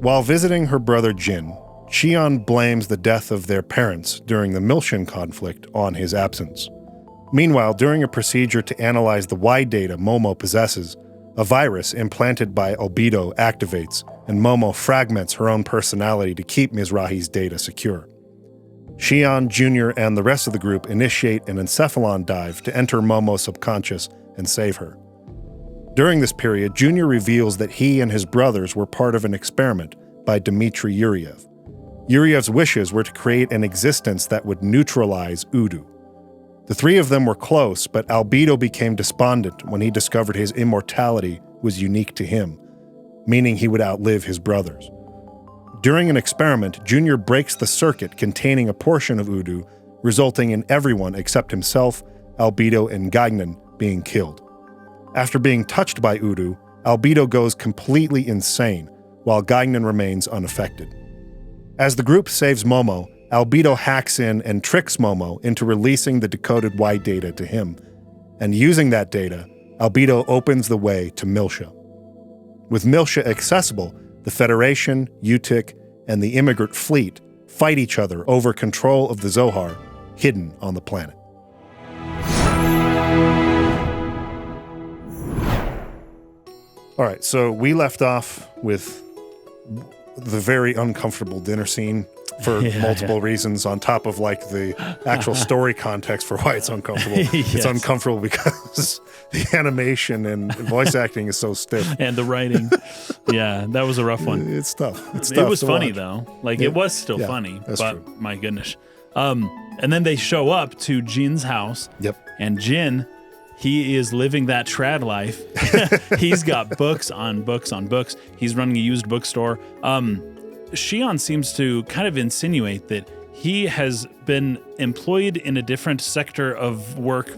While visiting her brother Jin, Shion blames the death of their parents during the Miltian conflict on his absence. Meanwhile, during a procedure to analyze the Y-Data MOMO possesses, a virus implanted by Albedo activates, and MOMO fragments her own personality to keep Mizrahi's data secure. Shion, Jr., and the rest of the group initiate an encephalon dive to enter Momo's subconscious and save her. During this period, Jr. reveals that he and his brothers were part of an experiment by Dmitri Yuriev. Yuriev's wishes were to create an existence that would neutralize Udu. The three of them were close, but Albedo became despondent when he discovered his immortality was unique to him, meaning he would outlive his brothers. During an experiment, Junior breaks the circuit containing a portion of Udu, resulting in everyone except himself, Albedo, and Gaignun being killed. After being touched by Udu, Albedo goes completely insane, while Gaignun remains unaffected. As the group saves Momo, Albedo hacks in and tricks Momo into releasing the decoded Y-Data to him, and using that data, Albedo opens the way to Miltia. With Miltia accessible, the Federation, U-TIC, and the Immigrant Fleet fight each other over control of the Zohar hidden on the planet. All right, so we left off with the very uncomfortable dinner scene for multiple reasons, on top of like the actual story context for why it's uncomfortable. Yes. It's uncomfortable because the animation and voice acting is so stiff. And the writing. Yeah, that was a rough one. It's tough. It's It tough was to funny, watch. though. Like, it was still funny, that's but true. my goodness. And then they show up to Jin's house. Yep. And Jin, he is living that trad life. He's got books on books on books. He's running a used bookstore. Shion seems to kind of insinuate that he has been employed in a different sector of work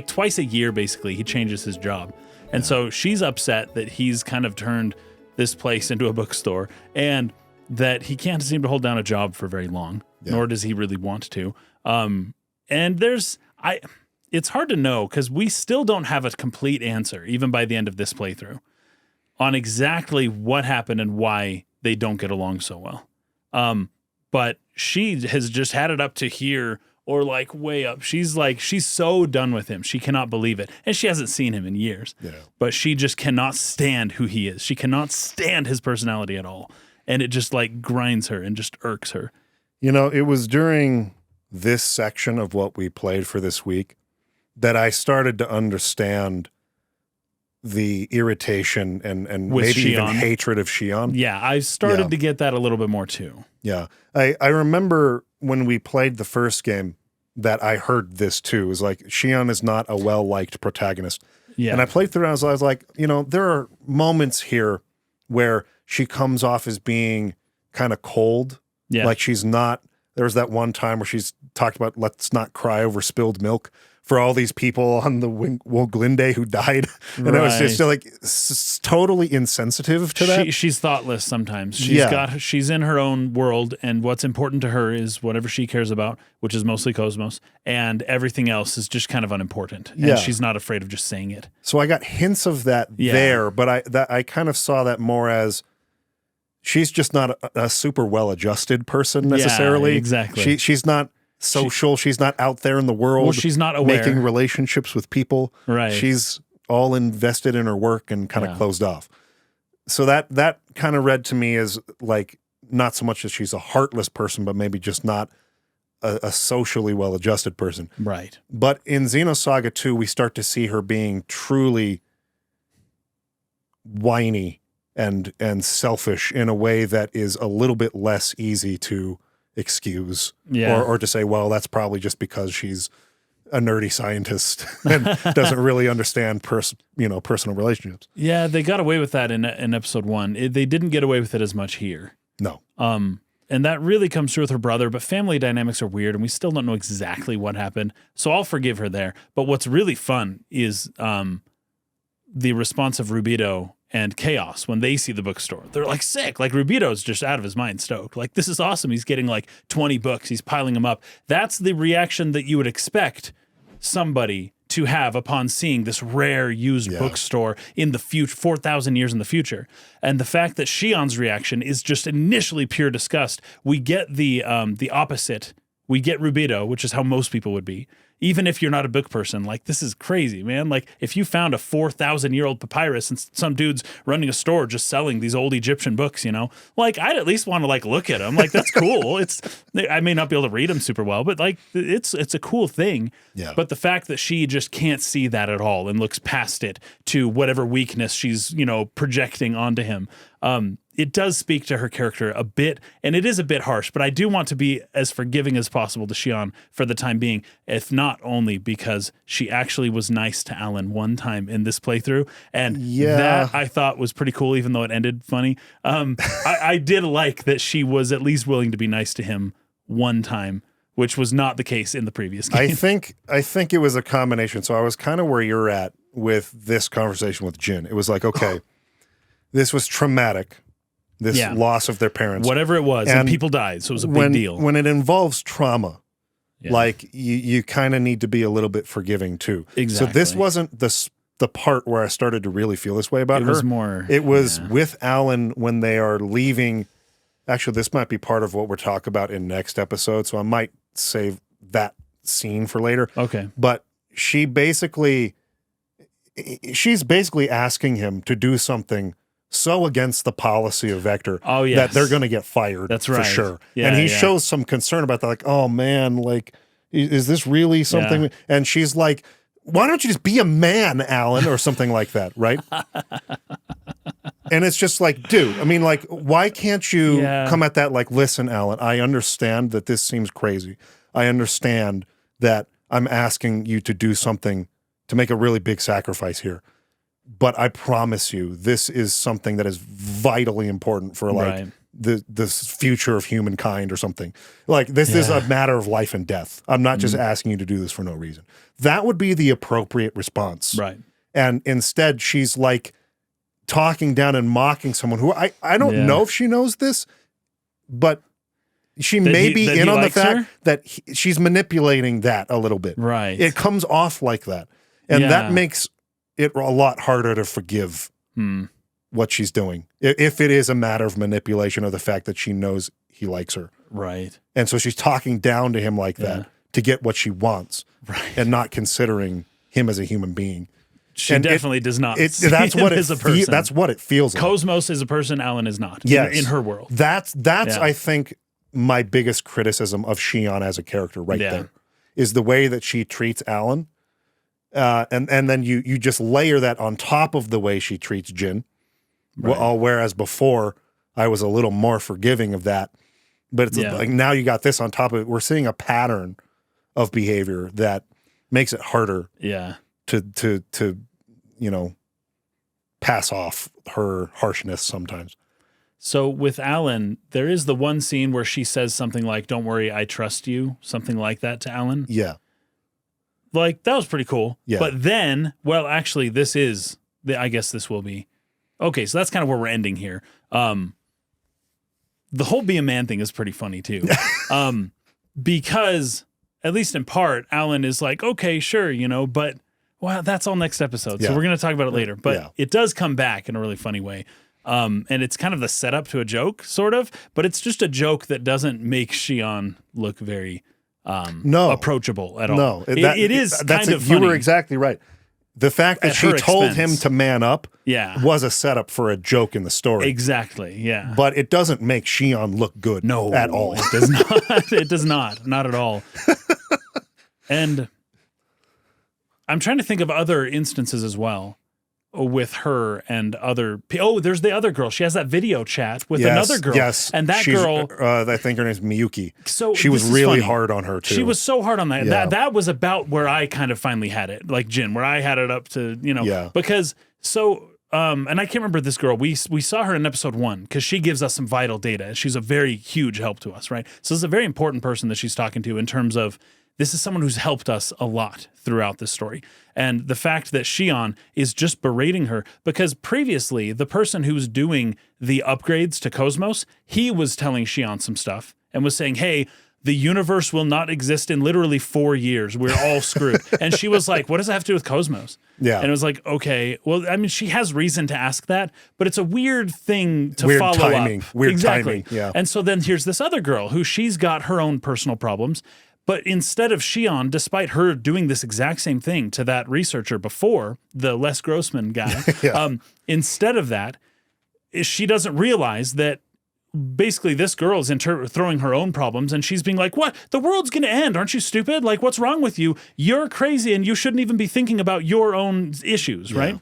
twice a year, basically. He changes his job. And so she's upset that he's kind of turned this place into a bookstore and that he can't seem to hold down a job for very long, nor does he really want to. And it's hard to know because we still don't have a complete answer, even by the end of this playthrough, on exactly what happened and why they don't get along so well. But she has just had it up to here or like way up. She's so done with him. She cannot believe it. And she hasn't seen him in years. Yeah. But she just cannot stand who he is. She cannot stand his personality at all. And it just like grinds her and just irks her. You know, it was during this section of what we played for this week that I started to understand the irritation and With maybe even Shion. hatred of Shion. Yeah, I started to get that a little bit more too. Yeah. I remember when we played the first game that I heard this too. It was like, Shion is not a well-liked protagonist. Yeah. And I played through and I was like, you know, there are moments here where she comes off as being kind of cold. Yeah. Like she's not, there was that one time where she's talked about let's not cry over spilled milk for all these people on the Woglinde who died. And I was just like totally insensitive to that. She's thoughtless sometimes. She's in her own world, and what's important to her is whatever she cares about, which is mostly Cosmos, and everything else is just kind of unimportant. And she's not afraid of just saying it. So I got hints of that there, but I kind of saw that more as she's just not a super well-adjusted person necessarily. Yeah, exactly. She's not social. She's not out there in the world. Well, she's not aware. Making relationships with people. Right. She's all invested in her work and kind of closed off. So that kind of read to me as like, not so much that she's a heartless person, but maybe just not a socially well-adjusted person. Right. But in Xenosaga 2, we start to see her being truly whiny and selfish in a way that is a little bit less easy to excuse or to say, well, that's probably just because she's a nerdy scientist and doesn't really understand personal relationships. Yeah, they got away with that in episode 1. They didn't get away with it as much here. No. And that really comes through with her brother, but family dynamics are weird and we still don't know exactly what happened. So I'll forgive her there. But what's really fun is the response of Rubido and Chaos when they see the bookstore. They're like sick. Like Rubido's just out of his mind stoked. Like, this is awesome. He's getting like 20 books. He's piling them up. That's the reaction that you would expect somebody to have upon seeing this rare used bookstore in the future, 4,000 years in the future. And the fact that Shion's reaction is just initially pure disgust. We get the opposite. We get rubido, which is how most people would be. Even if you're not a book person, like, this is crazy, man. Like, if you found a 4,000-year-old papyrus and some dude's running a store just selling these old Egyptian books, you know, like, I'd at least want to, like, look at them. Like, that's cool. I may not be able to read them super well, but, like, it's a cool thing. Yeah. But the fact that she just can't see that at all and looks past it to whatever weakness she's, you know, projecting onto him, it does speak to her character a bit, and it is a bit harsh, but I do want to be as forgiving as possible to Shion for the time being, if not only because she actually was nice to Alan one time in this playthrough, and that I thought was pretty cool, even though it ended funny. I did like that she was at least willing to be nice to him one time, which was not the case in the previous game. I think it was a combination. So I was kind of where you're at with this conversation with Jin. It was like, okay, this was traumatic. This loss of their parents. Whatever it was, and people died, so it was a big deal. When it involves trauma, like, you kind of need to be a little bit forgiving too. Exactly. So this wasn't the part where I started to really feel this way about her. It was with Alan when they are leaving. Actually, this might be part of what we're talking about in next episode, so I might save that scene for later. Okay. But she's basically asking him to do something so against the policy of Vector that they're going to get fired. That's right. For sure. Yeah, and he shows some concern about that, like, oh man, like, is this really something? Yeah. And she's like, why don't you just be a man, Alan, or something like that, right? And it's just like, dude, I mean, like, why can't you come at that like, listen, Alan, I understand that this seems crazy. I understand that I'm asking you to do something to make a really big sacrifice here. But I promise you, this is something that is vitally important for, like, the future of humankind or something. Like, this is a matter of life and death. I'm not just asking you to do this for no reason. That would be the appropriate response. Right. And instead, she's like talking down and mocking someone who I don't know if she knows this, but she may be in on the fact that she's manipulating that a little bit. Right. It comes off like that. And that makes it a lot harder to forgive what she's doing, if it is a matter of manipulation or the fact that she knows he likes her. Right. And so she's talking down to him like that to get what she wants, and not considering him as a human being. She definitely does not. That's what it feels. That's what it feels like. Cosmos is a person. Alan is not. Yes. In her world. That's I think, my biggest criticism of Shion as a character there is the way that she treats Alan. And then you just layer that on top of the way she treats Jin. Right. Whereas before I was a little more forgiving of that. But it's like, now you got this on top of it. We're seeing a pattern of behavior that makes it harder to you know, pass off her harshness sometimes. So with Alan, there is the one scene where she says something like, "Don't worry, I trust you," something like that to Alan. Yeah. Like, that was pretty cool. Yeah. But then, well, actually, I guess this will be. Okay, so that's kind of where we're ending here. The whole be a man thing is pretty funny too. Because, at least in part, Alan is like, okay, sure, you know, but, well, that's all next episode. So we're going to talk about it later. But it does come back in a really funny way. And it's kind of the setup to a joke, sort of, but it's just a joke that doesn't make Shion look very approachable at all. No, it is kind of funny. You were exactly right. The fact that she told him to man up was a setup for a joke in the story. Exactly, yeah. But it doesn't make Shion look good at all. It does not. It does not at all. And I'm trying to think of other instances as well with her and other people. Oh, there's the other girl. She has that video chat with another girl. Yes, and that girl, I think her name's Miyuki. So she was really hard on her too. She was so hard on that. Yeah. That was about where I kind of finally had it, like Jin, where I had it up to, you know, because and I can't remember this girl. We saw her in episode 1 because she gives us some vital data. She's a very huge help to us, right? So this is a very important person that she's talking to in terms of, this is someone who's helped us a lot throughout this story. And the fact that Shion is just berating her, because previously the person who's doing the upgrades to Cosmos, he was telling Shion some stuff and was saying, hey, the universe will not exist in literally 4 years. We're all screwed. And she was like, what does that have to do with Cosmos? Yeah. And it was like, okay, well, I mean, she has reason to ask that, but it's a weird thing to Weird follow timing. up. Weird exactly. timing. Yeah. And so then here's this other girl who she's got her own personal problems. But instead of Shion, despite her doing this exact same thing to that researcher before, the Les Grossman guy, instead of that, she doesn't realize that basically this girl is throwing her own problems, and she's being like, what? The world's going to end. Aren't you stupid? Like, what's wrong with you? You're crazy, and you shouldn't even be thinking about your own issues, right?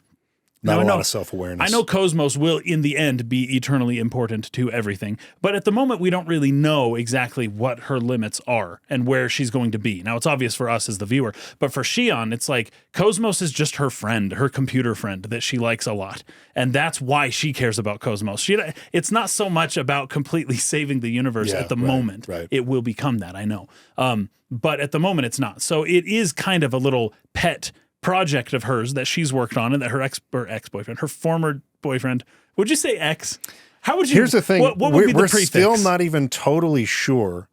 Not a lot of self-awareness. I know Cosmos will, in the end, be eternally important to everything. But at the moment, we don't really know exactly what her limits are and where she's going to be. Now, it's obvious for us as the viewer. But for Shion, it's like Cosmos is just her friend, her computer friend that she likes a lot. And that's why she cares about Cosmos. It's not so much about completely saving the universe at the moment. Right. It will become that, I know. But at the moment, it's not. So it is kind of a little pet project of hers that she's worked on, and that her ex-boyfriend, her former boyfriend, would you say ex? How would you? Here's the thing: what would be the prefix? Still not even totally sure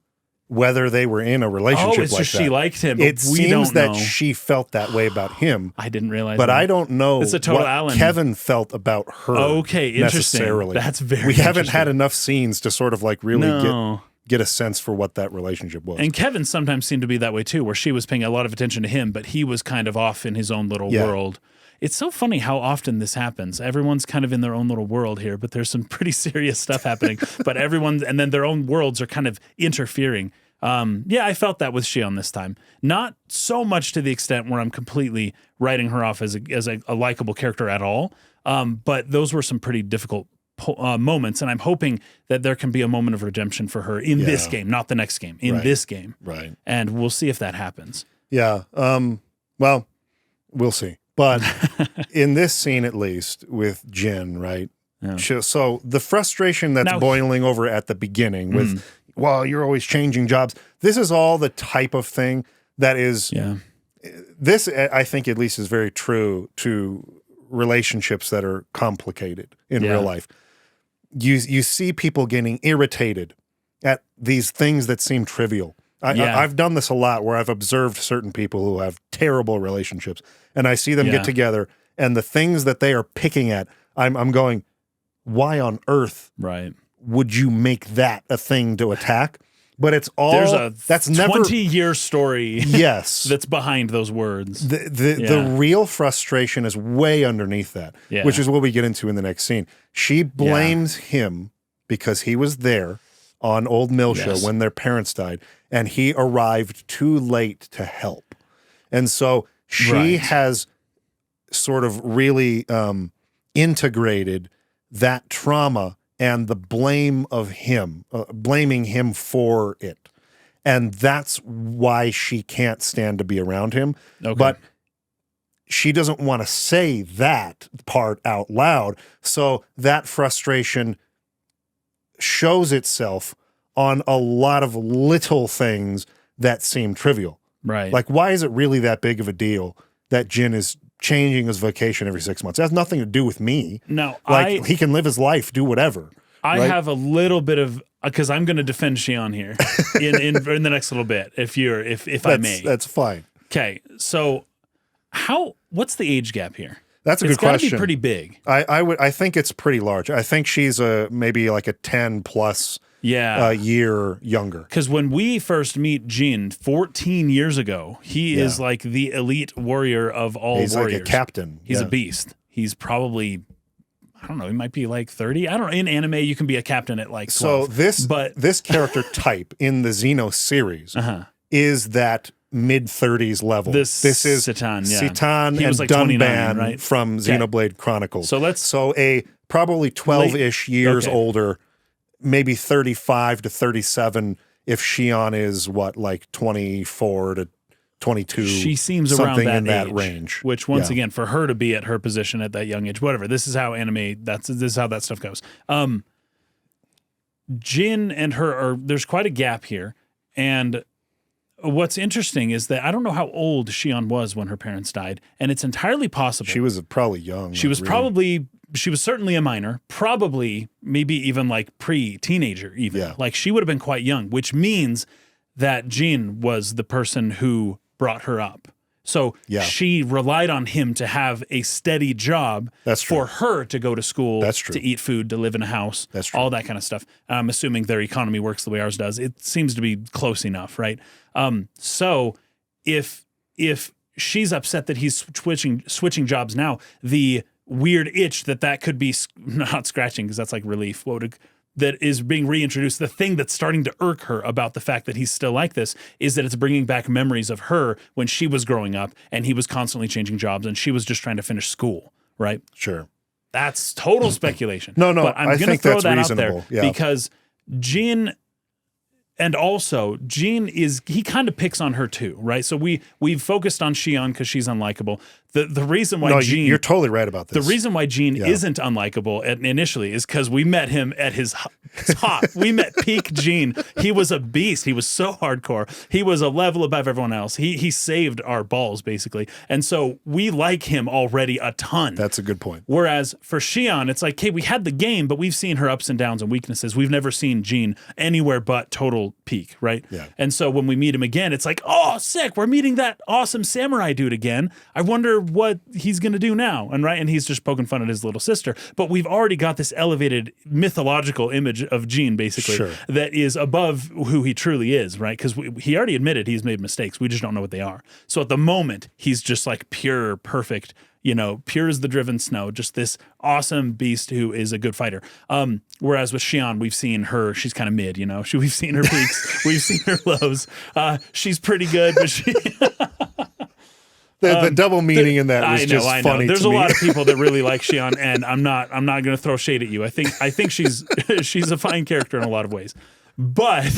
whether they were in a relationship. Oh, it's just she liked him. It seems that she felt that way about him. I didn't realize, but that. I don't know it's a total what Alan. Kevin felt about her. Okay, interesting. Necessarily. That's very. We haven't had enough scenes to sort of like really No. get a sense for what that relationship was. And Kevin sometimes seemed to be that way too, where she was paying a lot of attention to him, but he was kind of off in his own little world. It's so funny how often this happens. Everyone's kind of in their own little world here, but there's some pretty serious stuff happening. But and then their own worlds are kind of interfering. I felt that with Shion this time. Not so much to the extent where I'm completely writing her off as a likable character at all. But those were some pretty difficult moments, and I'm hoping that there can be a moment of redemption for her in this game, not the next game, in this game. Right. And we'll see if that happens. Yeah. Well, we'll see. But in this scene, at least, with Jin, right? Yeah. So the frustration that's boiling over at the beginning with, well, you're always changing jobs. This is all the type of thing that is, this, I think, at least is very true to relationships that are complicated in real life. You see people getting irritated at these things that seem trivial. I've done this a lot where I've observed certain people who have terrible relationships, and I see them get together, and the things that they are picking at, I'm going, why on earth would you make that a thing to attack? But it's all that's 20-year story. Yes, that's behind those words. The real frustration is way underneath that, which is what we get into in the next scene. She blames him because he was there on old Miltia when their parents died, and he arrived too late to help. And so she has sort of really integrated that trauma and the blame of him, blaming him for it. And that's why she can't stand to be around him. Okay. But she doesn't want to say that part out loud. So that frustration shows itself on a lot of little things that seem trivial. Right. Like, why is it really that big of a deal that Jin is changing his vacation every 6 months? It has nothing to do with me. No, he can live his life, do whatever. I have a little bit of, because I'm going to defend Shion here in the next little bit, if I may. That's fine. Okay, so what's the age gap here? That's a good question. It's got to be pretty big. I think it's pretty large. I think she's maybe like a 10 plus year younger. Because when we first meet Jin 14 years ago, he is like the elite warrior of all warriors. He's like a captain. He's a beast. He's probably, I don't know, he might be like 30. I don't know. In anime, you can be a captain at like 12. So this character type in the Xeno series is that mid-30s level. This is Citan, Citan and like Dunban from Xenoblade Chronicles. So a probably 12-ish years older, maybe 35 to 37 if Shion is like 24 to 22. She seems around that in that age, range. Which once again, for her to be at her position at that young age, whatever. This is how this is how that stuff goes. Jin and her there's quite a gap here, and what's interesting is that I don't know how old Shion was when her parents died, and it's entirely possible. She was probably young. She was certainly a minor, probably maybe even like pre-teenager even. Yeah. Like she would have been quite young, which means that Jean was the person who brought her up. So she relied on him to have a steady job for her to go to school, to eat food, to live in a house, all that kind of stuff. I'm assuming their economy works the way ours does. It seems to be close enough, right? So if she's upset that he's switching jobs now, the weird itch that could be not scratching, because that's like relief. That is being reintroduced. The thing that's starting to irk her about the fact that he's still like this is that it's bringing back memories of her when she was growing up and he was constantly changing jobs and she was just trying to finish school, right? Sure. That's total speculation. No, but I'm going to throw that out there because Jean. And also, Jean he kind of picks on her too, right? So we've focused on Shion because she's unlikable. The reason why Jean... you're totally right about this. The reason why Jean isn't unlikable initially is because we met him at his top. We met peak Jean. He was a beast. He was so hardcore. He was a level above everyone else. He saved our balls, basically. And so we like him already a ton. That's a good point. Whereas for Shion, it's like, hey, we had the game, but we've seen her ups and downs and weaknesses. We've never seen Jean anywhere but total peak, right? Yeah. And so when we meet him again, it's like, oh, sick. We're meeting that awesome samurai dude again. I wonder what he's going to do now. And he's just poking fun at his little sister. But we've already got this elevated mythological image of Jean, basically, that is above who he truly is, right? Because he already admitted he's made mistakes. We just don't know what they are. So at the moment, he's just like pure, perfect, pure as the driven snow, just this awesome beast who is a good fighter. Whereas with Shion, we've seen her, she's kind of mid, we've seen her peaks, we've seen her lows. She's pretty good, but she... The double meaning in that was just funny. There's to me. a lot of people that really like Shion, and I'm not going to throw shade at you. I think she's she's a fine character in a lot of ways, but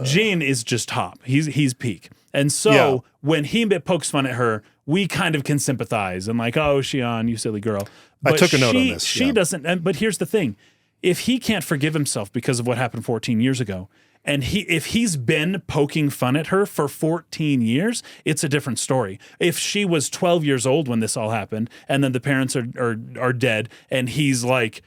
Jean is just top. He's peak, and so when he pokes fun at her, we kind of can sympathize and like, oh, Shion, you silly girl. But I took a note on this. She doesn't. But here's the thing: if he can't forgive himself because of what happened 14 years ago. And if he's been poking fun at her for 14 years, it's a different story. If she was 12 years old when this all happened, and then the parents are dead, and he's like,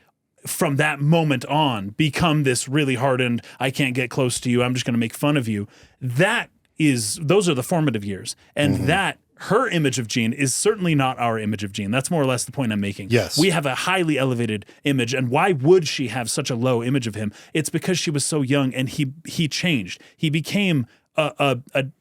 from that moment on, become this really hardened, I can't get close to you, I'm just going to make fun of you. Those are the formative years. And her image of Jean is certainly not our image of Jean. That's more or less the point I'm making. Yes. We have a highly elevated image, and why would she have such a low image of him? It's because she was so young, and he changed. He became a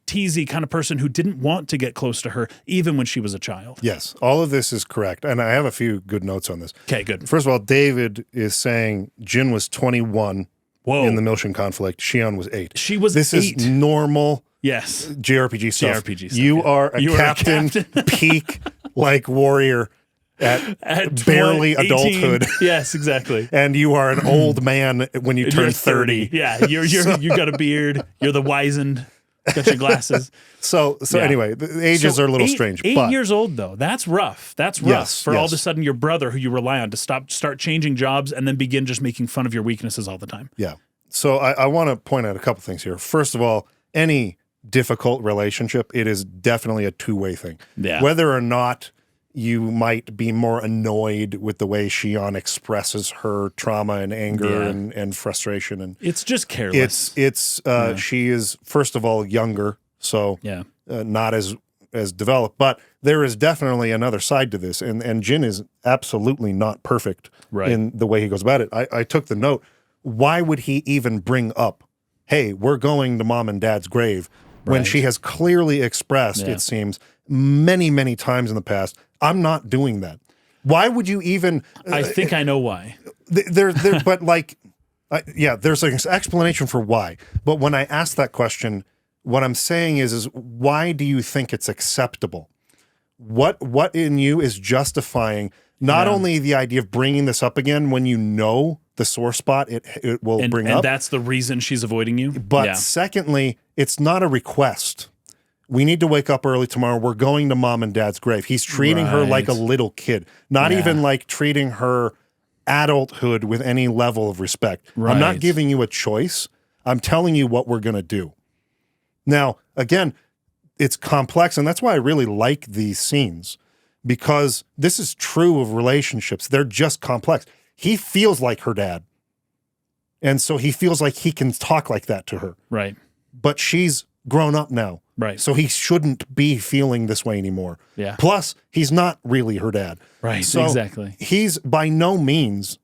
teasy kind of person who didn't want to get close to her, even when she was a child. Yes, all of this is correct, and I have a few good notes on this. Okay, good. First of all, David is saying Jin was 21 in the Miltian Conflict. Shion was 8. She was 8. This is normal... Yes. JRPG stuff. You are a captain, peak like warrior at barely 18. Adulthood. Yes, exactly. And you are an old man when you turn 30. Yeah, you got a beard. You're the wizened. Got your glasses. So anyway, the ages are a little strange. 8 years old though. That's rough. That's rough for all of a sudden your brother, who you rely on, to start changing jobs and then begin just making fun of your weaknesses all the time. Yeah. So I want to point out a couple things here. First of all, any difficult relationship, it is definitely a two-way thing. Yeah. Whether or not you might be more annoyed with the way Shion expresses her trauma and anger and frustration, and it's just careless. She is, first of all, younger, so not as developed, but there is definitely another side to this, and Jin is absolutely not perfect in the way he goes about it. I took the note. Why would he even bring up, hey, we're going to mom and dad's grave, when she has clearly expressed, it seems, many, many times in the past, I'm not doing that. Why would you even... I think I know why. But like, there's an explanation for why. But when I ask that question, what I'm saying is why do you think it's acceptable? What in you is justifying not only the idea of bringing this up again when you know the sore spot it will bring up. And that's the reason she's avoiding you? But secondly, it's not a request. We need to wake up early tomorrow. We're going to mom and dad's grave. He's treating her like a little kid, not even like treating her adulthood with any level of respect. I'm not giving you a choice. I'm telling you what we're going to do. Now, again, it's complex, and that's why I really like these scenes, because this is true of relationships. They're just complex. He feels like her dad, and so he feels like he can talk like that to her. Right. but she's grown up now. Right. So he shouldn't be feeling this way anymore. Yeah. Plus, he's not really her dad. Right, So exactly. he's by no means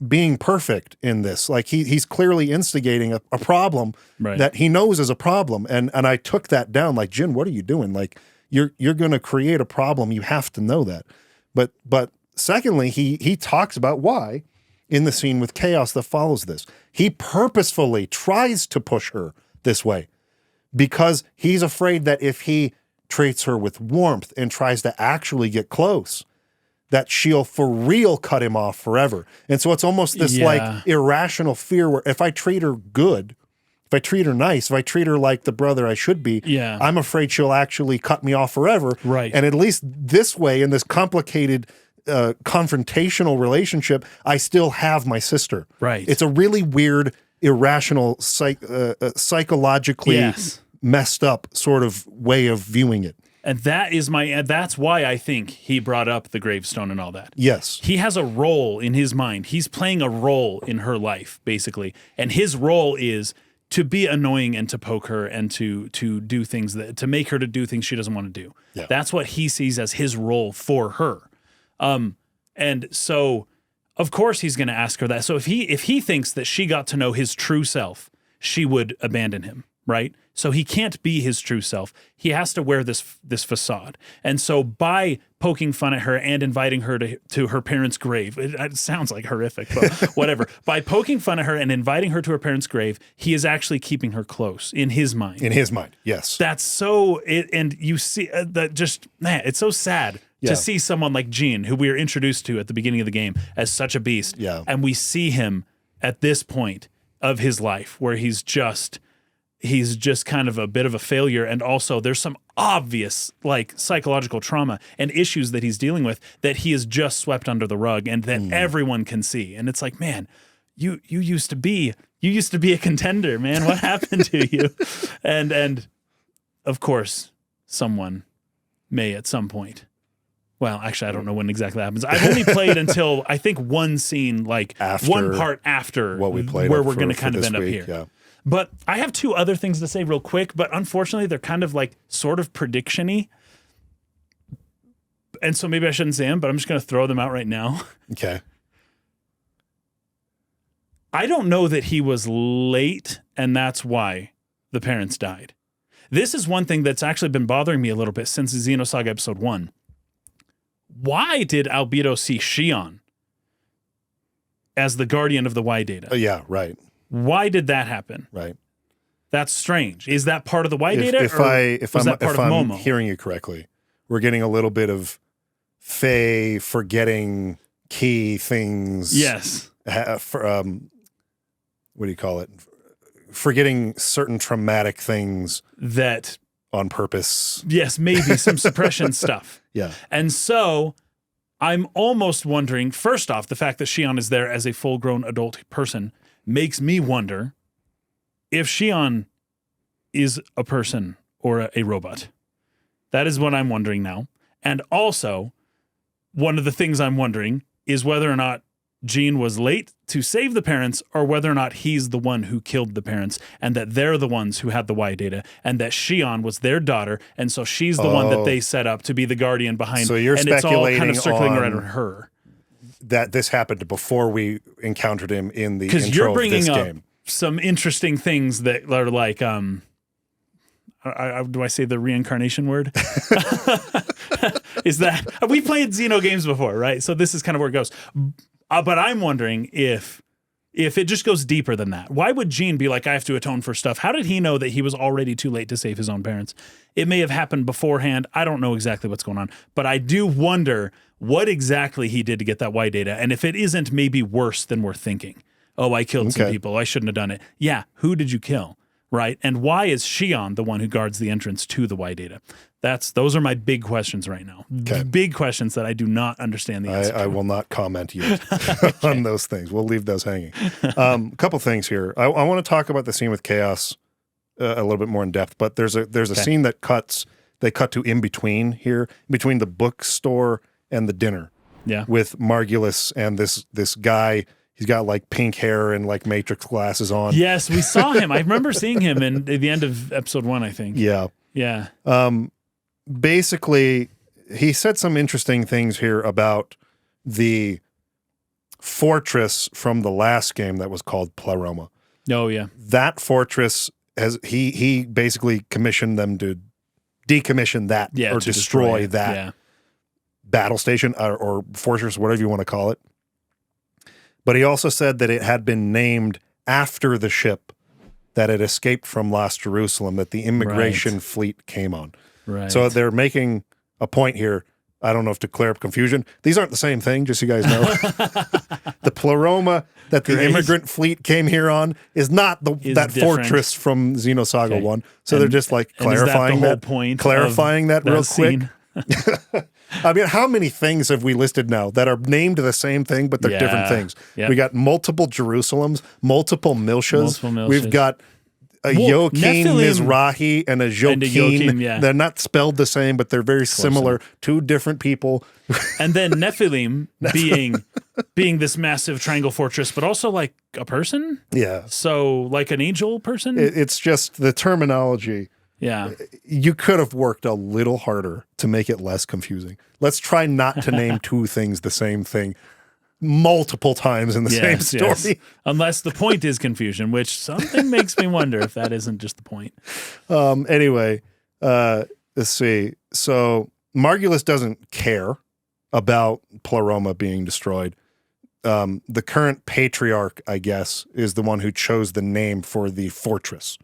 being perfect in this. Like he's clearly instigating a problem that he knows is a problem. And I took that down like, Jin, what are you doing? Like you're going to create a problem. You have to know that. But secondly, he talks about why in the scene with Chaos that follows this. He purposefully tries to push her this way because he's afraid that if he treats her with warmth and tries to actually get close, that she'll for real cut him off forever. And so it's almost this like irrational fear where if I treat her good, if I treat her nice, if I treat her like the brother I should be, I'm afraid she'll actually cut me off forever. Right. And at least this way, in this complicated confrontational relationship, I still have my sister. Right. It's a really weird, irrational, psychologically messed up sort of way of viewing it. And that's why I think he brought up the gravestone and all that. Yes. He has a role in his mind. He's playing a role in her life, basically. And his role is to be annoying and to poke her and to do things to make her to do things she doesn't want to do. Yeah. That's what he sees as his role for her. And so of course he's going to ask her that. So if he thinks that she got to know his true self, she would abandon him, right? So he can't be his true self. He has to wear this facade. And so by poking fun at her and inviting her to her parents' grave, it sounds like horrific, but whatever. By poking fun at her and inviting her to her parents' grave, he is actually keeping her close in his mind. In his mind, yes. That's so, and you see that just, man, it's so sad to see someone like Gene, who we are introduced to at the beginning of the game as such a beast. Yeah. And we see him at this point of his life where he's just kind of a bit of a failure. And also there's some obvious like psychological trauma and issues that he's dealing with that he is just swept under the rug and that everyone can see. And it's like, man, you used to be a contender, man. What happened to you? And of course, someone may at some point. Well, actually, I don't know when exactly that happens. I've only played until I think one scene, like one part after what we played, where we're going to kind of end up here. Yeah. But I have two other things to say real quick, but unfortunately, they're kind of like sort of prediction-y. And so maybe I shouldn't say them, but I'm just going to throw them out right now. Okay. I don't know that he was late, and that's why the parents died. This is one thing that's actually been bothering me a little bit since Xenosaga Ep.1. Why did Albedo see Shion as the guardian of the Y-Data? Yeah, right. Why did that happen? Right. That's strange. Is that part of the Y-Data? If I'm hearing you correctly, we're getting a little bit of Faye forgetting key things. Yes. What do you call it? Forgetting certain traumatic things that on purpose. Yes, maybe some suppression stuff. Yeah. And so I'm almost wondering, first off, the fact that Shion is there as a full-grown adult person makes me wonder if Shion is a person or a robot. That is what I'm wondering now. And also, one of the things I'm wondering is whether or not Gene was late to save the parents or whether or not he's the one who killed the parents and that they're the ones who had the Y-Data and that Shion was their daughter and so she's the one that they set up to be the guardian behind. So you're and speculating it's all kind of circling on around her. That this happened before we encountered him in the Because intro you're bringing of this up game. some interesting things that are like, do I say the reincarnation word? Is that, we played Xeno games before, right? So this is kind of where it goes. But I'm wondering if it just goes deeper than that. Why would Gene be like, I have to atone for stuff? How did he know that he was already too late to save his own parents? It may have happened beforehand. I don't know exactly what's going on. But I do wonder what exactly he did to get that Y-Data. And if it isn't maybe worse than we're thinking. Oh, I killed some people. I shouldn't have done it. Yeah, who did you kill? Right? And why is Shion the one who guards the entrance to the Y-Data? Those are my big questions right now. Okay. Big questions that I do not understand the answer to. I will not comment yet on those things. We'll leave those hanging. A couple things here. I want to talk about the scene with Chaos a little bit more in depth, but there's a scene that they cut to in between here, between the bookstore and the dinner. Yeah. With Margulis and this guy. He's got like pink hair and like Matrix glasses on. Yes, we saw him. I remember seeing him at the end of episode 1, I think. Yeah. Yeah. Basically, he said some interesting things here about the fortress from the last game that was called Pleroma. Oh, yeah. That fortress, he basically commissioned them to decommission that or to destroy it. that battle station or fortress, whatever you want to call it. But he also said that it had been named after the ship that had escaped from Lost Jerusalem that the immigration fleet came on. Right. So they're making a point here. I don't know if to clear up confusion. These aren't the same thing, just so you guys know. The Pleroma that the immigrant fleet came here on is not that different fortress from Xenosaga 1. So they're just like clarifying that real quick. I mean, how many things have we listed now that are named the same thing, but they're different things? Yep. We got multiple Jerusalems, multiple Miltias. We've got a Joachim Mizrahi and a Joachim. They're not spelled the same, but they're very similar. Two different people. And then Nephilim being this massive triangle fortress, but also like a person. Yeah. So like an angel person. It's just the terminology. Yeah. You could have worked a little harder to make it less confusing. Let's try not to name two things the same thing multiple times in the same story. Yes. Unless the point is confusion, which something makes me wonder if that isn't just the point. Anyway, let's see. So Margulis doesn't care about Pleroma being destroyed. The current patriarch, I guess, is the one who chose the name for the fortress.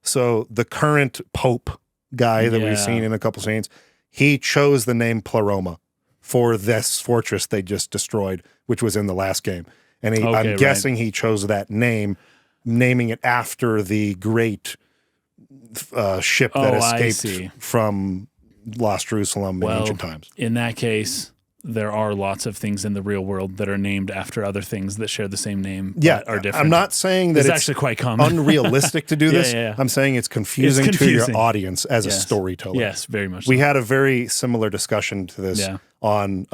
So the current Pope guy that we've seen in a couple scenes, he chose the name Pleroma for this fortress they just destroyed, which was in the last game. And I'm guessing he chose that name, naming it after the great ship that escaped from Lost Jerusalem in ancient times. In that case, there are lots of things in the real world that are named after other things that share the same name but are different. I'm not saying that it's actually quite common. Unrealistic to do this. I'm saying it's confusing to your audience as a storyteller. Yes, very much We had a very similar discussion to this on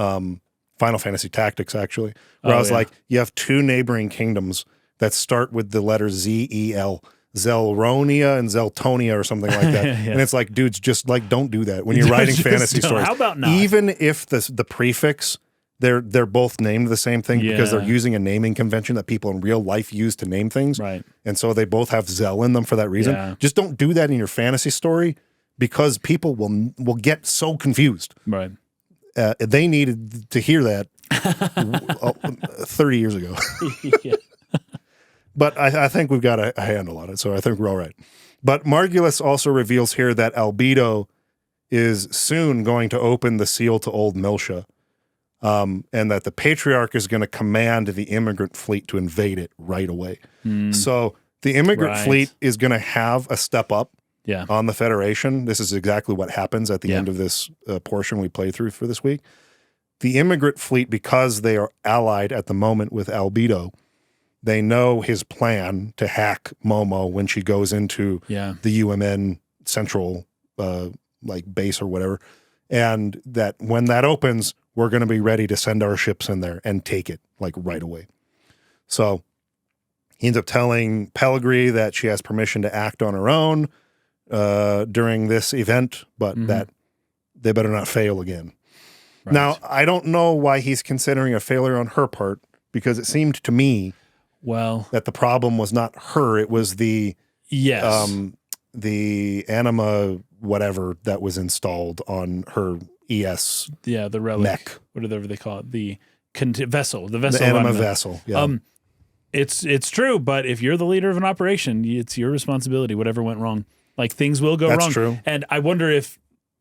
Final Fantasy Tactics, actually, where I was like, you have two neighboring kingdoms that start with the letter Z-E-L. Zelronia and Zeltonia or something like that. And it's like, dudes, just like, don't do that when you're writing fantasy stories. How about not? Even if the prefix, they're both named the same thing because they're using a naming convention that people in real life use to name things. Right. And so they both have Zel in them for that reason. Yeah. Just don't do that in your fantasy story because people will get so confused. Right. They needed to hear that 30 years ago. But I think we've got a handle on it, so I think we're all right. But Margulis also reveals here that Albedo is soon going to open the seal to Old Miltia, and that the Patriarch is going to command the Immigrant Fleet to invade it right away. So the Immigrant Fleet is going to have a step up on the Federation. This is exactly what happens at the end of this portion we play through for this week. The Immigrant Fleet, because they are allied at the moment with Albedo, they know his plan to hack Momo when she goes into the UMN central like base or whatever, and that when that opens, we're going to be ready to send our ships in there and take it like right away. So he ends up telling Pellegrini that she has permission to act on her own during this event, but that they better not fail again. Right. Now, I don't know why he's considering a failure on her part, because it seemed to me that the problem was not her, it was the anima whatever that was installed on her ES the relic mech. Whatever they call it, the vessel, the anima vessel. It's true, but if you're the leader of an operation, it's your responsibility, whatever went wrong. Like, things will go wrong. That's true. And I wonder if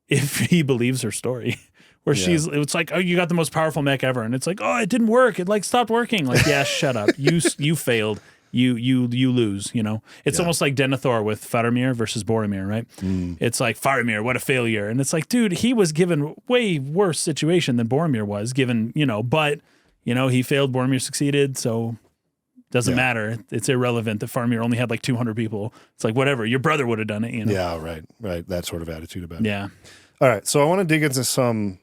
he believes her story. Where it's like, oh, you got the most powerful mech ever, and it's like, oh, it didn't work. It like stopped working. Like, yeah, shut up. You failed. You lose. You know, it's almost like Denethor with Faramir versus Boromir, right? It's like, Faramir, what a failure, and it's like, dude, he was given way worse situation than Boromir was given. But he failed. Boromir succeeded, so doesn't matter. It's irrelevant that Faramir only had like 200 people. It's like, whatever. Your brother would have done it. Yeah, right. That sort of attitude about it. Yeah. All right, so I want to dig into some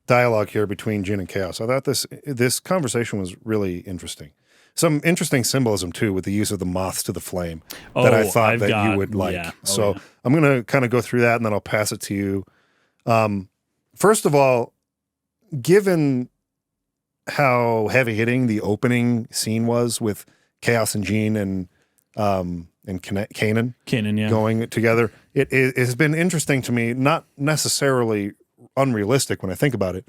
dialogue here between Jin and Chaos. I thought this conversation was really interesting. Some interesting symbolism too with the use of the moths to the flame that I thought you would like. Yeah. I'm going to kind of go through that and then I'll pass it to you. First of all, given how heavy hitting the opening scene was with Chaos and Jean and Kanan going together, it has been interesting to me, not necessarily unrealistic when I think about it,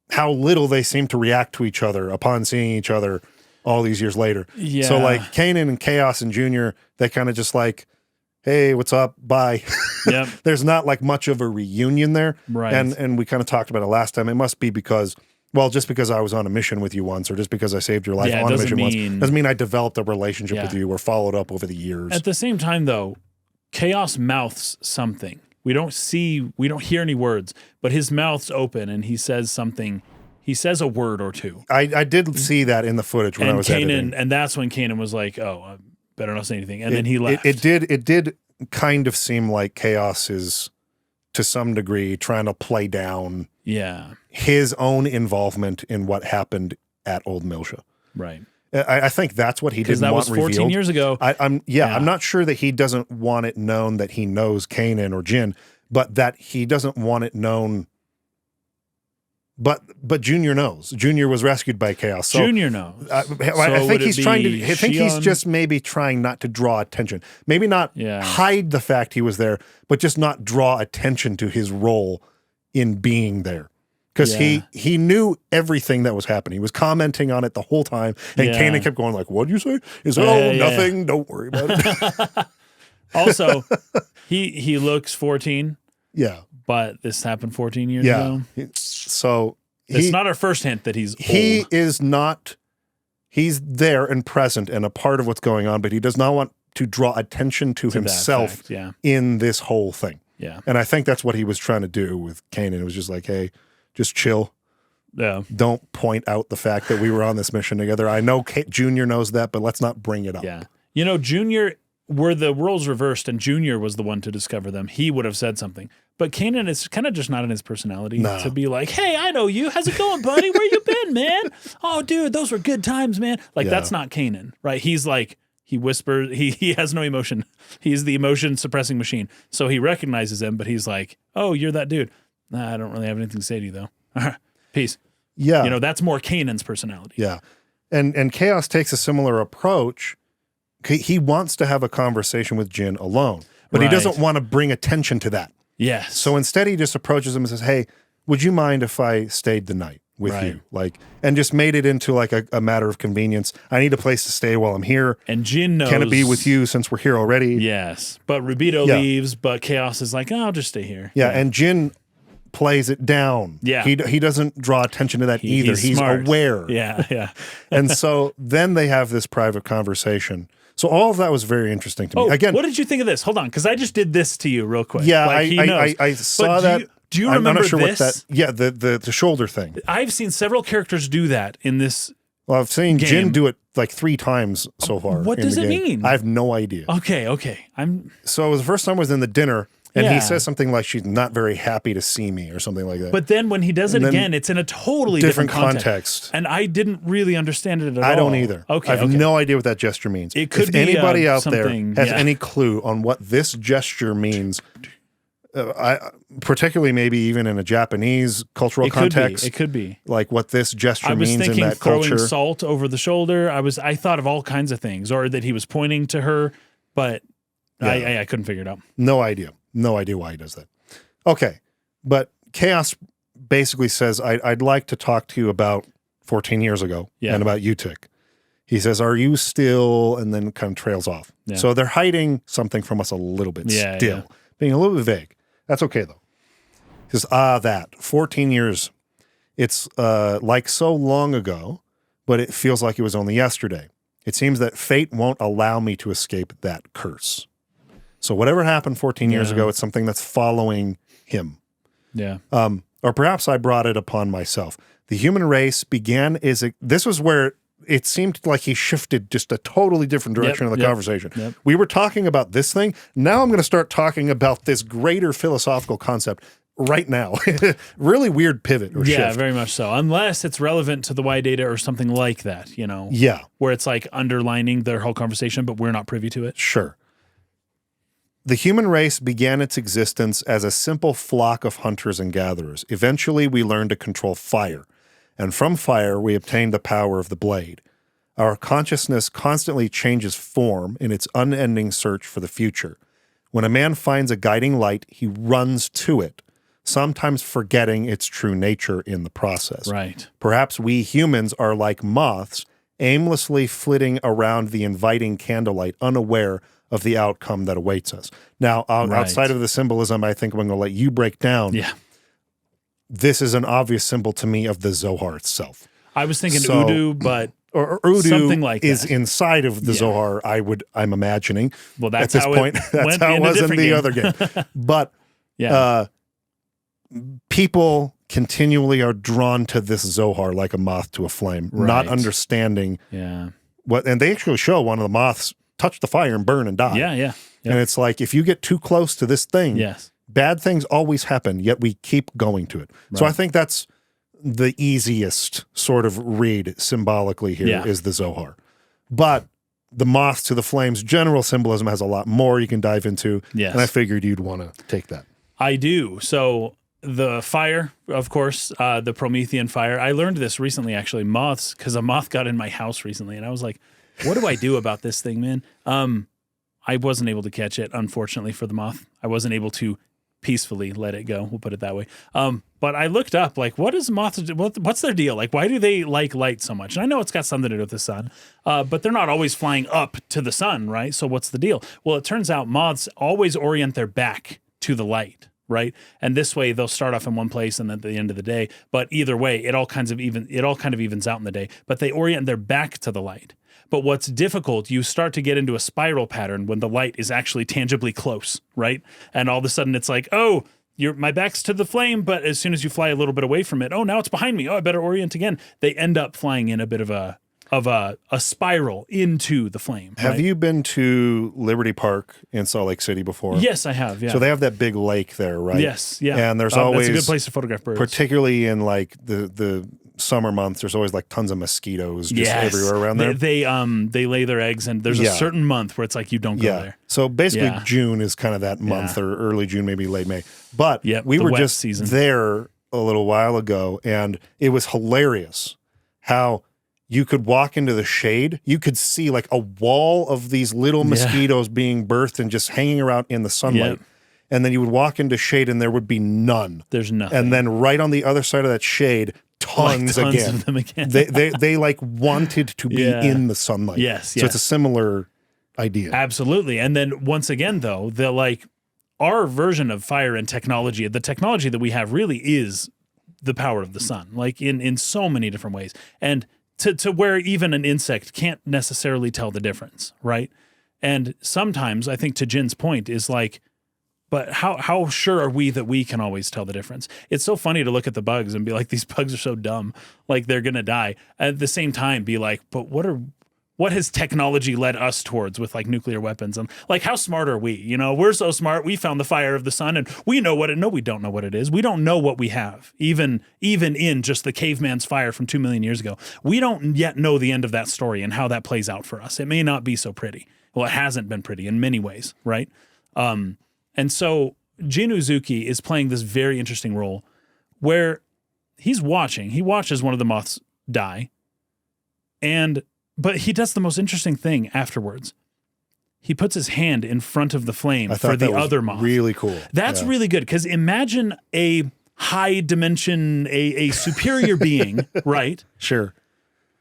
how little they seem to react to each other upon seeing each other all these years later. Yeah. So like Kanan and Chaos and Junior, they kind of just like, hey, what's up? Bye. Yep. There's not like much of a reunion there. Right. And we kind of talked about it last time. It must be because, well, just because I was on a mission with you once or just because I saved your life on a mission once doesn't mean I developed a relationship with you or followed up over the years. At the same time, though, Chaos mouths something. We don't hear any words, but his mouth's open and he says something. He says a word or two. I did see that in the footage when I was editing. And that's when Kanan was like, oh, I better not say anything. And then he left. It did kind of seem like Chaos is, to some degree, trying to play down his own involvement in what happened at Old Miltia. Right. I think that's what he didn't want revealed. Because that was 14 years ago. I'm not sure that he doesn't want it known that he knows Kanan or Jin, but that he doesn't want it known. But Junior knows. Junior was rescued by Chaos. So, Junior knows. I think he's trying to. I think he's just maybe trying not to draw attention. Maybe not hide the fact he was there, but just not draw attention to his role in being there. Because he knew everything that was happening. He was commenting on it the whole time, and Kanan kept going like, "What did you say?" He's like, nothing. Don't worry about it. Also, he looks 14. Yeah. But this happened 14 years ago. So it's not our first hint that he's old. He is not. He's there and present and a part of what's going on, but he does not want to draw attention to himself in this whole thing. Yeah. And I think that's what he was trying to do with Kanan. It was just like, hey, just chill. Yeah. Don't point out the fact that we were on this mission together. I know Junior knows that, but let's not bring it up. Yeah. You know, Junior, were the roles reversed and Junior was the one to discover them, he would have said something. But Kanan is kind of just not in his personality to be like, hey, I know you. How's it going, buddy? Where you been, man? Oh, dude, those were good times, man. Like, that's not Kanan, right? He's like, he whispers, he has no emotion. He's the emotion suppressing machine. So he recognizes him, but he's like, oh, you're that dude. Nah, I don't really have anything to say to you, though. All right, peace. Yeah. You know, that's more Kanan's personality. Yeah. And Chaos takes a similar approach. He wants to have a conversation with Jin alone, but he doesn't want to bring attention to that. Yes. So instead he just approaches him and says, hey, would you mind if I stayed the night with you? Like, and just made it into like a matter of convenience. I need a place to stay while I'm here. And Jin knows. Can it be with you since we're here already? Yes. But Rubido leaves, but Chaos is like, oh, I'll just stay here. Yeah. And Jin plays it down. Yeah. He doesn't draw attention to that either. He's smart. Aware. Yeah. Yeah. And so then they have this private conversation. So all of that was very interesting to me. Again, what did you think of this? Hold on, because I just did this to you real quick. Yeah, like, I saw that. Do you remember I'm not sure this? What that? Yeah, the shoulder thing. I've seen several characters do that in this. Well, I've seen Jin do it like 3 times so far. What does it mean? I have no idea. Okay. So it was the first time I was in the dinner. And he says something like, she's not very happy to see me or something like that. But then when he does it again, it's in a totally different context. And I didn't really understand it at all. I don't either. Okay. I have no idea what that gesture means. It could if be anybody out there has yeah. any clue on what this gesture means, particularly maybe even in a Japanese cultural context. It could be. Like what this gesture means in that thinking throwing culture. Salt over the shoulder. I thought of all kinds of things, or that he was pointing to her, but I couldn't figure it out. No idea. No idea why he does that. Okay. But Chaos basically says, I'd like to talk to you about 14 years ago and about U-TIC. He says, are you still, and then kind of trails off. Yeah. So they're hiding something from us a little bit still, being a little bit vague. That's okay though. He says, that 14 years. It's like so long ago, but it feels like it was only yesterday. It seems that fate won't allow me to escape that curse. So whatever happened 14 years ago, it's something that's following him. Yeah. Or perhaps I brought it upon myself. The human race began this was where it seemed like he shifted just a totally different direction in the conversation. We were talking about this thing. Now I'm going to start talking about this greater philosophical concept right now. Really weird pivot or Yeah, shift. very much so. Unless it's relevant to the Y-Data or something like that, you know? Yeah. Where it's like underlining their whole conversation, but we're not privy to it. Sure. The human race began its existence as a simple flock of hunters and gatherers. Eventually, we learned to control fire, and from fire, we obtained the power of the blade. Our consciousness constantly changes form in its unending search for the future. When a man finds a guiding light, he runs to it, sometimes forgetting its true nature in the process. Right. Perhaps we humans are like moths, aimlessly flitting around the inviting candlelight, unaware of the outcome that awaits us. Now, outside of the symbolism, I think I'm going to let you break down. Yeah. This is an obvious symbol to me of the Zohar itself. I was thinking Udu, but or Udu something like is that. Inside of the Zohar, I'm imagining. Well, that's at this how point. It That's went how it in was a in the different other game. But yeah. People continually are drawn to this Zohar like a moth to a flame, not understanding what. And they actually show one of the moths touch the fire and burn and die. Yeah. And it's like, if you get too close to this thing, bad things always happen, yet we keep going to it. Right. So I think that's the easiest sort of read symbolically here is the Zohar. But the moth to the flames, general symbolism has a lot more you can dive into. Yes. And I figured you'd want to take that. I do. So the fire, of course, the Promethean fire. I learned this recently, actually, moths, because a moth got in my house recently, and I was like, what do I do about this thing, man? I wasn't able to catch it, unfortunately, for the moth. I wasn't able to peacefully let it go. We'll put it that way. But I looked up, like, what is moths? What's their deal? Like, why do they like light so much? And I know it's got something to do with the sun, but they're not always flying up to the sun, right? So what's the deal? Well, it turns out moths always orient their back to the light, right? And this way they'll start off in one place and then at the end of the day. But either way, it all kind of evens out in the day. But they orient their back to the light. But what's difficult, you start to get into a spiral pattern when the light is actually tangibly close, right? And all of a sudden it's like, oh, my back's to the flame, but as soon as you fly a little bit away from it, oh, now it's behind me. Oh, I better orient again. They end up flying in a bit of a spiral into the flame. Have you been to Liberty Park in Salt Lake City before? Yes, I have. Yeah. So they have that big lake there, right? Yes. Yeah. And there's always that's a good place to photograph birds, particularly in like the summer months. There's always like tons of mosquitoes just everywhere around there. They lay their eggs, and there's a certain month where it's like you don't go there. So basically, June is kind of that month, or early June, maybe late May. But we were just there a little while ago, and it was hilarious how you could walk into the shade. You could see like a wall of these little mosquitoes being birthed and just hanging around in the sunlight. And then you would walk into shade and there would be none. There's nothing. And then right on the other side of that shade, tons again. Of them again. they like wanted to be in the sunlight. Yes. So it's a similar idea. Absolutely. And then once again, though, our version of fire and technology, the technology that we have really is the power of the sun, like in so many different ways. And to where even an insect can't necessarily tell the difference, right? And sometimes, I think to Jin's point, is like, but how sure are we that we can always tell the difference? It's so funny to look at the bugs and be like, these bugs are so dumb, like they're going to die. At the same time, be like, but what has technology led us towards with like nuclear weapons? And like, how smart are we? You know, we're so smart. We found the fire of the sun and we know what it, no, we don't know what it is. We don't know what we have. Even in just the caveman's fire from 2 million years ago, we don't yet know the end of that story and how that plays out for us. It may not be so pretty. Well, it hasn't been pretty in many ways, right? And so Jin Uzuki is playing this very interesting role where he watches one of the moths die, but he does the most interesting thing afterwards. He puts his hand in front of the flame for the other moth. Really cool. That's really good, because imagine a high dimension, a superior being, right? Sure.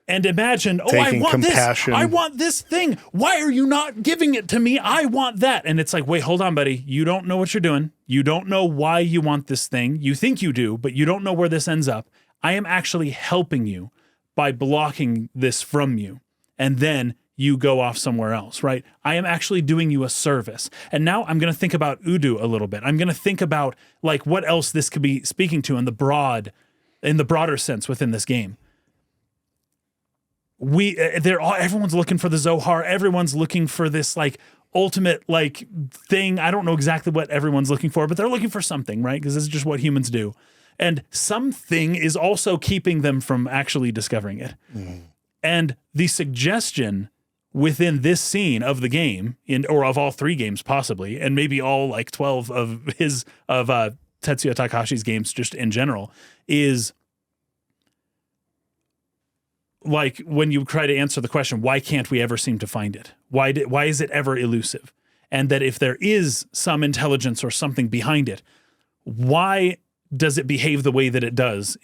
And imagine, I want compassion. This. I want this thing. Why are you not giving it to me? I want that. And it's like, wait, hold on, buddy. You don't know what you're doing. You don't know why you want this thing. You think you do, but you don't know where this ends up. I am actually helping you by blocking this from you. And then you go off somewhere else, right? I am actually doing you a service. And now I'm going to think about Udu a little bit. I'm going to think about like what else this could be speaking to in the broader sense within this game. Everyone's looking for the Zohar. Everyone's looking for this like ultimate like thing. I don't know exactly what everyone's looking for, but they're looking for something, right? Because this is just what humans do. And something is also keeping them from actually discovering it. And the suggestion within this scene of the game, or of all 3 games possibly, and maybe all like 12 of Tetsuya Takahashi's games just in general, is like when you try to answer the question, why can't we ever seem to find it? Why is it ever elusive? And that if there is some intelligence or something behind it, why does it behave the way that it does,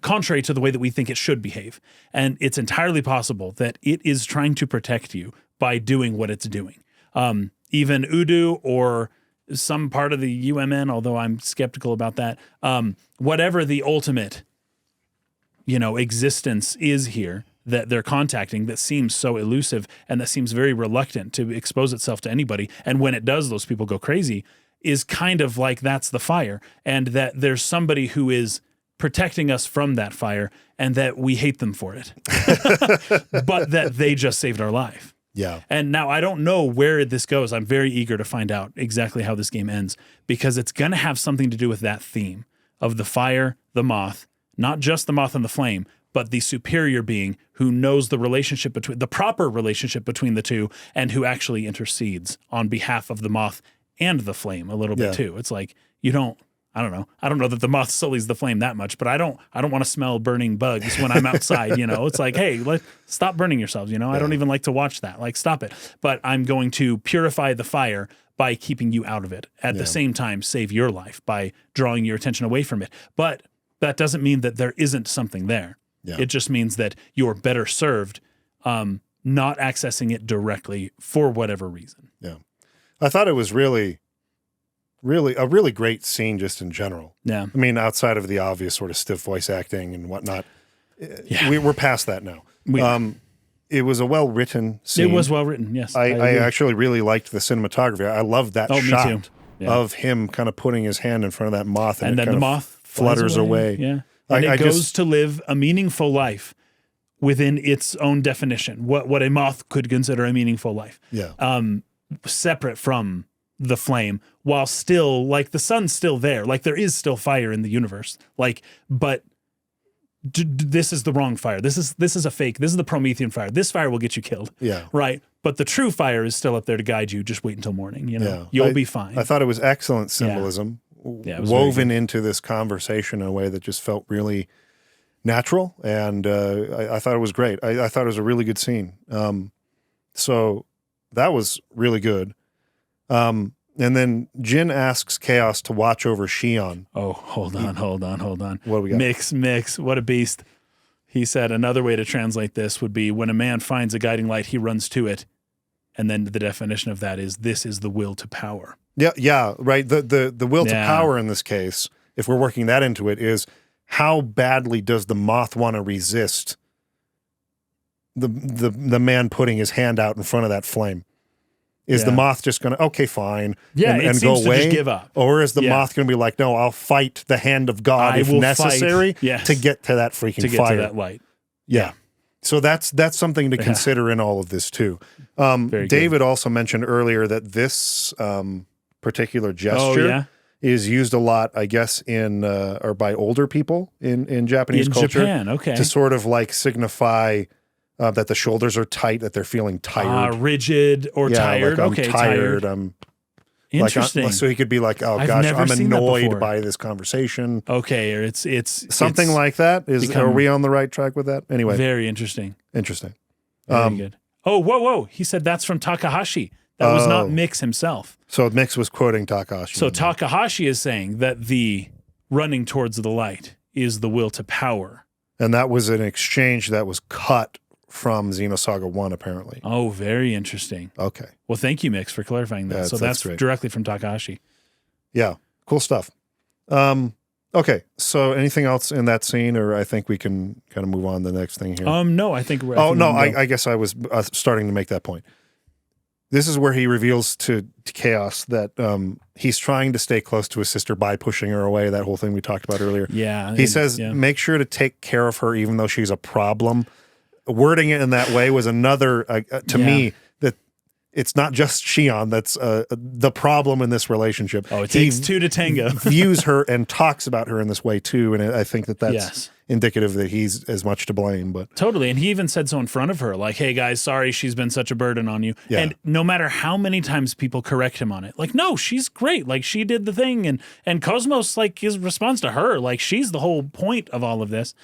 contrary to the way that we think it should behave? And it's entirely possible that it is trying to protect you by doing what it's doing. Even Udu or some part of the UMN, although I'm skeptical about that, whatever the ultimate existence is here that they're contacting that seems so elusive and that seems very reluctant to expose itself to anybody. And when it does, those people go crazy, is kind of like that's the fire, and that there's somebody who is protecting us from that fire and that we hate them for it, but that they just saved our life. Yeah. And now I don't know where this goes. I'm very eager to find out exactly how this game ends, because it's going to have something to do with that theme of the fire, the moth, not just the moth and the flame, but the superior being who knows the relationship between the proper relationship between the two, and who actually intercedes on behalf of the moth and the flame a little bit too. It's like, I don't know that the moth sullies the flame that much, but I don't want to smell burning bugs when I'm outside, It's like, hey, stop burning yourselves, I don't even like to watch that. Like, stop it. But I'm going to purify the fire by keeping you out of it. At the same time, save your life by drawing your attention away from it. But that doesn't mean that there isn't something there. Yeah. It just means that you're better served not accessing it directly for whatever reason. Yeah. I thought it was really a really great scene just in general. Yeah. I mean, outside of the obvious sort of stiff voice acting and whatnot, we're past that now. It was a well-written scene. It was well-written, yes. I actually really liked the cinematography. I loved that shot me too. Yeah. of him kind of putting his hand in front of that moth, and then the moth flutters away. Yeah. And it goes to live a meaningful life within its own definition, what a moth could consider a meaningful life. Yeah. Separate from the flame, while still, like, the sun's still there. Like, there is still fire in the universe. Like, but this is the wrong fire. This is a fake. This is the Promethean fire. This fire will get you killed. Yeah. Right? But the true fire is still up there to guide you. Just wait until morning. Yeah. You'll be fine. I thought it was excellent symbolism. Yeah, it was woven into this conversation in a way that just felt really natural, and I thought it was great. I thought it was a really good scene. So that was really good. And then Jin asks Chaos to watch over Shion. Oh, hold on. What do we got? Mix, what a beast. He said another way to translate this would be, when a man finds a guiding light, he runs to it. And then the definition of that is, this is the will to power. Yeah, right. The will to power in this case, if we're working that into it, is how badly does the moth want to resist the man putting his hand out in front of that flame? Is the moth just going to, okay, fine, and go away? To just give up. Or is the moth going to be like, no, I'll fight the hand of God if necessary to get to that freaking fire. To get to that light. Yeah. So that's something to consider in all of this too. David also mentioned earlier that this particular gesture is used a lot, I guess, in or by older people in Japanese culture. Japan, okay. To sort of like signify that the shoulders are tight, that they're feeling tired. Rigid or tired. Like, I'm tired. I'm interesting. So he could be like, oh gosh, I'm annoyed by this conversation. Okay, or it's something like that. Are we on the right track with that? Anyway. Very interesting. Interesting. Very good. Oh, whoa. He said that's from Takahashi. That was not Mix himself. So Mix was quoting Takahashi. So Takahashi is saying that the running towards the light is the will to power. And that was an exchange that was cut from Xenosaga 1, apparently. Oh, very interesting. Okay. Well, thank you, Mix, for clarifying that. So that's directly from Takahashi. Yeah. Cool stuff. Okay. So anything else in that scene, or I think we can kind of move on to the next thing here? No, I think... I guess I was starting to make that point. This is where he reveals to Chaos that he's trying to stay close to his sister by pushing her away, that whole thing we talked about earlier. Yeah. He says, make sure to take care of her even though she's a problem. Wording it in that way was another, to me, that it's not just Shion that's the problem in this relationship. Oh, it takes two to tango. Views her and talks about her in this way too, and I think that's Yes. indicative that he's as much to blame. But Totally. And he even said so in front of her, like, hey guys, sorry she's been such a burden on you. Yeah. And no matter how many times people correct him on it, like, no, she's great. Like, she did the thing. And Cosmos, like, his response to her, like, she's the whole point of all of this.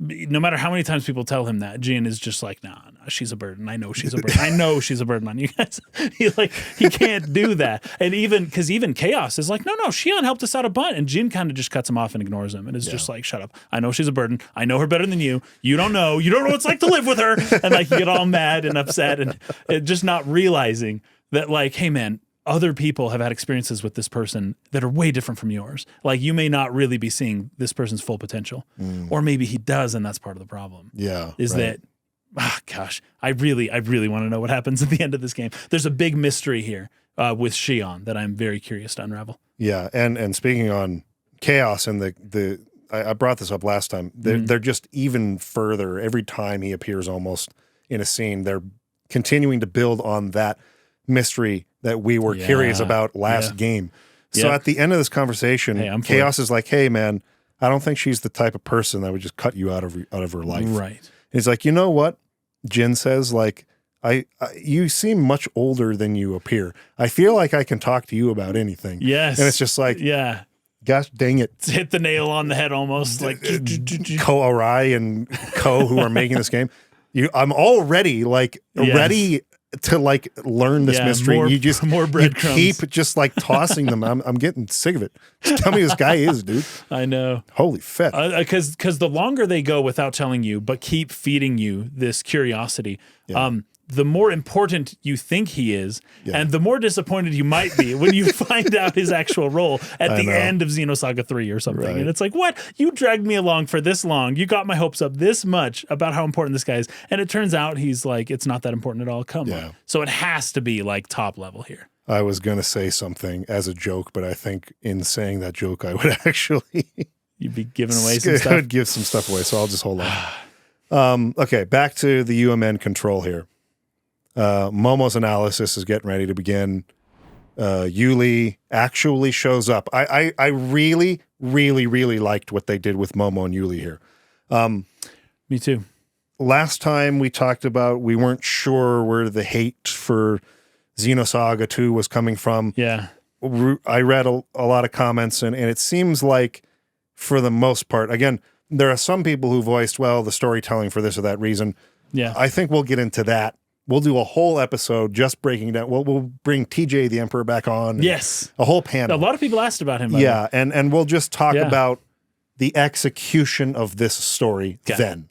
No matter how many times people tell him that, Jin is just like, nah, she's a burden. I know she's a burden. I know she's a burden on you guys. He can't do that. And even Chaos is like, no, Shion helped us out a bunch. And Jin kind of just cuts him off and ignores him and is just like, shut up. I know she's a burden. I know her better than you. You don't know what it's like to live with her. And like, you get all mad and upset and just not realizing that, like, hey man, other people have had experiences with this person that are way different from yours. Like, you may not really be seeing this person's full potential, or maybe he does, and that's part of the problem. Yeah, is that, gosh, I really want to know what happens at the end of this game. There's a big mystery here with Shion that I'm very curious to unravel. Yeah, and speaking on Chaos and I brought this up last time. They're just even further every time he appears almost in a scene. They're continuing to build on that mystery that we were curious about last game. So at the end of this conversation, Chaos is like, hey man, I don't think she's the type of person that would just cut you out of her life. Right. And he's like, you know what? Jin says, like, you seem much older than you appear. I feel like I can talk to you about anything. Yes. And it's just like, gosh dang it. It's hit the nail on the head almost. Like Ko Arai and Ko, who are making this game. I'm already like ready to like learn this mystery. You just more breadcrumbs. You keep just like tossing them. I'm getting sick of it. Just tell me who this guy is, dude. I know. Holy fett. Because the longer they go without telling you, but keep feeding you this curiosity, the more important you think he is, and the more disappointed you might be when you find out his actual role at the end of Xenosaga 3 or something. Right. And it's like, what? You dragged me along for this long. You got my hopes up this much about how important this guy is. And it turns out he's like, it's not that important at all. Come on. So it has to be like top level here. I was going to say something as a joke, but I think in saying that joke, I would actually... You'd be giving away some stuff. I would give some stuff away, so I'll just hold on. Okay, back to the UMN control here. Momo's analysis is getting ready to begin. Yuli actually shows up. I really, really, really liked what they did with Momo and Yuli here. Me too. Last time we talked about, we weren't sure where the hate for Xenosaga 2 was coming from. Yeah. I read a lot of comments, and it seems like, for the most part, again, there are some people who voiced, well, the storytelling for this or that reason. Yeah. I think we'll get into that. We'll do a whole episode just breaking down. We'll bring TJ the Emperor back on. Yes. A whole panel. A lot of people asked about him. Yeah, and we'll just talk about the execution of this story then.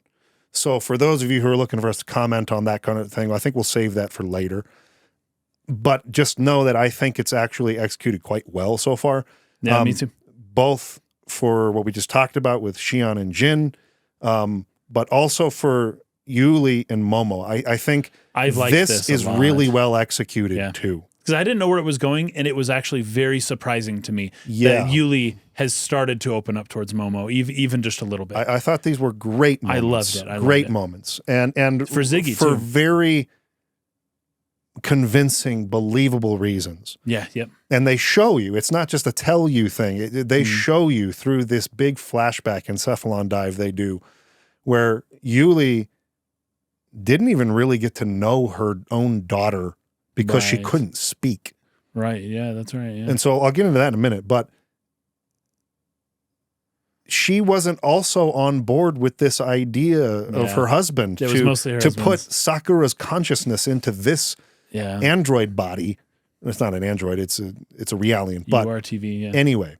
So for those of you who are looking for us to comment on that kind of thing, I think we'll save that for later. But just know that I think it's actually executed quite well so far. Yeah, me too. Both for what we just talked about with Shion and Jin, but also for Yuli and Momo. I think this is really well executed too. Because I didn't know where it was going, and it was actually very surprising to me that Yuli has started to open up towards Momo, even just a little bit. I thought these were great moments. I loved it. Great moments. And for Ziggy, for too. very convincing, believable reasons. Yeah, yep. And they show you. It's not just a tell you thing. They show you through this big flashback encephalon dive they do, where Yuli didn't even really get to know her own daughter because she couldn't speak. Right, yeah, that's right. Yeah. And so I'll get into that in a minute, but she wasn't also on board with this idea of her husband to put Sakura's consciousness into this android body. It's not an android, it's a Realian. But UrTV, anyway,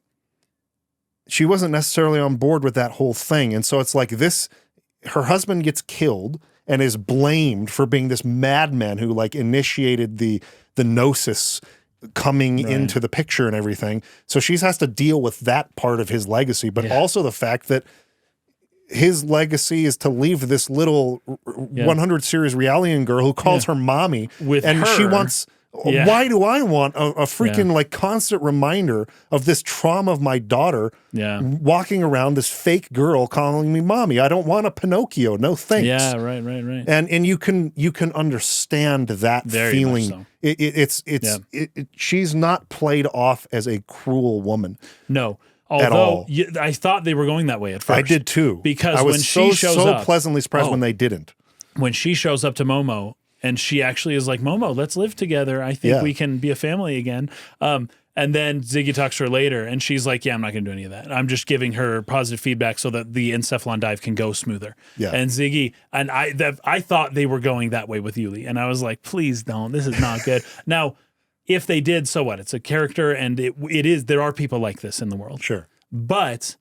she wasn't necessarily on board with that whole thing. And so it's like this, her husband gets killed and is blamed for being this madman who like initiated the gnosis coming into the picture and everything. So she has to deal with that part of his legacy, but also the fact that his legacy is to leave this little 100 series Realian girl who calls her mommy, with and her, she wants Yeah. Why do I want a freaking like constant reminder of this trauma of my daughter walking around, this fake girl calling me mommy? I don't want a Pinocchio. No thanks. Yeah, right. And you can understand that Very feeling. much so. She's not played off as a cruel woman. No. At all. Although I thought they were going that way at first. I did too. Because I was when she shows up, pleasantly surprised when they didn't. When she shows up to Momo and she actually is like, Momo, let's live together. I think we can be a family again. And then Ziggy talks to her later and she's like, yeah, I'm not going to do any of that. I'm just giving her positive feedback so that the encephalon dive can go smoother. Yeah. And Ziggy, and I thought they were going that way with Yuli. And I was like, please don't. This is not good. Now, if they did, so what? It's a character and there are people like this in the world. Sure. But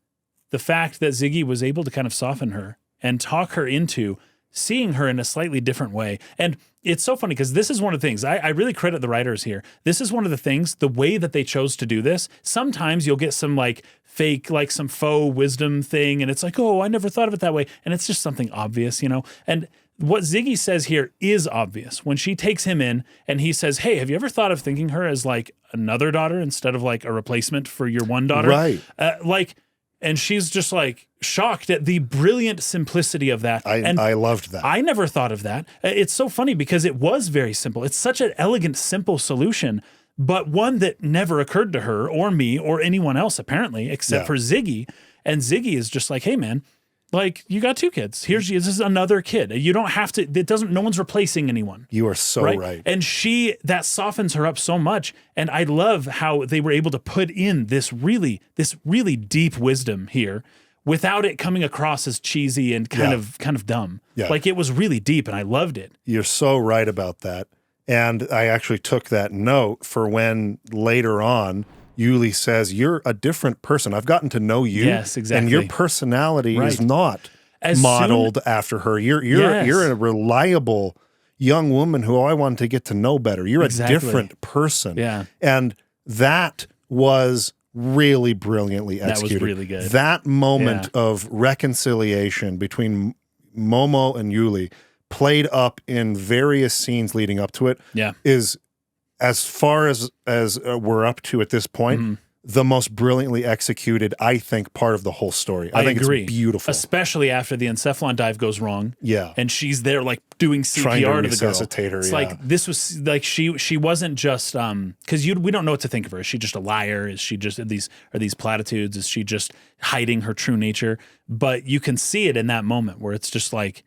the fact that Ziggy was able to kind of soften her and talk her into seeing her in a slightly different way. And it's so funny because this is one of the things, I really credit the writers here. This is one of the things, the way that they chose to do this, sometimes you'll get some like fake, like some faux wisdom thing. And it's like, oh, I never thought of it that way. And it's just something obvious, And what Ziggy says here is obvious. When she takes him in and he says, hey, have you ever thought of thinking her as like another daughter instead of like a replacement for your one daughter? Right. And she's just like shocked at the brilliant simplicity of that. I loved that. I never thought of that. It's so funny because it was very simple. It's such an elegant, simple solution, but one that never occurred to her or me or anyone else apparently, except for Ziggy. And Ziggy is just like, hey man, like you got 2 kids. This is another kid. You don't have to, no one's replacing anyone. You are so right. And that softens her up so much. And I love how they were able to put in this really deep wisdom here without it coming across as cheesy and kind of dumb. Yeah. Like it was really deep and I loved it. You're so right about that. And I actually took that note for when later on Yuli says, you're a different person. I've gotten to know you. Yes, exactly. And your personality is not modeled after her. You're a reliable young woman who I wanted to get to know better. You're a different person. Yeah. And that was really brilliantly executed. That was really good. That moment of reconciliation between Momo and Yuli played up in various scenes leading up to it is, as far as we're up to at this point, the most brilliantly executed, I think, part of the whole story. I think agree. It's beautiful. Especially after the encephalon dive goes wrong. Yeah. And she's there like doing CPR trying to the girl. resuscitate her. It's like, this was like, she wasn't just, because we don't know what to think of her. Is she just a liar? Is she just, are these platitudes? Is she just hiding her true nature? But you can see it in that moment where it's just like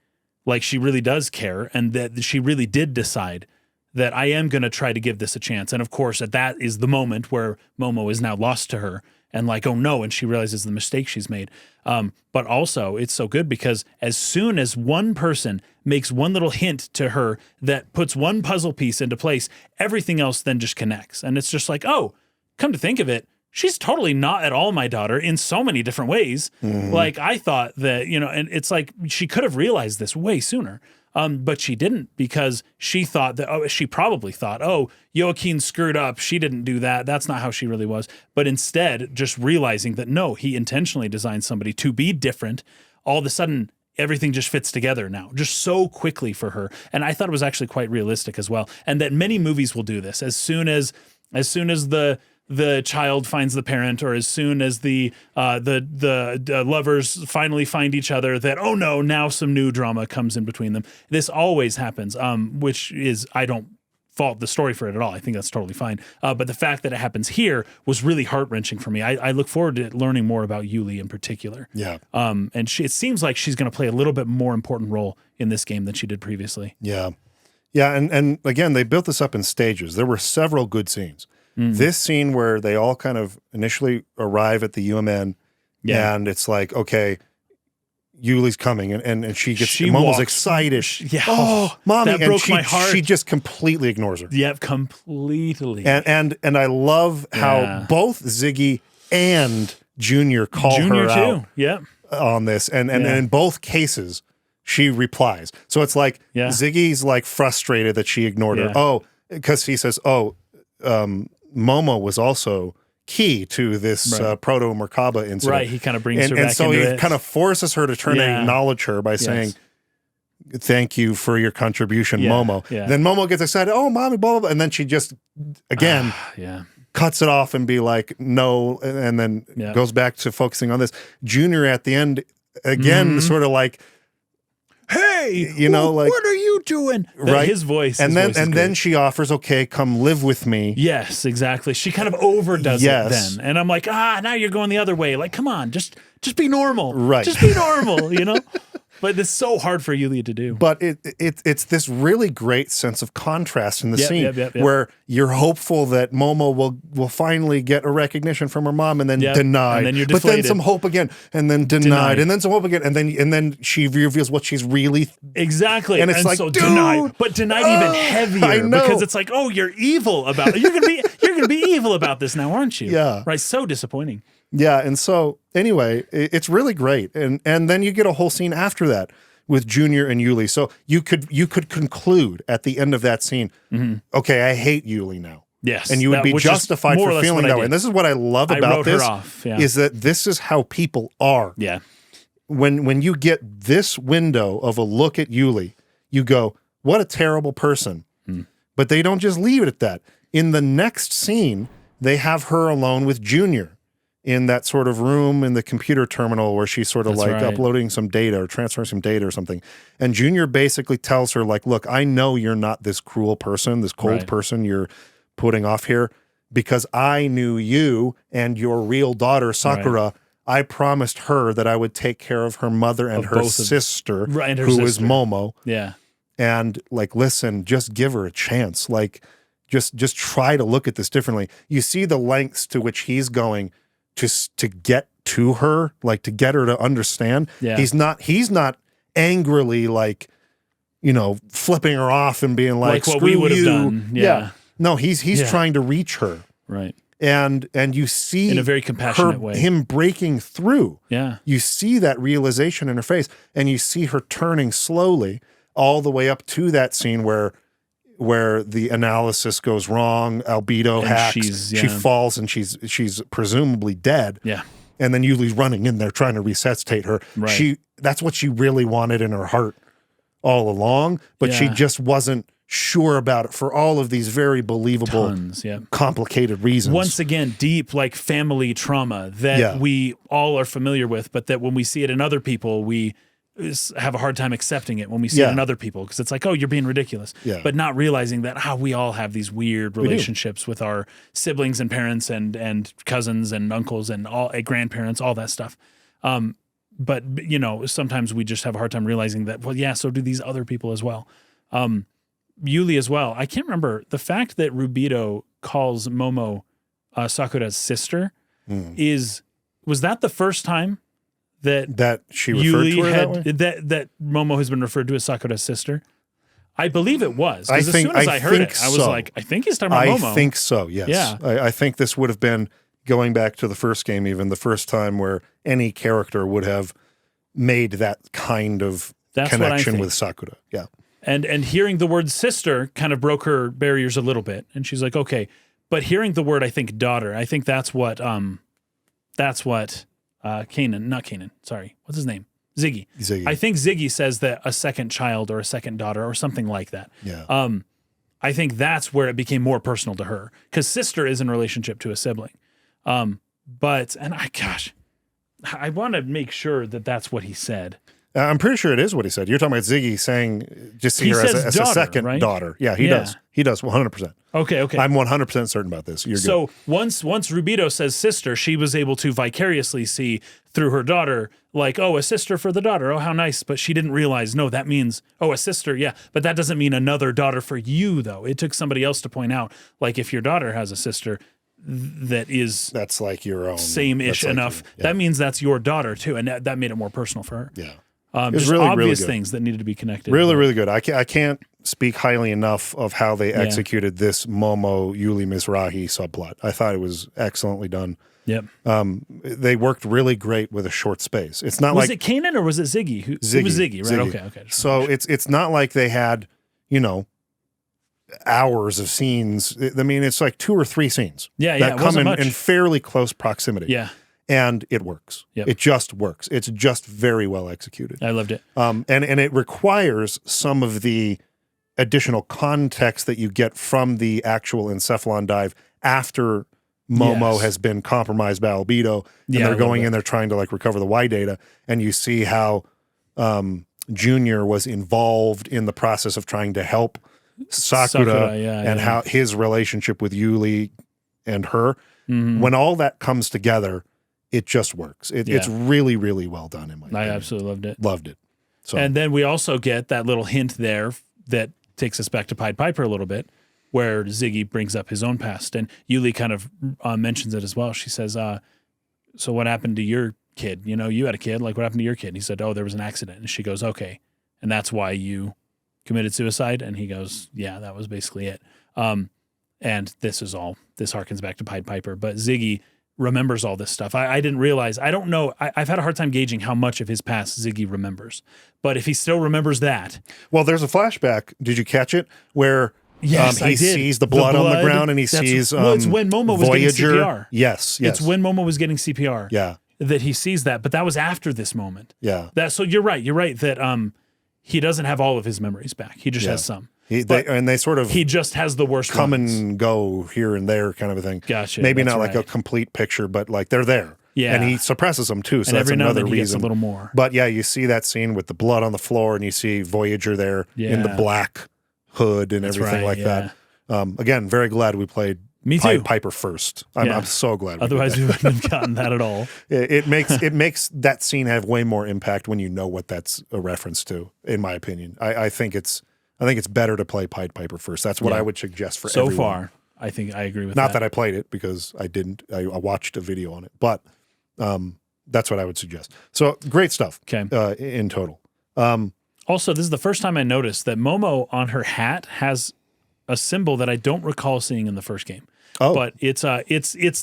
she really does care and that she really did decide that I am going to try to give this a chance. And of course, that is the moment where Momo is now lost to her and like, oh no, and she realizes the mistake she's made. But also, it's so good because as soon as one person makes one little hint to her that puts one puzzle piece into place, everything else then just connects. And it's just like, oh, come to think of it, she's totally not at all my daughter in so many different ways. Like I thought that, and it's like she could have realized this way sooner. But she didn't because she probably thought, Joaquin screwed up. She didn't do that. That's not how she really was. But instead, just realizing that, no, he intentionally designed somebody to be different. All of a sudden, everything just fits together now, just so quickly for her. And I thought it was actually quite realistic as well. And that many movies will do this. As soon as the child finds the parent, or as soon as the lovers finally find each other, that, oh no, now some new drama comes in between them. This always happens, which is, I don't fault the story for it at all. I think that's totally fine. But the fact that it happens here was really heart-wrenching for me. I look forward to learning more about Yuli in particular. Yeah. And it seems like she's going to play a little bit more important role in this game than she did previously. Yeah. Yeah, and again, they built this up in stages. There were several good scenes. This scene where they all kind of initially arrive at the UMN, and it's like, okay, Yuli's coming, and Momo's excited. Mommy, that broke my heart. She just completely ignores her. Yeah, completely. And I love how both Ziggy and Junior call her out on this, and in both cases she replies. So it's like Ziggy's like frustrated that she ignored her. Oh, because he says, Momo was also key to this proto-Merkaba incident. Right, he kind of brings her back and so into he it. kind of forces her to turn and acknowledge her by saying, thank you for your contribution, Momo. Yeah. Then Momo gets excited, oh, mommy, blah, blah, blah. And then she just, again, cuts it off and be like, no, and then goes back to focusing on this. Junior at the end, again, sort of like, hey, you know, like, what are you doing? Right. His voice. And then she offers, okay, come live with me. Yes, exactly. She kind of overdoes it then. And I'm like, now you're going the other way. Like, come on, just be normal. Right. Just be normal, you know? But it's so hard for Yulia to do. But it's this really great sense of contrast in the scene where you're hopeful that Momo will finally get a recognition from her mom, and then denied. And then you're but deflated. then some hope again, and then denied, and then some hope again, and then she reveals what she's really exactly. And it's like, so dude, denied, but denied even heavier. I know. Because it's like, oh, you're evil about it. You're gonna be evil about this now, aren't you? Yeah. Right. So disappointing. Yeah, and so anyway, it's really great, and then you get a whole scene after that with Junior and Yuli. So you could conclude at the end of that scene, okay, I hate Yuli now. Yes, and you would be justified for feeling that way. And this is what I love about this is that this is how people are. Yeah, when you get this window of a look at Yuli, you go, what a terrible person. But they don't just leave it at that. In the next scene, they have her alone with Junior in that sort of room in the computer terminal where she's sort of uploading some data or transferring some data or something. And Junior basically tells her, like, look, I know you're not this cruel person, this cold person you're putting off here, because I knew you and your real daughter, Sakura. I promised her that I would take care of her mother and her sister, who is Momo. Yeah. And like, listen, just give her a chance. Like, just try to look at this differently. You see the lengths to which he's going to get to her, like to get her to understand. Yeah. He's not angrily like, flipping her off and being like what screw we would have you. done. Yeah. No, he's trying to reach her. Right. And you see in a very compassionate way him breaking through. Yeah. You see that realization in her face, and you see her turning slowly all the way up to that scene where the analysis goes wrong, Albedo hacks, she falls, and she's presumably dead. Yeah. And then Yuli's running in there trying to resuscitate her. Right. That's what she really wanted in her heart all along, but she just wasn't sure about it for all of these very believable, complicated reasons. Once again, deep like family trauma that we all are familiar with, but that when we see it in other people, we have a hard time accepting it when we see it in other people, because it's like, oh, you're being ridiculous, but not realizing that we all have these weird relationships with our siblings and parents and cousins and uncles and all grandparents, all that stuff. But sometimes we just have a hard time realizing that. Well, so do these other people as well. Yuli as well. I can't remember the fact that Rubido calls Momo Sakura's sister. Was that the first time that she referred to her that Momo has been referred to as Sakura's sister? I believe it was. As soon as I heard it, I was like, I think he's talking about Momo. I think so, yes. Yeah. I think this would have been, going back to the first game, even the first time where any character would have made that kind of connection with Sakura. Yeah. And hearing the word sister kind of broke her barriers a little bit. And she's like, okay. But hearing the word, I think, daughter, I think that's what Kanan, sorry, what's his name? Ziggy. I think Ziggy says that a second child or a second daughter or something like that. Yeah. I think that's where it became more personal to her, because sister is in relationship to a sibling. I want to make sure that that's what he said. I'm pretty sure it is what he said. You're talking about Ziggy saying, just see her as a second daughter. Yeah, he does. He does 100%. Okay. I'm 100% certain about this. You're good. once Rubido says sister, she was able to vicariously see through her daughter, like, oh, a sister for the daughter. Oh, how nice. But she didn't realize, no, that means, oh, a sister. Yeah. But that doesn't mean another daughter for you, though. It took somebody else to point out, like, if your daughter has a sister that's like your own. Same-ish enough. That means that's your daughter, too. And that made it more personal for her. Yeah. There's really, obvious really things that needed to be connected. Really, really good. I can't speak highly enough of how they executed this Momo Yuli Mizrahi subplot. I thought it was excellently done. Yep. They worked really great with a short space. It's not was it Kanan or was it Ziggy? It was Ziggy, right? Ziggy. Okay. So it's not like they had, hours of scenes. I mean, it's like 2 or 3 scenes. Yeah, that come in fairly close proximity. Yeah. and it works. Yep. It just works. It's just very well executed. I loved it. And it requires some of the additional context that you get from the actual encephalon dive after Momo has been compromised by Albedo, and they're going in there trying to like recover the Y-Data, and you see how Junior was involved in the process of trying to help Sakura and how his relationship with Yuli and her. When all that comes together, it just works. It's really, really well done in my opinion. I absolutely loved it. Loved it. So, and then we also get that little hint there that takes us back to Pied Piper a little bit, where Ziggy brings up his own past. And Yuli kind of mentions it as well. She says, so what happened to your kid? You know, you had a kid. Like, what happened to your kid? And he said, oh, there was an accident. And she goes, okay. And that's why you committed suicide? And he goes, yeah, that was basically it. And this harkens back to Pied Piper. But Ziggy remembers all this stuff. I didn't realize, I don't know, I've had a hard time gauging how much of his past Ziggy remembers. But if he still remembers that. Well, there's a flashback. Did you catch it? Where yes, he sees the blood on the ground and he sees it's when Momo was getting CPR. Yes. It's when Momo was getting CPR. Yeah. That he sees that. But that was after this moment. Yeah. So you're right that he doesn't have all of his memories back. He just has some. They sort of he just has the worst come ones. and go here and there kind of a thing. Gotcha. Maybe not like a complete picture, but like they're there. Yeah. And he suppresses them too. So and that's every another now and then reason. He gets a little more. But yeah, you see that scene with the blood on the floor and you see Voyager there in the black hood and everything like that. Again, very glad we played Pied Piper first. I'm so glad. Otherwise, we wouldn't have gotten that at all. It makes that scene have way more impact when you know what that's a reference to. In my opinion, I think it's better to play Pied Piper first. That's what I would suggest for everyone. So far, I think I agree with that. Not that I played it because I didn't. I watched a video on it, but that's what I would suggest. So great stuff. Okay. In total. Also, this is the first time I noticed that Momo on her hat has a symbol that I don't recall seeing in the first game. Oh, but it's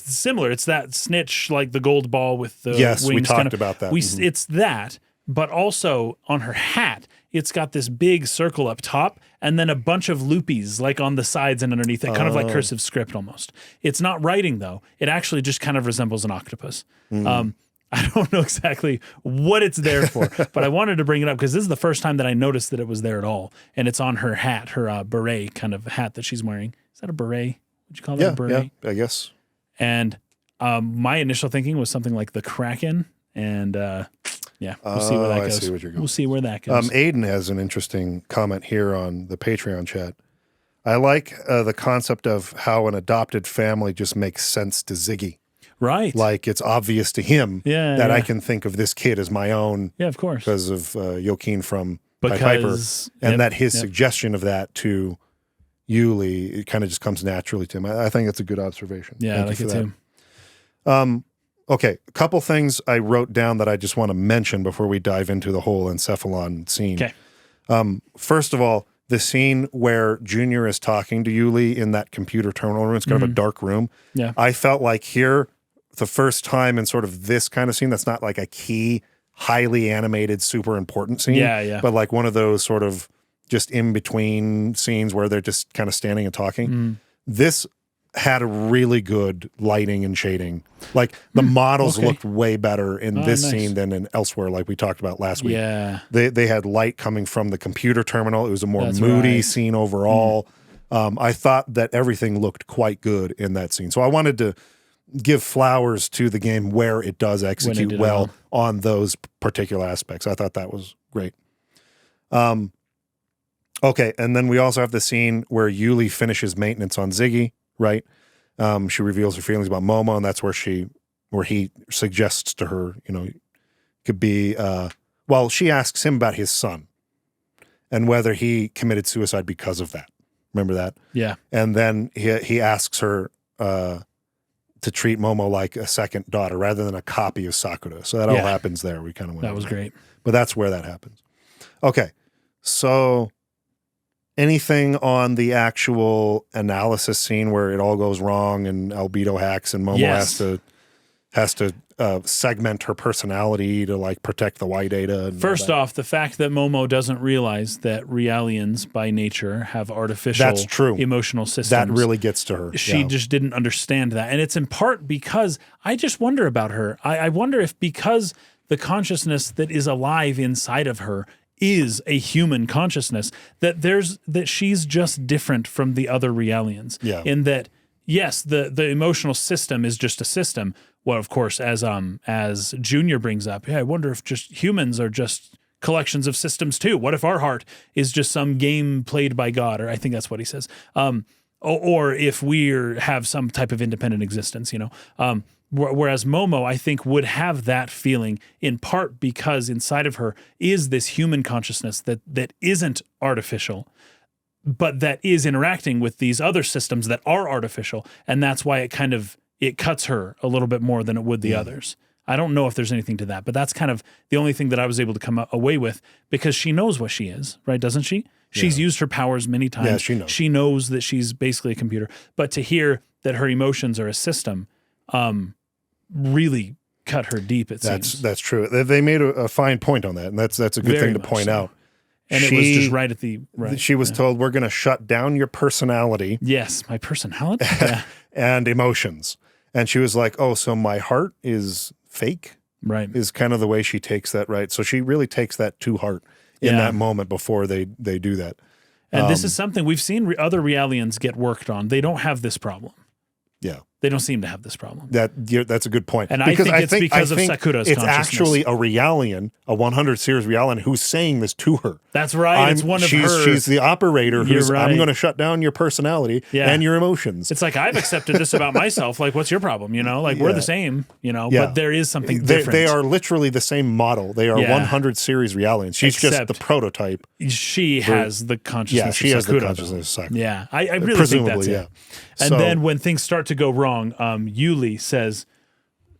similar. It's that snitch, like the gold ball with the yes, wings. We talked about that. It's that, but also on her hat, it's got this big circle up top and then a bunch of loopies like on the sides and underneath it, kind of like cursive script almost. It's not writing though. It actually just kind of resembles an octopus. I don't know exactly what it's there for, but I wanted to bring it up because this is the first time that I noticed that it was there at all. And it's on her hat, her beret kind of hat that she's wearing. Is that a beret? Would you call that a beret? Yeah, I guess. And my initial thinking was something like the Kraken. And we'll see where that goes. I see what you're going. We'll see where that goes. Aiden has an interesting comment here on the Patreon chat. I like the concept of how an adopted family just makes sense to Ziggy. Right. Like it's obvious to him that I can think of this kid as my own. Yeah, of course. Because of Joaquin from Pied Piper. And that his suggestion of that to Yuli, it kind of just comes naturally to him. I think it's a good observation. Yeah, Thank I like you it for too. that. Okay, a couple things I wrote down that I just want to mention before we dive into the whole encephalon scene. Okay. First of all, the scene where Junior is talking to Yuli in that computer terminal room, it's kind of a dark room. Yeah. I felt like here, the first time in sort of this kind of scene, that's not like a key, highly animated, super important scene. Yeah. But like one of those sort of just in between scenes where they're just kind of standing and talking. This had a really good lighting and shading. Like the models looked way better in this scene than in elsewhere, like we talked about last week. Yeah. They had light coming from the computer terminal. It was a more moody scene overall. I thought that everything looked quite good in that scene. So I wanted to give flowers to the game where it does execute well on those particular aspects. I thought that was great. Okay, and then we also have the scene where Yuli finishes maintenance on Ziggy, right? She reveals her feelings about Momo, and that's where he suggests to her, could be, she asks him about his son and whether he committed suicide because of that. Remember that? Yeah. And then he asks her to treat Momo like a second daughter rather than a copy of Sakura. So that all happens there. We kind of went That was great. But that's where that happens. Okay. So anything on the actual analysis scene where it all goes wrong and Albedo hacks and Momo has to has to segment her personality to like protect the Y-Data. And First off, the fact that Momo doesn't realize that Realians by nature have artificial That's true. emotional systems. That really gets to her. She just didn't understand that. And it's in part because I just wonder about her. I wonder if because the consciousness that is alive inside of her is a human consciousness, that she's just different from the other Realians. Yeah. In that, yes, the emotional system is just a system. Well, of course, as Junior brings up, I wonder if just humans are just collections of systems too. What if our heart is just some game played by God? Or I think that's what he says. Or if we have some type of independent existence, whereas Momo, I think, would have that feeling in part because inside of her is this human consciousness that isn't artificial, but that is interacting with these other systems that are artificial. And that's why it cuts her a little bit more than it would the others. I don't know if there's anything to that, but that's kind of the only thing that I was able to come away with because she knows what she is, right? Doesn't she? She's used her powers many times. Yeah, she knows. She knows that she's basically a computer. But to hear that her emotions are a system really cut her deep, it seems. That's true. They made a fine point on that, and that's a good Very thing to much point so. out. And it was just right at the right. She was told, we're going to shut down your personality. Yes, my personality. Yeah. And emotions. And she was like, oh, so my heart is fake? Right. Is kind of the way she takes that, right? So she really takes that to heart in that moment before they do that. And this is something we've seen other Realians get worked on. They don't have this problem. Yeah. They don't seem to have this problem. That's a good point. And I think it's because of Sakura's it's consciousness. actually a Realian, a 100 series Realian, who's saying this to her. That's right. It's one of her. She's the operator who's, right. I'm going to shut down your personality and your emotions. It's like, I've accepted this about myself. Like, what's your problem? We're the same, but there is something different. They are literally the same model. They are 100 series Realians. She's just the prototype. She has the consciousness of Sakura. She has the consciousness of Sakura. Yeah, I really think that's it. And then when things start to go wrong, Yuli says,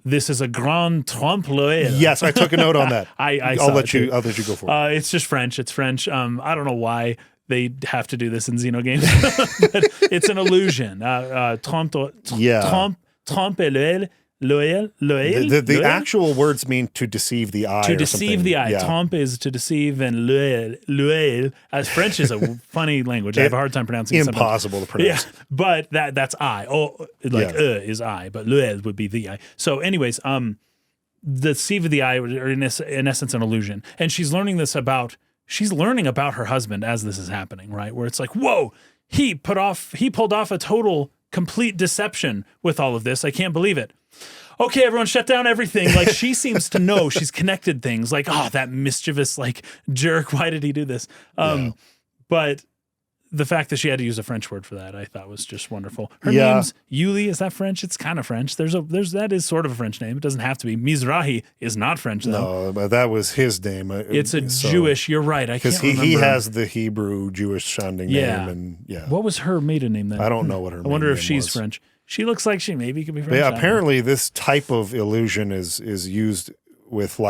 "This is a grand trompe-l'oeil." Yes, I took a note on that. I'll let you go for it. It's just French. It's French. I don't know why they have to do this in Xeno games, but it's an illusion. Trompe-l'oeil. The actual words mean to deceive the eye. To deceive the eye. Yeah. Trompe is to deceive, and l'oeil, as French is a funny language. I have a hard time pronouncing it. Impossible to pronounce. Yeah, but that's eye. Is eye, but l'oeil would be the eye. So anyways, the deceive of the eye, or in essence, an illusion. And she's learning about her husband as this is happening, right? Where it's like, whoa, he pulled off a total, complete deception with all of this. I can't believe it. Okay, everyone, shut down everything. Like, she seems to know. She's connected things. Like, oh, that mischievous, jerk. Why did he do this? But the fact that she had to use a French word for that, I thought was just wonderful. Her name's Yuli. Is that French? It's kind of French. That is sort of a French name. It doesn't have to be. Mizrahi is not French, though. No, but that was his name. It's a Jewish. You're right. I can't remember. Because he has the Hebrew Jewish sounding name. And What was her maiden name then? I don't know what her name was. I wonder if she's French. She looks like she maybe could be French. Yeah, apparently this type of illusion is used with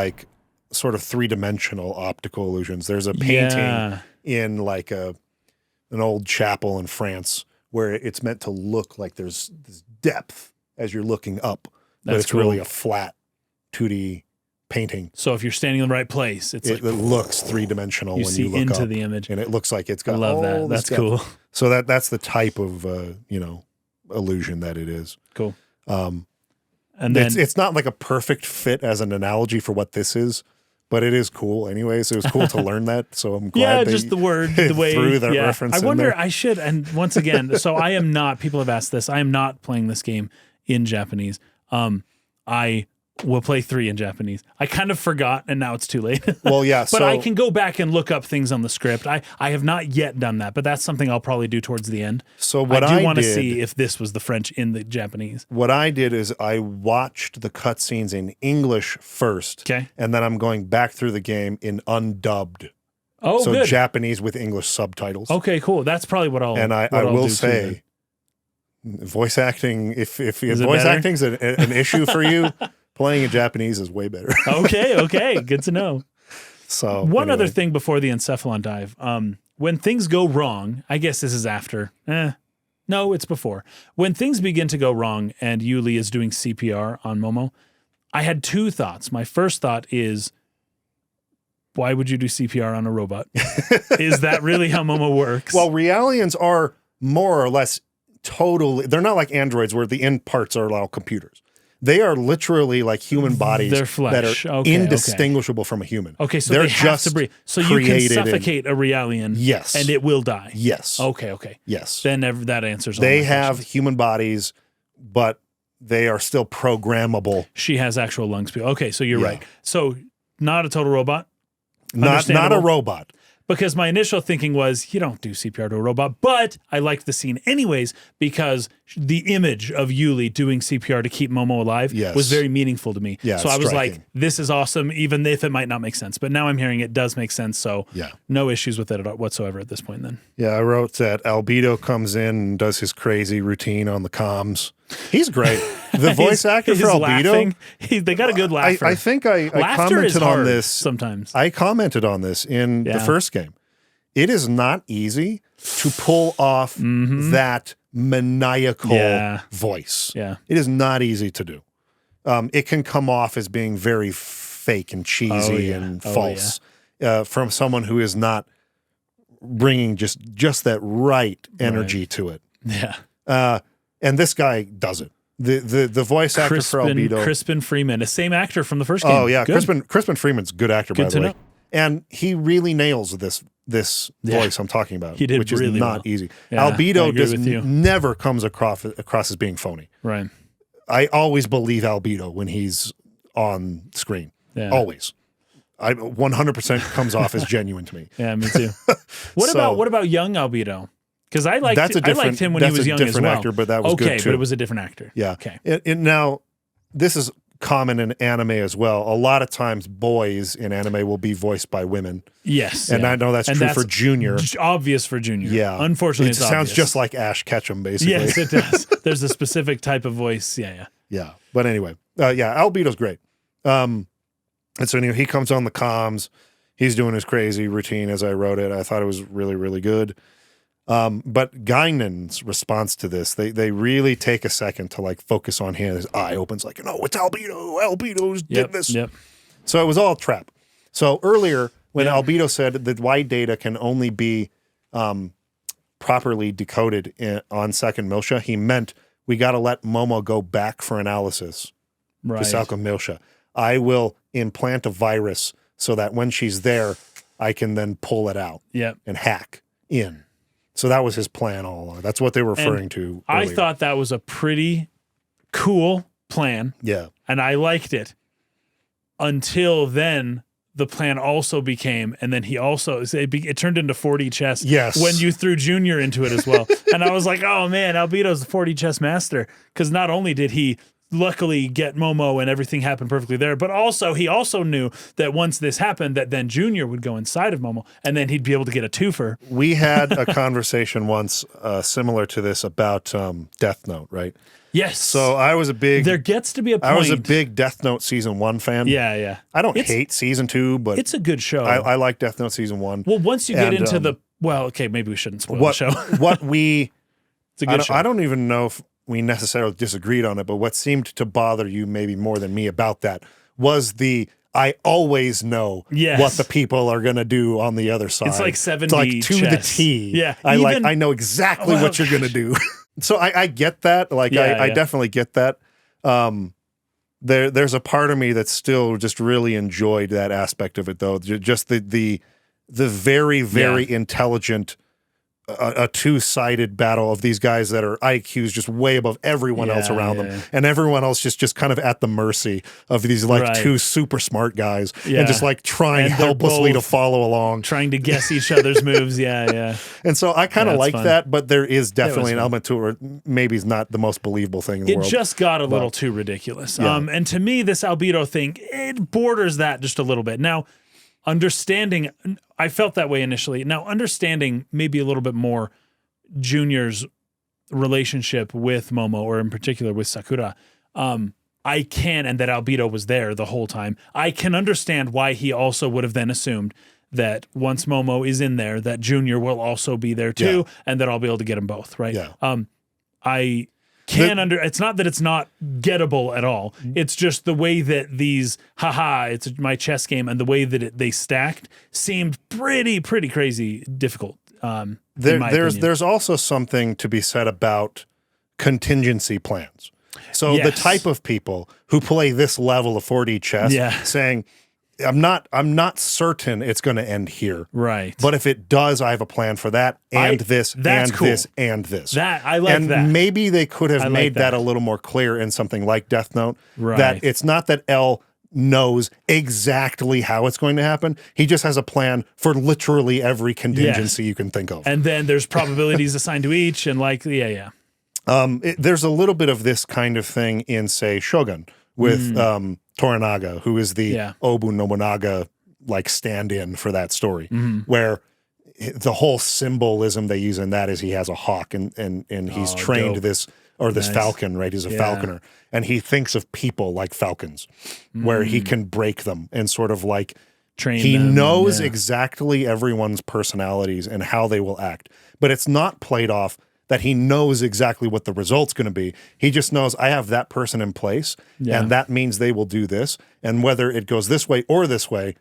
sort of three-dimensional optical illusions. There's a painting in an old chapel in France where it's meant to look like there's this depth as you're looking up, but it's really a flat 2D painting. So if you're standing in the right place, it looks three-dimensional when you look into up, the image, and it looks like it's got. I love that. That's cool. So that's the type of illusion that it is. Cool. And then it's not like a perfect fit as an analogy for what this is, but it is cool anyways. It was cool to learn that. So I'm glad just the word, the way threw that reference. I wonder, there. I should, and once again, so I am not, people have asked this, I am not playing this game in Japanese. I will play 3 in Japanese. I kind of forgot, and now it's too late. Well, yeah. But I can go back and look up things on the script. I have not yet done that, but that's something I'll probably do towards the end. So what I do want to see if this was the French in the Japanese. What I did is I watched the cutscenes in English first. Okay. And then I'm going back through the game in undubbed. Oh, so good. Japanese with English subtitles. Okay, cool. That's probably what I'll. And I will say, voice acting. If voice acting's an issue for you, playing in Japanese is way better. Okay, good to know. So one other thing before the encephalon dive. When things go wrong, I guess this is after. No, it's before. When things begin to go wrong and Yuli is doing CPR on Momo, I had two thoughts. My first thought is, why would you do CPR on a robot? Is that really how Momo works? Well, Realians are more or less totally, they're not like androids where the end parts are all computers. They are literally like human bodies They're flesh. that are indistinguishable from a human. Okay, so they're they have to breathe. So you can suffocate a Realian, yes, and it will die. Yes. Okay. Yes. Then that answers all They my have questions. human bodies, but they are still programmable. She has actual lungs. Okay, so you're right. So not a total robot? Not a robot. Because my initial thinking was, you don't do CPR to a robot, but I liked the scene anyways because the image of Yuli doing CPR to keep Momo alive was very meaningful to me. Yeah, so I was like, this is awesome, even if it might not make sense. But now I'm hearing it does make sense, so no issues with it whatsoever at this point then. Yeah, I wrote that Albedo comes in and does his crazy routine on the comms. He's great. The voice actor for Albedo, they got a good laugher. I think I commented on this sometimes. I commented on this in the first game. It is not easy to pull off that maniacal voice. Yeah. It is not easy to do. It can come off as being very fake and cheesy and false from someone who is not bringing just that right energy to it. Yeah. And this guy does it. The voice actor for Albedo, Crispin Freeman, the same actor from the first game. Oh yeah, Crispin Freeman's a good actor, by the way. And he really nails this voice I'm talking about, he did which is really not easy. Yeah, Albedo never comes across as being phony. Right. I always believe Albedo when he's on screen. Yeah. Always. I 100% comes off as genuine to me. Yeah, me too. What about young Albedo? Because I liked him when he was young as well. Actor, but that was good too. But it was a different actor. Yeah. Okay. Now, this is common in anime as well. A lot of times boys in anime will be voiced by women. Yes. And I know that's true for Junior. Obvious for Junior. Yeah. Unfortunately, it sounds just like Ash Ketchum, basically. Yes, it does. There's a specific type of voice. Yeah. But anyway, Albedo's great. And so anyway, he comes on the comms. He's doing his crazy routine as I wrote it. I thought it was really, really good. But Gaignun's response to this, they really take a second to like focus on him. His eye opens like, no, it's Albedo. Albedo's did this. Yep. So it was all a trap. So earlier when Albedo said that Y-Data can only be properly decoded on second Miltia, he meant we got to let Momo go back for analysis to second Miltia. I will implant a virus so that when she's there, I can then pull it out and hack in. So that was his plan all along. That's what they were referring to earlier. I thought that was a pretty cool plan. Yeah. And I liked it until then the plan also became, and then he also, it turned into 4D chess. Yes. When you threw Junior into it as well. And I was like, oh man, Albedo's the 4D chess master. Because not only did he luckily get Momo and everything happened perfectly there, but also he also knew that once this happened that then Junior would go inside of Momo and then he'd be able to get a twofer. We had a conversation once similar to this about Death Note, right? Yes. So I was a big... There gets to be a point... I was a big Death Note Season 1 fan. Yeah. I don't hate Season 2, but... It's a good show. I like Death Note Season 1. Well, once you get into the... Well, okay, maybe we shouldn't spoil the show. It's a good show. I don't even know if we necessarily disagreed on it, but what seemed to bother you maybe more than me about that was I always know what the people are going to do on the other side. It's like 70 it's like to the T. Yeah. I know exactly what you're going to do. So I get that. Like I definitely get that. There's a part of me that still just really enjoyed that aspect of it though. Just the very, very intelligent a two-sided battle of these guys that are IQs just way above everyone else around them. And everyone else just kind of at the mercy of these like two super smart guys and just like trying helplessly to follow along. Trying to guess each other's moves. Yeah. And so I kind of like that, but there is definitely an element to it where maybe it's not the most believable thing in the world. It just got a little too ridiculous. And to me, this Albedo thing, it borders that just a little bit. Now, understanding, I felt that way initially. Now, understanding maybe a little bit more Junior's relationship with Momo, or in particular with Sakura, I can, and that Albedo was there the whole time, I can understand why he also would have then assumed that once Momo is in there, that Junior will also be there too, and that I'll be able to get them both, right? Yeah. I it's not that it's not gettable at all. It's just the way that these, it's my chess game, and the way that they stacked seemed pretty crazy difficult. There's also something to be said about contingency plans. So the type of people who play this level of 4D chess saying, I'm not certain it's going to end here. Right. But if it does, I have a plan for that and this and cool. this and this. That I like that. And maybe they could have made that a little more clear in something like Death Note. Right. That it's not that L knows exactly how it's going to happen. He just has a plan for literally every contingency you can think of. And then there's probabilities assigned to each, and there's a little bit of this kind of thing in, say, Shogun with Toranaga, who is the Obu Nobunaga like stand-in for that story, where the whole symbolism they use in that is he has a hawk and he's trained this falcon, right? He's a falconer, and he thinks of people like falcons, where he can break them and sort of like train them. He knows exactly everyone's personalities and how they will act, but it's not played off that he knows exactly what the result's going to be. He just knows I have that person in place, and that means they will do this. And whether it goes this way or this way,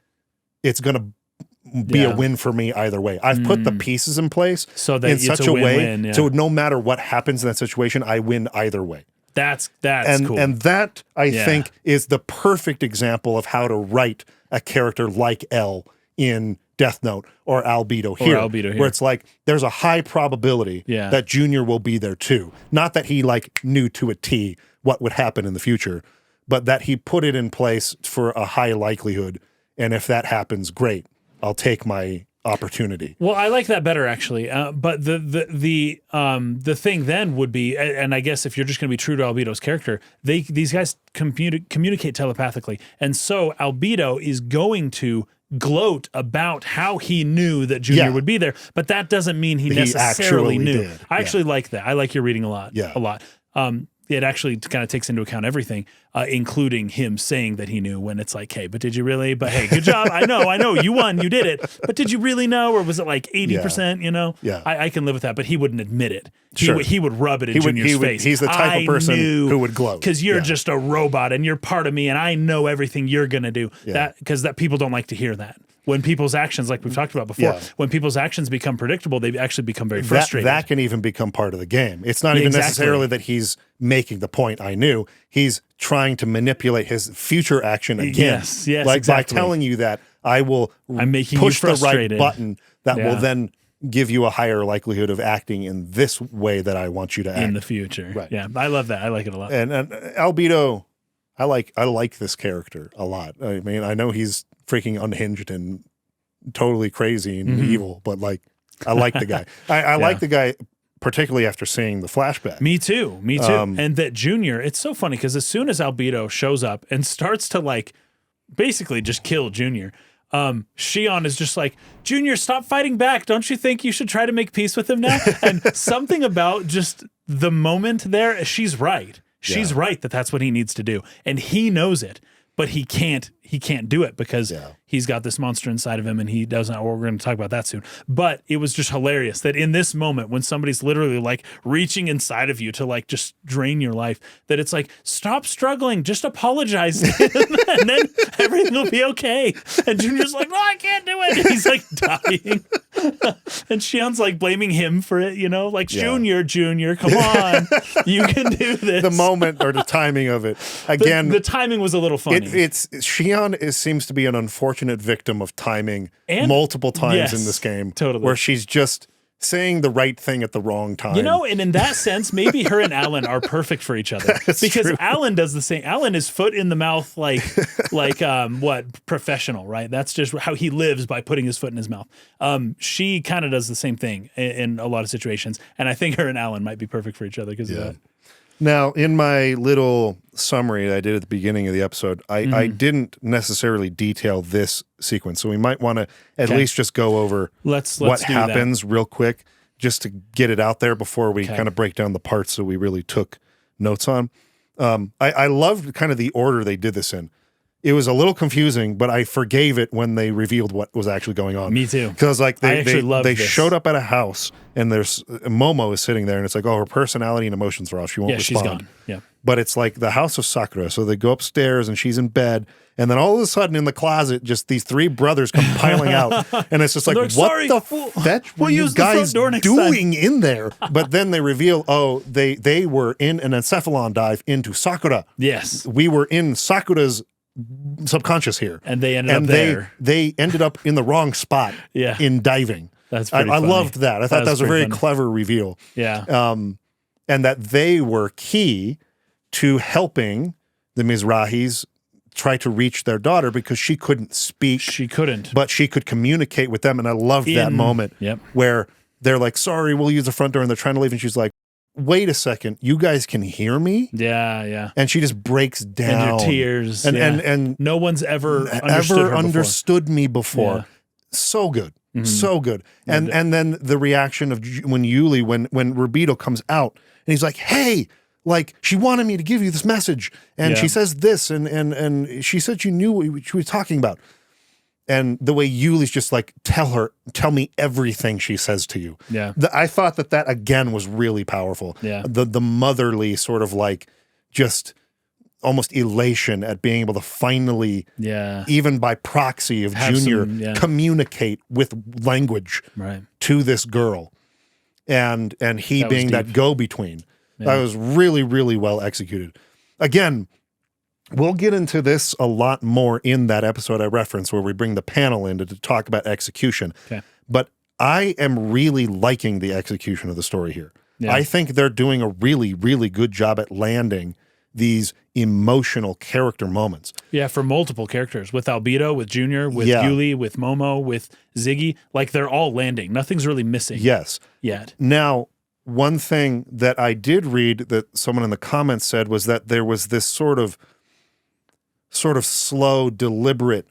it's going to be a win for me either way. I've put the pieces in place so that in such a win-win, way so no matter what happens in that situation, I win either way. That's cool. And that, I think, is the perfect example of how to write a character like L in Death Note or Albedo here, where it's like there's a high probability that Junior will be there too. Not that he like knew to a T what would happen in the future, but that he put it in place for a high likelihood. And if that happens, great, I'll take my opportunity. Well, I like that better actually. But the thing then would be, and I guess if you're just going to be true to Albedo's character, these guys communicate telepathically, and so Albedo is going to gloat about how he knew that Junior would be there, but that doesn't mean he necessarily knew. I actually like that. I like your reading a lot. It actually kind of takes into account everything, including him saying that he knew when it's like, hey, but did you really? But hey, good job. I know, you won, you did it. But did you really know? Or was it like 80%, you know? Yeah. I can live with that, but he wouldn't admit it. He would rub it in Junior's face. He's the type of person who would gloat. Because you're just a robot and you're part of me and I know everything you're going to do. Because that people don't like to hear that. When people's actions, like we've talked about before, when people's actions become predictable, they actually become very frustrating. That can even become part of the game. It's not even necessarily that he's making the point I knew. He's trying to manipulate his future action again. Yes, like by telling you that I'm making push the right button that will then give you a higher likelihood of acting in this way that I want you to act. In the future. Right. Yeah, I love that. I like it a lot. And Albedo, I like this character a lot. I mean, I know he's freaking unhinged and totally crazy and evil, but like I like the guy. I like the guy particularly after seeing the flashback. Me too. And that Junior, it's so funny because as soon as Albedo shows up and starts to like basically just kill Junior, Shion is just like, Junior, stop fighting back. Don't you think you should try to make peace with him now? And something about just the moment there, she's right. She's right that that's what he needs to do. And he knows it, but he can't do it because he's got this monster inside of him and he doesn't, or we're going to talk about that soon. But it was just hilarious that in this moment when somebody's literally like reaching inside of you to like just drain your life, that it's like, stop struggling, just apologize to him and then everything will be okay. And Junior's like, no, I can't do it. And he's like dying. And Shion's like blaming him for it, you know, like Junior, come on, you can do this. The moment or the timing of it. Again, the timing was a little funny. Shion seems to be an unfortunate victim of timing multiple times in this game. Totally. Where she's just saying the right thing at the wrong time. You know, and in that sense, maybe her and Alan are perfect for each other. Because true. Alan does the same. Alan is foot in the mouth like professional, right? That's just how he lives, by putting his foot in his mouth. She kind of does the same thing in a lot of situations. And I think her and Alan might be perfect for each other because of that. Now, in my little summary that I did at the beginning of the episode, I didn't necessarily detail this sequence, so we might want to at least just go over what happens real quick, just to get it out there before we kind of break down the parts that we really took notes on. I loved kind of the order they did this in. it was a little confusing, but I forgave it when they revealed what was actually going on. Me too. Because like they this. showed up at a house and there's Momo is sitting there and it's like, oh, her personality and emotions are off. She won't respond. She's gone. Yeah. But it's like the house of Sakura. So they go upstairs and she's in bed. And then all of a sudden in the closet, just these three brothers come piling out. And it's just like, what the fetch were you guys doing in there? But then they reveal, oh, they were in an encephalon dive into Sakura. Yes. We were in Sakura's subconscious here. And they ended up there. They ended up in the wrong spot in diving. That's pretty I funny. loved that. I thought that was a very clever reveal. Yeah. And that they were key to helping the Mizrahis try to reach their daughter because she couldn't speak. She couldn't. But she could communicate with them. And I loved that moment where they're like, sorry, we'll use the front door. And they're trying to leave. And she's like, wait a second, you guys can hear me? Yeah, yeah. And she just breaks down. And her tears. And no one's ever understood me before. Yeah. So good. Mm-hmm. So good. And then the reaction of when Yuli, when Albedo comes out and he's like, hey, like she wanted me to give you this message and she says this and she said she knew what she was talking about. And the way Yuli's just like, tell me everything she says to you. Yeah. I thought that again was really powerful. Yeah. The motherly sort of like just almost elation at being able to finally, even by proxy of Junior, communicate with language to this girl. And he being that go-between. That was really, really well executed. Again, we'll get into this a lot more in that episode I referenced where we bring the panel in to talk about execution. Okay. But I am really liking the execution of the story here. Yeah. I think they're doing a really, really good job at landing these emotional character moments. Yeah, for multiple characters. With Albedo, with Junior, with Yuli, with Momo, with Ziggy. Like they're all landing. Nothing's really missing. Yes. Yet. Now, one thing that I did read that someone in the comments said was that there was this sort of slow, deliberate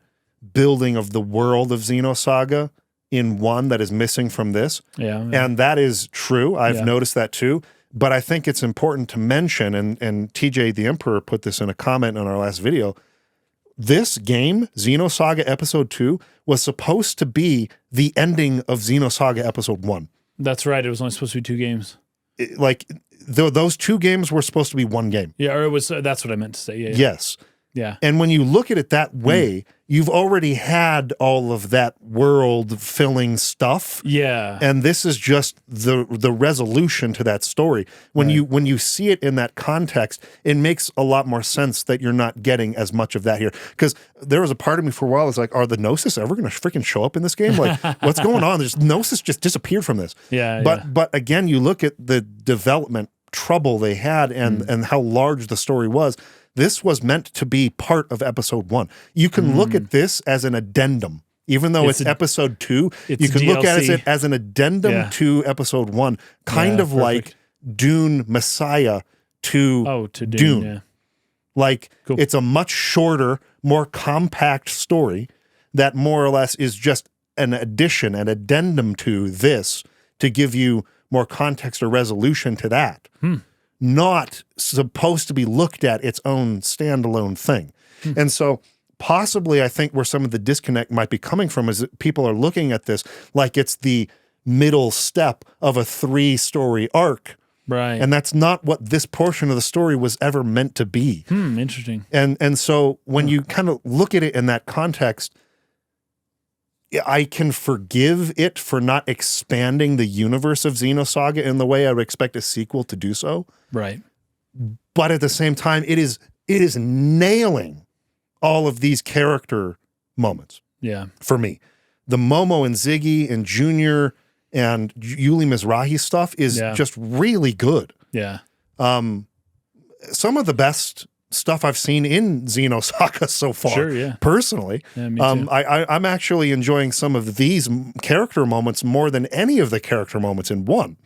building of the world of Xenosaga in one that is missing from this. Yeah. And that is true. I've noticed that too. But I think it's important to mention, and TJ the Emperor put this in a comment on our last video, this game, Xenosaga Ep.II, was supposed to be the ending of Xenosaga Ep.1. That's right. It was only supposed to be 2 games. Those 2 games were supposed to be 1 game. Yeah, or it was. That's what I meant to say. Yeah. Yes. Yeah. And when you look at it that way, you've already had all of that world-filling stuff. Yeah. And this is just the resolution to that story. When you see it in that context, it makes a lot more sense that you're not getting as much of that here. Because there was a part of me for a while that's like, are the Gnosis ever going to freaking show up in this game? Like, what's going on? There's Gnosis just disappeared from this. Yeah. But again, you look at the development trouble they had and how large the story was. This was meant to be part of Ep.1. You can look at this as an addendum. Even though it's Ep.II, you can look at it as an addendum to Ep.1, kind of like Dune Messiah to Dune. Yeah. Like, it's a much shorter, more compact story that more or less is just an addition, an addendum to this to give you more context or resolution to that. Not supposed to be looked at its own standalone thing. And so possibly I think where some of the disconnect might be coming from is that people are looking at this like it's the middle step of a 3-story arc. Right. And that's not what this portion of the story was ever meant to be. Interesting. And so when you kind of look at it in that context, I can forgive it for not expanding the universe of Xenosaga in the way I would expect a sequel to do so. Right. But at the same time, it is nailing all of these character moments. Yeah. For me. The Momo and Ziggy and Junior and Yuli Mizrahi stuff is just really good. Yeah. Some of the best stuff I've seen in Xenosaga so far. Sure, yeah. Personally. Yeah, me too. I'm actually enjoying some of these character moments more than any of the character moments in 1.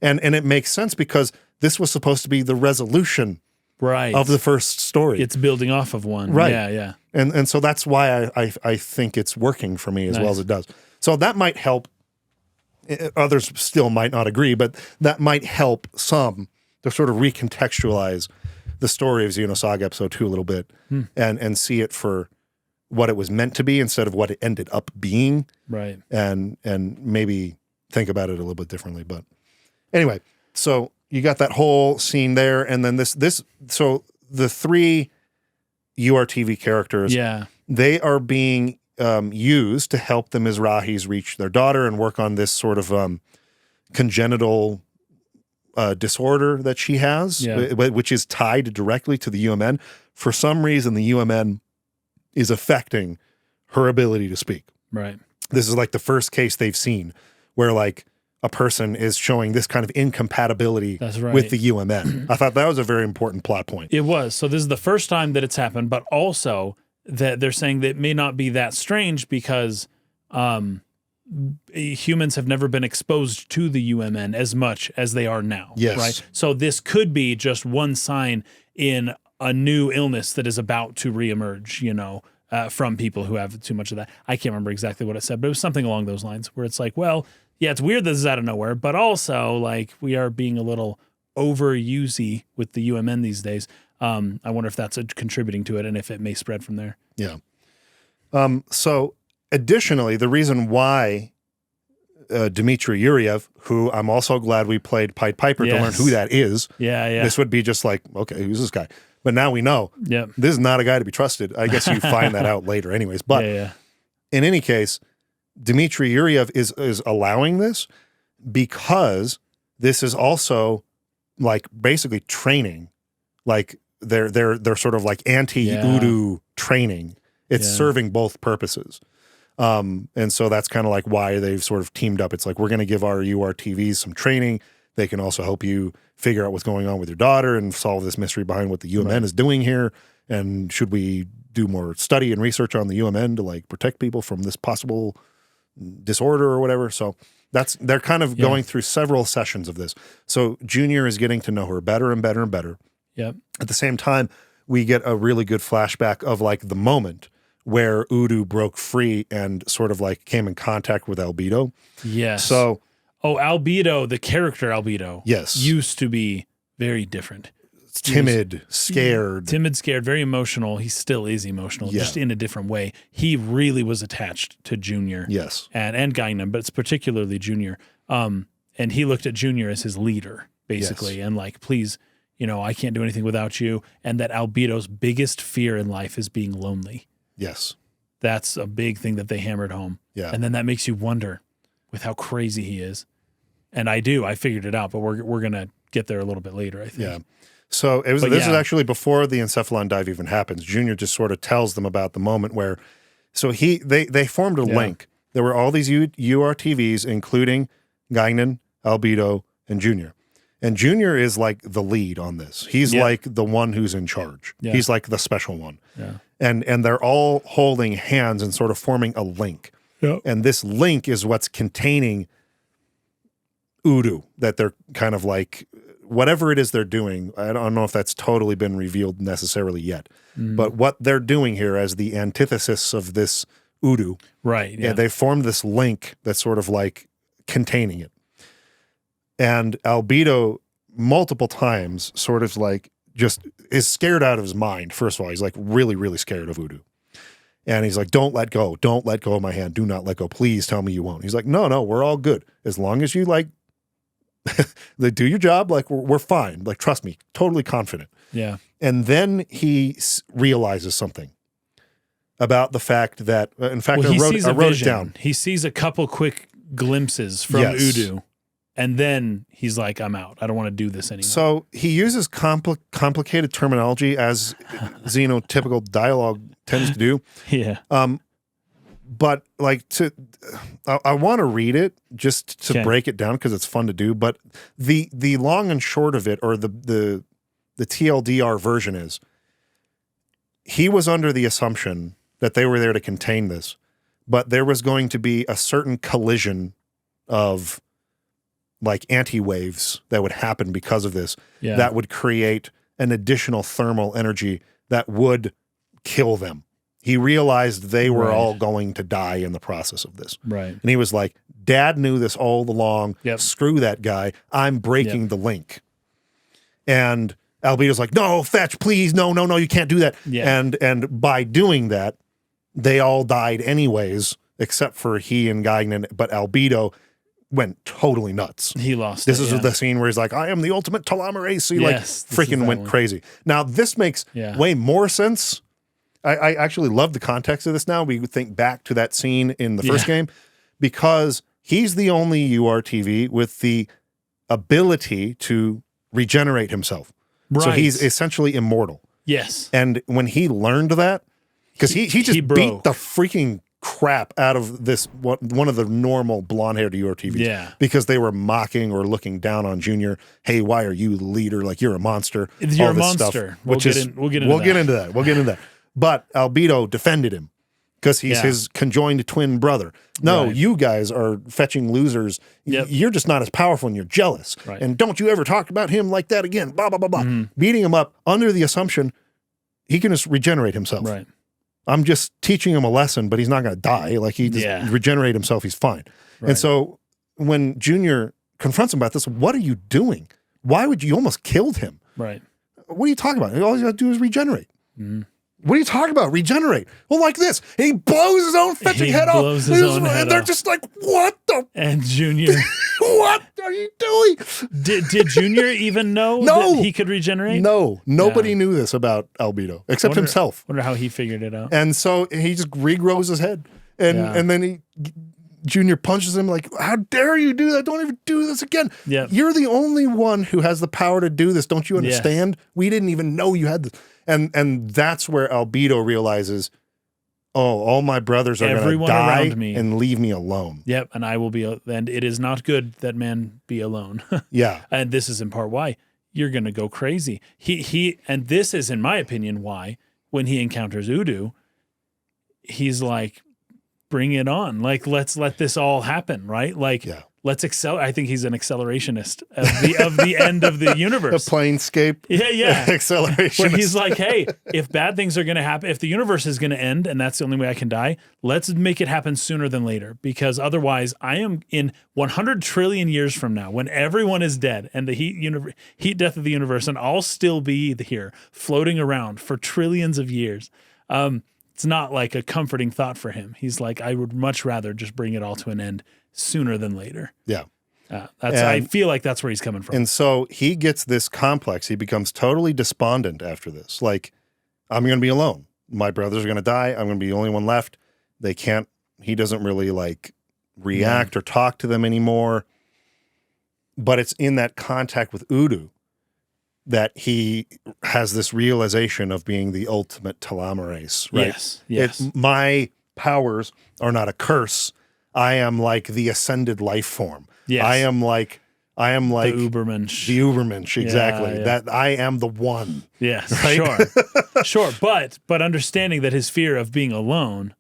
And it makes sense because this was supposed to be the resolution of the first story. It's building off of 1. Right. Yeah. And so that's why I think it's working for me as well as it does. So that might help. Others still might not agree, but that might help some to sort of recontextualize the story of Xenosaga Ep.II a little bit and see it for what it was meant to be instead of what it ended up being. Right. And maybe think about it a little bit differently. But anyway, so you got that whole scene there, and then so the 3 UrTV characters, they are being used to help the Mizrahis reach their daughter and work on this sort of congenital disorder that she has, which is tied directly to the UMN. For some reason, the UMN is affecting her ability to speak. Right. This is like the first case they've seen where like a person is showing this kind of incompatibility with the UMN. I thought that was a very important plot point. It was. So this is the first time that it's happened, but also that they're saying that it may not be that strange because humans have never been exposed to the UMN as much as they are now. Yes. Right. So this could be just one sign in a new illness that is about to reemerge, from people who have too much of that. I can't remember exactly what it said, but it was something along those lines where it's like, well, yeah, it's weird that this is out of nowhere, but also like we are being a little overusey with the UMN these days. I wonder if that's contributing to it and if it may spread from there. Yeah. So additionally, the reason why Dmitri Yuriev, who I'm also glad we played Pied Piper to learn who that is. Yeah. This would be just like, okay, who's this guy? But now we know. Yeah. This is not a guy to be trusted. I guess you find that out later anyways. But in any case, Dmitri Yuriev is allowing this because this is also like basically training. Like they're sort of like anti-Udu training. It's serving both purposes. And so that's kind of like why they've sort of teamed up. It's like, we're going to give our UrTVs some training. They can also help you figure out what's going on with your daughter and solve this mystery behind what the UMN is doing here. And should we do more study and research on the UMN to like protect people from this possible disorder or whatever? So they're kind of going through several sessions of this. So Junior is getting to know her better and better and better. Yep. At the same time, we get a really good flashback of like the moment where Udu broke free and sort of like came in contact with Albedo. Yes. So, Albedo, the character Albedo, used to be very different. Timid, scared. Very emotional. He still is emotional, just in a different way. He really was attached to Junior. Yes. And Gaignun, but it's particularly Junior. And he looked at Junior as his leader, basically, and like, please, I can't do anything without you. And that Albedo's biggest fear in life is being lonely. Yes. That's a big thing that they hammered home. Yeah. And then that makes you wonder with how crazy he is. And I figured it out, but we're going to get there a little bit later, I think. Yeah. So this is actually before the encephalon dive even happens. Junior just sort of tells them about the moment where, so they formed a link. There were all these UrTVs, including Gaignun, Albedo, and Junior. And Junior is like the lead on this. He's like the one who's in charge. Yeah. He's like the special one. Yeah. And they're all holding hands and sort of forming a link. Yep. And this link is what's containing Udu, that they're kind of like, whatever it is they're doing, I don't know if that's totally been revealed necessarily yet, but what they're doing here as the antithesis of this Udu, right? Yeah, they formed this link that's sort of like containing it. And Albedo multiple times sort of like just is scared out of his mind. First of all, he's like really, really scared of Udu. And he's like, don't let go of my hand. Do not let go. Please tell me you won't. He's like, no, we're all good. As long as you like, do your job, like we're fine. Like, trust me, totally confident. Yeah. And then he realizes something about the fact that, in fact, I wrote it down. He sees a couple quick glimpses from Udu, and then he's like, I'm out. I don't want to do this anymore. So he uses complicated terminology, as xenotypical dialogue tends to do. Yeah. But like I want to read it just to break it down because it's fun to do. But the long and short of it, or the TLDR version is, he was under the assumption that they were there to contain this, but there was going to be a certain collision of like anti-waves that would happen because of this, that would create an additional thermal energy that would kill them. He realized they were all going to die in the process of this. Right. And he was like, Dad knew this all along. Yep. Screw that guy. I'm breaking the link. And Albedo's like, no, fetch, please, no, you can't do that. Yeah. And by doing that, they all died anyways, except for he and Gaignun, but Albedo went totally nuts. He lost This it, is the scene where he's like, I am the ultimate telomerase. He Yes, freaking went crazy. Now, this makes way more sense. I actually love the context of this now. We think back to that scene in the first game because he's the only UrTV with the ability to regenerate himself. Right. So he's essentially immortal. Yes. And when he learned that, because he just beat the freaking crap out of this one of the normal blonde-haired UrTVs. Yeah. Because they were mocking or looking down on Junior. Hey, why are you the leader? Like, you're a monster. You're all a this monster. Stuff, we'll get into that. But Albedo defended him because he's his conjoined twin brother. No, you guys are fetching losers. You're just not as powerful and you're jealous. Right. And don't you ever talk about him like that again. Blah, blah, blah, blah. Beating him up under the assumption he can just regenerate himself. Right. I'm just teaching him a lesson, but he's not going to die. Like, he just regenerate himself. He's fine. Right. And so when Junior confronts him about this, what are you doing? Why would you almost killed him? Right. What are you talking about? All you got to do is regenerate. What are you talking about? Regenerate. Well, like this. And he blows his own fetching head off. And they're just like, what the? And Junior. What are you doing? Did Junior even know that he could regenerate? No. Nobody knew this about Albedo except himself. Wonder how he figured it out. And so he just regrows his head. And then Junior punches him like, how dare you do that? Don't even do this again. Yep. You're the only one who has the power to do this. Don't you understand? We didn't even know you had this. And that's where Albedo realizes, oh, all my brothers are going to die around me and leave me alone. Yep, and I will be, and it is not good that man be alone. Yeah. And this is in part why you're going to go crazy. And this is, in my opinion, why when he encounters Udo, he's like, bring it on. Like, let's let this all happen, right? Like, let's I think he's an accelerationist of the end of the universe. A planescape. Yeah. Acceleration. Where he's like, hey, if bad things are going to happen, if the universe is going to end and that's the only way I can die, let's make it happen sooner than later. Because otherwise I am in 100 trillion years from now when everyone is dead and the heat death of the universe, and I'll still be here floating around for trillions of years. It's not like a comforting thought for him. He's like, I would much rather just bring it all to an end sooner than later. Yeah. I feel like that's where he's coming from. And so he gets this complex. He becomes totally despondent after this. Like, I'm going to be alone. My brothers are going to die. I'm going to be the only one left. He doesn't really like react or talk to them anymore. But it's in that contact with Udo that he has this realization of being the ultimate telomerase, right? Yes. My powers are not a curse. I am like the ascended life form. Yes. I am like the Ubermensch. The Ubermensch, exactly. Yeah. That I am the one. Yes, right? Sure. But understanding that his fear of being alone,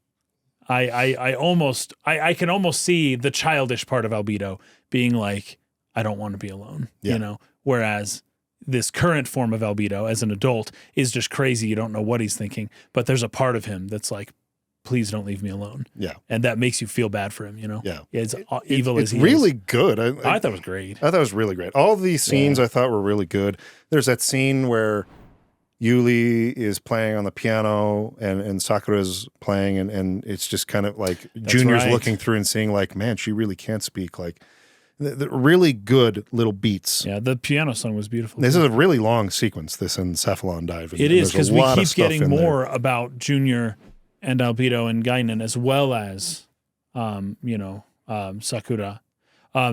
I can almost see the childish part of Albedo being like, I don't want to be alone. You know? Whereas this current form of Albedo as an adult is just crazy. You don't know what he's thinking. But there's a part of him that's like, please don't leave me alone. Yeah. And that makes you feel bad for him, you know? Yeah. It's evil as he is. It's really good. I thought it was great. I thought it was really great. All these scenes I thought were really good. There's that scene where Yuli is playing on the piano and Sakura's playing and it's just kind of like Junior's looking through and seeing like, man, she really can't speak. Like, the really good little beats. Yeah, the piano song was beautiful. This is a really long sequence, this encephalon dive. It is, because we keep getting more about Junior and Albedo and Gaignun, as well as, Sakura.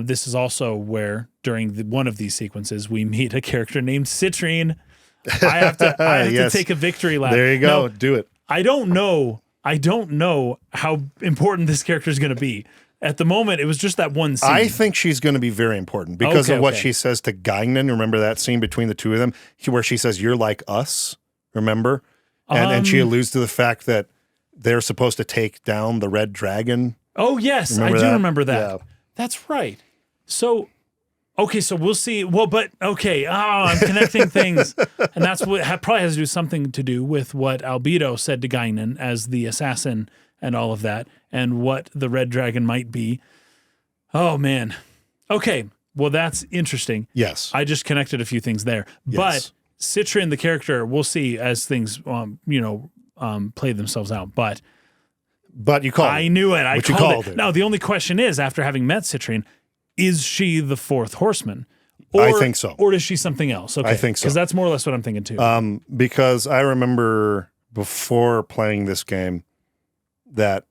This is also where, during one of these sequences, we meet a character named Citrine. I have to take a victory lap. There you go. Do it. I don't know how important this character is going to be. At the moment, it was just that one scene. I think she's going to be very important because of what she says to Gaignun. Remember that scene between the two of them where she says, "You're like us," remember? And she alludes to the fact that they're supposed to take down the red dragon. Oh, yes. I do remember that. Yeah. That's right. So, okay, so we'll see. Well, but, okay. I'm connecting things. And that's what probably has to do something to do with what Albedo said to Gaignun as the assassin and all of that, and what the red dragon might be. Oh, man. Okay. Well, that's interesting. Yes. I just connected a few things there. Yes. But Citrin, the character, we'll see as things, play themselves out. But you called I knew it. I but you called called it. Now, the only question is, after having met Citrin, is she the fourth horseman? Or, I think so. Or is she something else? Okay, I think so. Because that's more or less what I'm thinking too. Because I remember before playing this game that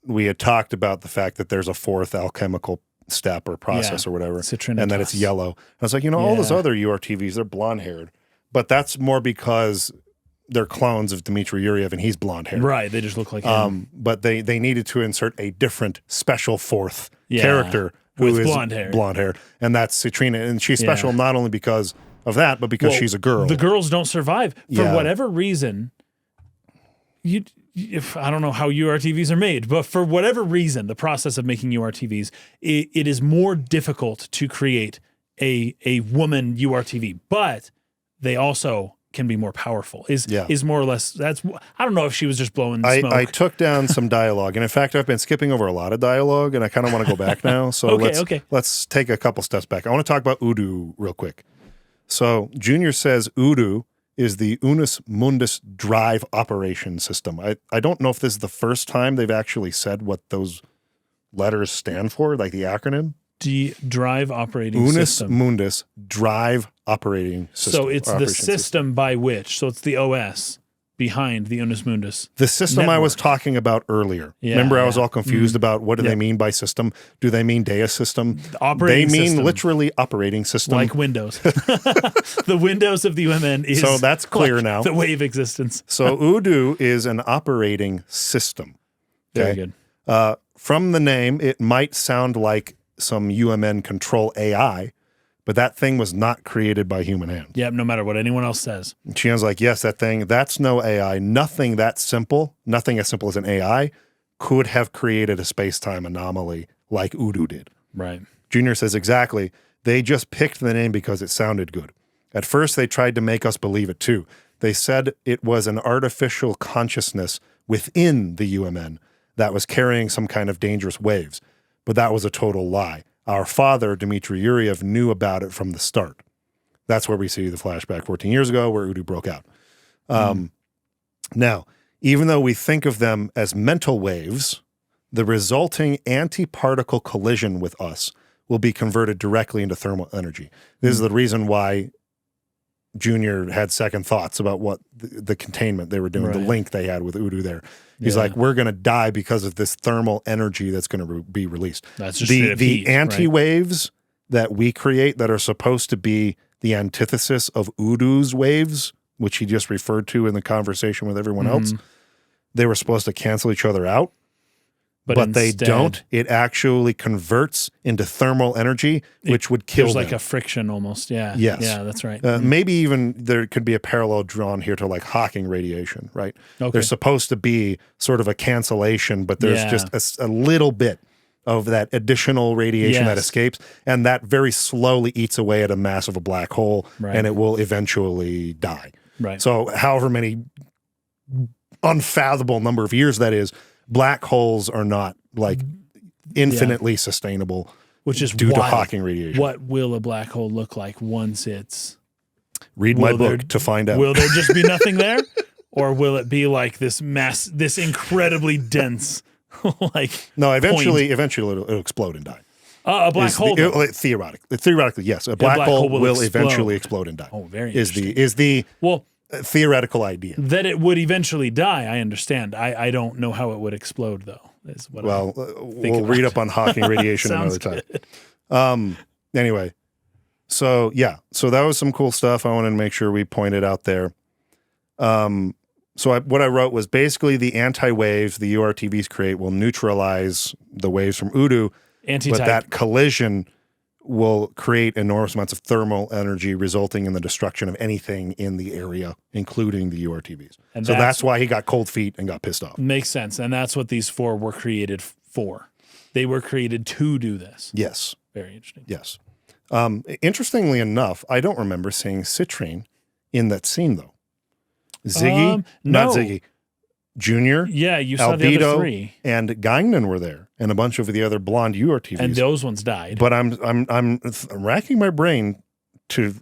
we had talked about the fact that there's a fourth alchemical step or process or whatever, Citrinitas. and that it's yellow. I was like, all those other UrTVs, they're blonde-haired. But that's more because they're clones of Dmitri Yuriev, and he's blonde-haired. Right, they just look like him. But they needed to insert a different special fourth character who with is blonde-haired. And that's Citrina. And she's special not only because of that, but because she's a girl. The girls don't survive. For whatever reason, I don't know how UrTVs are made, but for whatever reason, the process of making UrTVs, it is more difficult to create a woman UrTV, but they also can be more powerful. Is more or less, that's, I don't know if she was just blowing smoke. I took down some dialogue, and in fact, I've been skipping over a lot of dialogue, and I kind of want to go back now. So let's take a couple steps back. I want to talk about Udu real quick. So Junior says Udu is the Unus Mundus drive operation system. I don't know if this is the first time they've actually said what those letters stand for, like the acronym. Drive operating Unus system. Mundus drive operating system. So it's the system by which, so it's the OS behind the Unus Mundus. The system network. I was talking about earlier. Remember I was all confused about what do they mean by system? Do they mean Deus system? Operating they mean system. Literally operating system. Like Windows. The Windows of the UMN is so that's clear like now. The wave existence. So Udu is an operating system. Very good. From the name, it might sound like some UMN control AI, but that thing was not created by human hands. Yep, no matter what anyone else says. And Shion's like, yes, that's no AI. Nothing that simple, nothing as simple as an AI could have created a space-time anomaly like Udu did. Right. Junior says, exactly. They just picked the name because it sounded good. At first, they tried to make us believe it too. They said it was an artificial consciousness within the UMN that was carrying some kind of dangerous waves. But that was a total lie. Our father, Dmitri Yuriev, knew about it from the start. That's where we see the flashback 14 years ago where Udu broke out. Now, even though we think of them as mental waves, the resulting antiparticle collision with us will be converted directly into thermal energy. This is the reason why Junior had second thoughts about what the containment they were doing, the link they had with Udu there. He's like, we're going to die because of this thermal energy that's going to be released. That's just the heat, anti-waves that we create that are supposed to be the antithesis of Udu's waves, which he just referred to in the conversation with everyone else, they were supposed to cancel each other out. But they don't. It actually converts into thermal energy, which would kill them. There's like a friction almost. Yeah. Yes. Yeah, that's right. Maybe even there could be a parallel drawn here to like Hawking radiation, right? Okay. There's supposed to be sort of a cancellation, but there's just a little bit of that additional radiation that escapes, and that very slowly eats away at a mass of a black hole, and it will eventually die. Right. So however many unfathomable number of years that is, black holes are not like infinitely sustainable, which is due to Hawking radiation. What will a black hole look like once it's? Read my book to find out. Will there just be nothing there, or will it be like this this incredibly dense, like? No, eventually it'll explode and die. A black hole. Theoretically, yes, a black hole will eventually explode and die. Oh, very interesting. Is the theoretical idea that it would eventually die? I understand. I don't know how it would explode though. Is what we'll read up on Hawking radiation another time. Anyway, so that was some cool stuff. I wanted to make sure we pointed out there. What I wrote was basically the anti-waves the UrTVs create will neutralize the waves from Udu, but that collision will create enormous amounts of thermal energy, resulting in the destruction of anything in the area, including the UrTVs. And so that's why he got cold feet and got pissed off. Makes sense. And that's what these four were created for. They were created to do this. Yes. Very interesting. Yes. Interestingly enough, I don't remember seeing Citrine in that scene, though. Ziggy? No. Not Ziggy. Junior? Yeah, you saw the other three. And Gaignun were there, and a bunch of the other blonde UrTVs. And those ones died. But I'm racking my brain to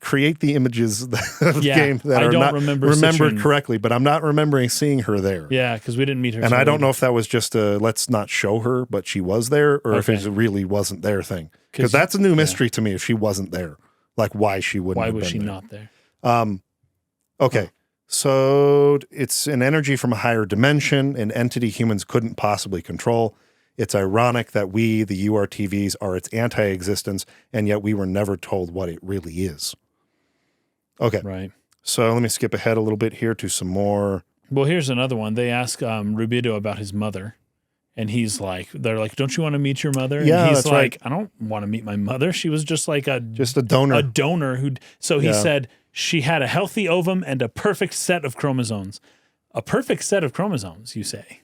create the images of the Yeah, game that I are don't not remember remembered Citroen. correctly, but I'm not remembering seeing her there. Yeah, because we didn't meet her. And till I don't later. know if that was just a let's not show her, but she was there, or if Okay. it really wasn't there thing. 'Cause Because that's a new mystery to me if she wasn't there. Like why she wouldn't Why have was been she there. not there? Okay. So it's an energy from a higher dimension, an entity humans couldn't possibly control. It's ironic that we, the UrTVs, are its anti-existence, and yet we were never told what it really is. Okay. Right. So let me skip ahead a little bit here to some more. Well, here's another one. They ask Rubido about his mother, and they're like, don't you want to meet your mother? Yeah, and he's that's like, right. I don't want to meet my mother. She was just like a donor. A donor so he Yeah. said she had a healthy ovum and a perfect set of chromosomes. A perfect set of chromosomes, you say?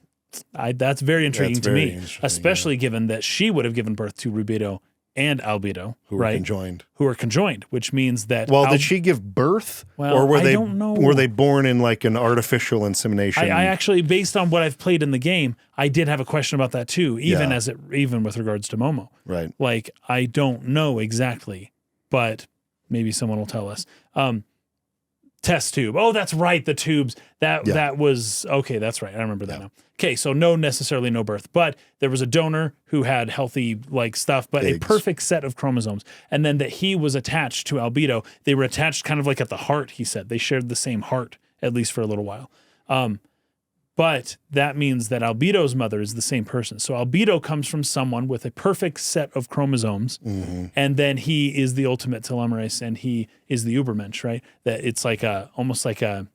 That's very intriguing That's to very me, interesting, especially given that she would have given birth to Rubido and Albedo, who were right? conjoined. Who are conjoined, which means that. Well, did she give birth, Well, or were I they don't know. were they born in like an artificial insemination? I actually, based on what I've played in the game, I did have a question about that too, even with regards to Momo. Right. Like, I don't know exactly, but maybe someone will tell us. Test tube. Oh, that's right. The tubes. That was okay. That's right. I remember that now. Okay, so necessarily no birth, but there was a donor who had healthy stuff, but Eggs. a perfect set of chromosomes, and then that he was attached to Albedo. They were attached kind of like at the heart. He said they shared the same heart at least for a little while. But that means that Albedo's mother is the same person. So Albedo comes from someone with a perfect set of chromosomes, and then he is the ultimate telomerase, and he is the Ubermensch, right? That it's like almost like a.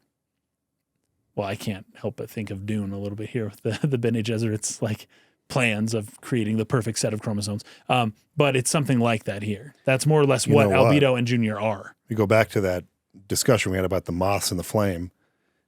Well, I can't help but think of Dune a little bit here with the Bene Gesserit's like plans of creating the perfect set of chromosomes. But it's something like that here. That's more or less what Albedo and Junior are. We go back to that discussion we had about the moths and the flame,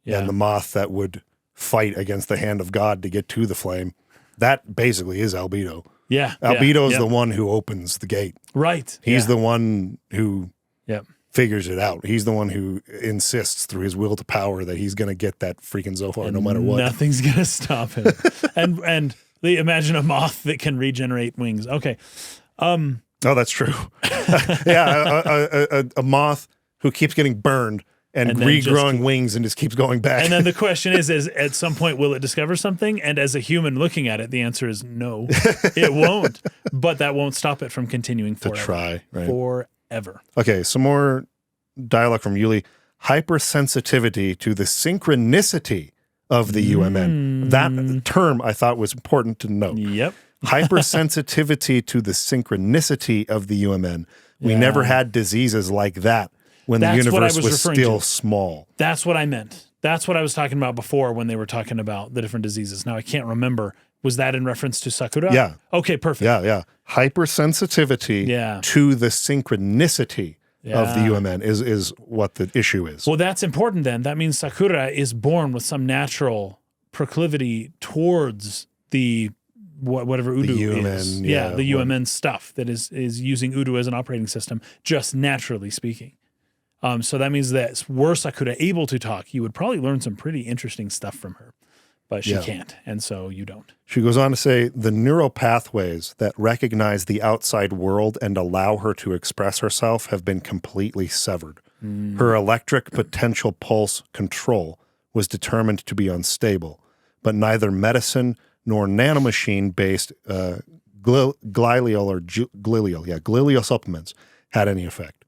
and the moth that would fight against the hand of God to get to the flame. That basically is Albedo. Yeah. Albedo is the one who opens the gate. Right. He's the one who Yep. figures it out. He's the one who insists through his will to power that he's going to get that freaking Zohar no matter what. Nothing's going to stop him. and imagine a moth that can regenerate wings. Okay. Oh, that's true. Yeah, a moth who keeps getting burned and regrowing wings and just keeps going back. And then the question is at some point, will it discover something? And as a human looking at it, the answer is no, it won't. But that won't stop it from continuing forever. To try, right? Forever. Okay, some more dialogue from Yuli. Hypersensitivity to the synchronicity of the UMN. That term I thought was important to note. Yep. Hypersensitivity to the synchronicity of the UMN. We never had diseases like that when the universe was still small. That's what I meant. That's what I was talking about before when they were talking about the different diseases. Now I can't remember. Was that in reference to Sakura? Yeah. Okay, perfect. Yeah. Hypersensitivity to the synchronicity of the UMN is what the issue is. Well, that's important then. That means Sakura is born with some natural proclivity towards the whatever Udu is. The UMN stuff that is using Udu as an operating system, just naturally speaking. So that means that were Sakura able to talk, you would probably learn some pretty interesting stuff from her. But she can't, and so you don't. She goes on to say, the neural pathways that recognize the outside world and allow her to express herself have been completely severed. Her electric potential pulse control was determined to be unstable, but neither medicine nor nanomachine-based glial supplements had any effect.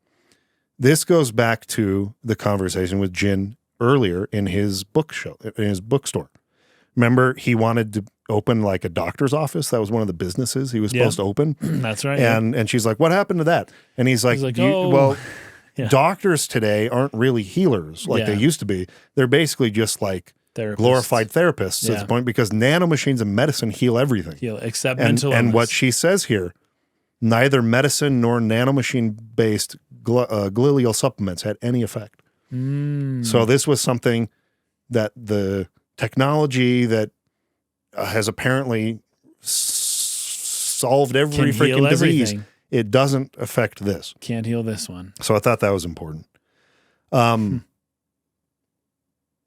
This goes back to the conversation with Jin earlier in his bookstore. Remember, he wanted to open like a doctor's office. That was one of the businesses he was supposed to open. That's right. And she's like, what happened to that? And he's like, doctors today aren't really healers like they used to be. They're basically just like glorified therapists at this point because nanomachines and medicine heal everything. Except mental illness. And what she says here, neither medicine nor nanomachine-based glial supplements had any effect. So this was something that the technology that has apparently solved every freaking disease, it doesn't affect this. Can't heal this one. So I thought that was important.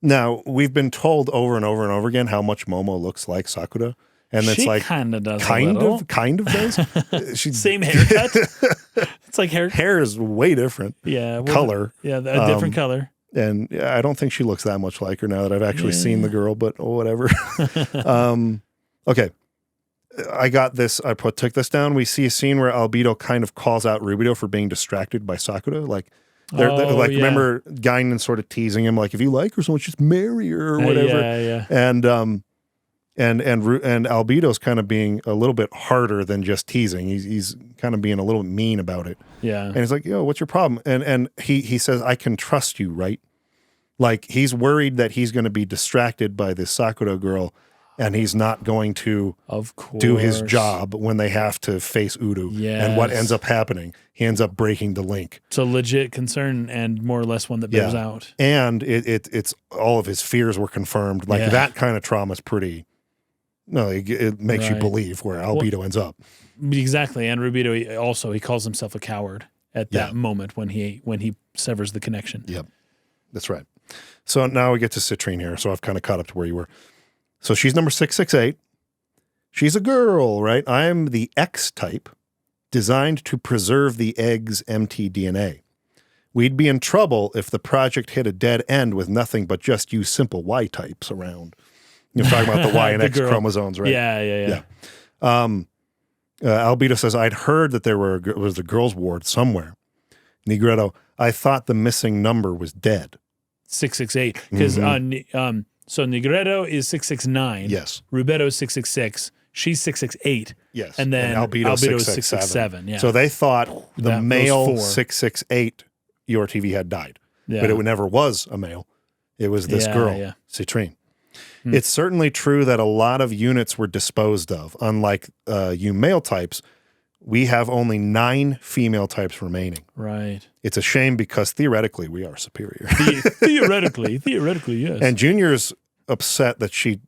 Now, we've been told over and over and over again how much Momo looks like Sakura, And it's she like kind of does kind a little. of does. She's Same haircut. It's like hair is way different. Yeah, Color. Yeah, a different color. And I don't think she looks that much like her now that I've actually seen the girl, but whatever. Okay. I got this. I took this down. We see a scene where Albedo kind of calls out Rubido for being distracted by Sakura. Like, remember Gaignun sort of teasing him, like, if you like her so much, just marry her or whatever. Yeah. And Albedo's kind of being a little bit harder than just teasing. He's kind of being a little mean about it. Yeah. And he's like, yo, what's your problem? And he says, I can trust you, right? Like, he's worried that he's going to be distracted by this Sakura girl and he's not going to do his job when they have to face Udo. Yes. And what ends up happening? He ends up breaking the link. It's a legit concern and more or less one that bears out. And it's all of his fears were confirmed. Like that kind of trauma is pretty... No, it makes you believe where Albedo ends up. Exactly, and Rubido also he calls himself a coward at that moment when he severs the connection. Yep, that's right. So now we get to Citrine here. So I've kind of caught up to where you were. So she's number 668. She's a girl, right? I am the X type, designed to preserve the egg's empty DNA. We'd be in trouble if the project hit a dead end with nothing but just you simple Y types around. You're talking about the Y and X chromosomes, right? Yeah. Albedo says, I'd heard that there was a girls' ward somewhere. Negretto, I thought the missing number was dead. 668. Because so Negretto is 669. Yes. Rubido is 666. She's 668. Yes. And then Albedo is 667. Yeah. So they thought the male 4. 668 UrTV had died. Yeah. But it never was a male. It was this girl, Citrine. It's certainly true that a lot of units were disposed of. Unlike you male types, we have only 9 female types remaining. Right. It's a shame because theoretically we are superior. Theoretically, yes. And Junior's upset that she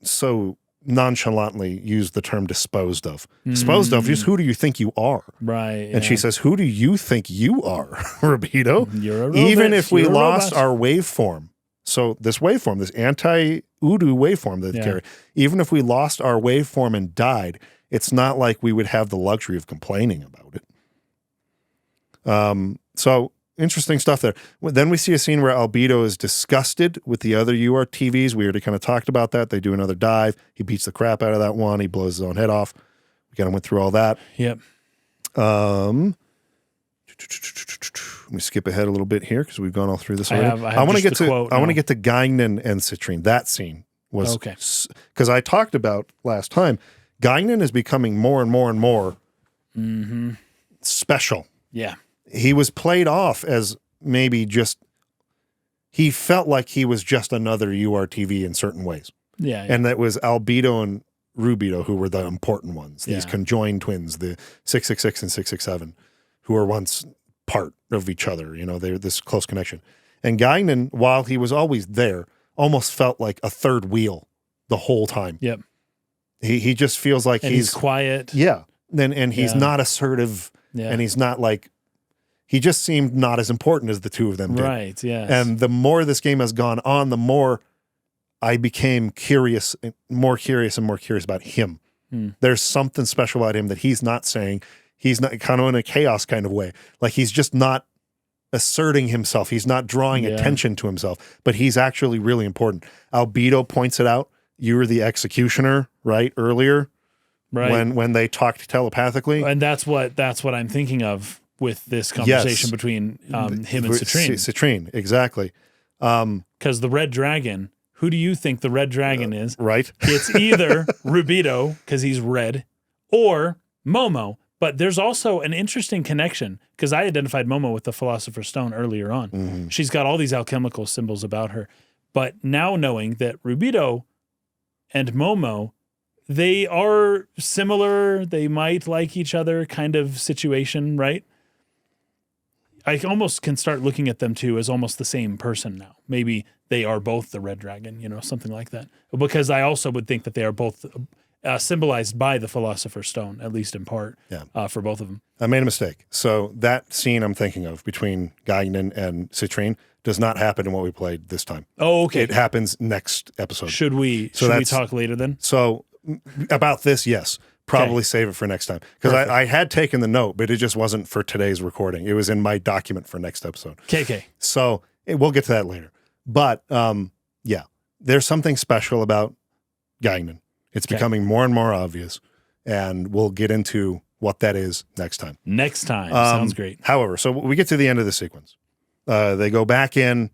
so nonchalantly used the term disposed of. Disposed of, just who do you think you are? Right. And she says, who do you think you are, Rubido? You're a robot. Even if we lost our waveform, so this waveform, this anti-Udu waveform that they carry, even if we lost our waveform and died, it's not like we would have the luxury of complaining about it. So interesting stuff there. Then we see a scene where Albedo is disgusted with the other UrTVs. We already kind of talked about that. They do another dive. He beats the crap out of that one. He blows his own head off. We kind of went through all that. Yep. Let me skip ahead a little bit here because we've gone all through this already. I want to get to Gaignun and Citrine. That scene was okay because I talked about last time. Gaignun is becoming more and more and more special. Yeah, he was played off as maybe just. He felt like he was just another UrTV in certain ways. Yeah. And that was Albedo and Rubido who were the important ones. These conjoined twins, the 666 and 667. Who were once part of each other, you know, they're this close connection. And Gaignun, while he was always there, almost felt like a third wheel the whole time. Yep. He just feels like he's quiet. Yeah. And he's not assertive. Yeah. And he's not like, he just seemed not as important as the two of them did. Right, yes. And the more this game has gone on, the more I became curious and more curious about him. There's something special about him that he's not saying. He's not kind of in a chaos kind of way. Like he's just not asserting himself. He's not drawing attention to himself, but he's actually really important. Albedo points it out. You were the executioner, right? Earlier, right? When they talked telepathically. And that's what I'm thinking of with this conversation between him and Citrine. Citrine, exactly. Because the red dragon, who do you think the red dragon is? Right. It's either Rubido, because he's red, or Momo. But there's also an interesting connection because I identified Momo with the Philosopher's Stone earlier on. She's got all these alchemical symbols about her. But now knowing that Rubido and Momo, they are similar, they might like each other kind of situation, right? I almost can start looking at them too as almost the same person now. Maybe they are both the red dragon, you know, something like that. Because I also would think that they are both... symbolized by the Philosopher's Stone, at least in part, for both of them. I made a mistake. So that scene I'm thinking of between Gaignun and Citrine does not happen in what we played this time. Oh, okay. It happens next episode. Should we talk later then? So About this, yes. Probably save it for next time. Because I had taken the note, but it just wasn't for today's recording. It was in my document for next episode. KK. So we'll get to that later. But yeah, there's something special about Gaignun. It's becoming more and more obvious. And we'll get into what that is next time. Next time. Sounds great. However, so we get to the end of the sequence. They go back in.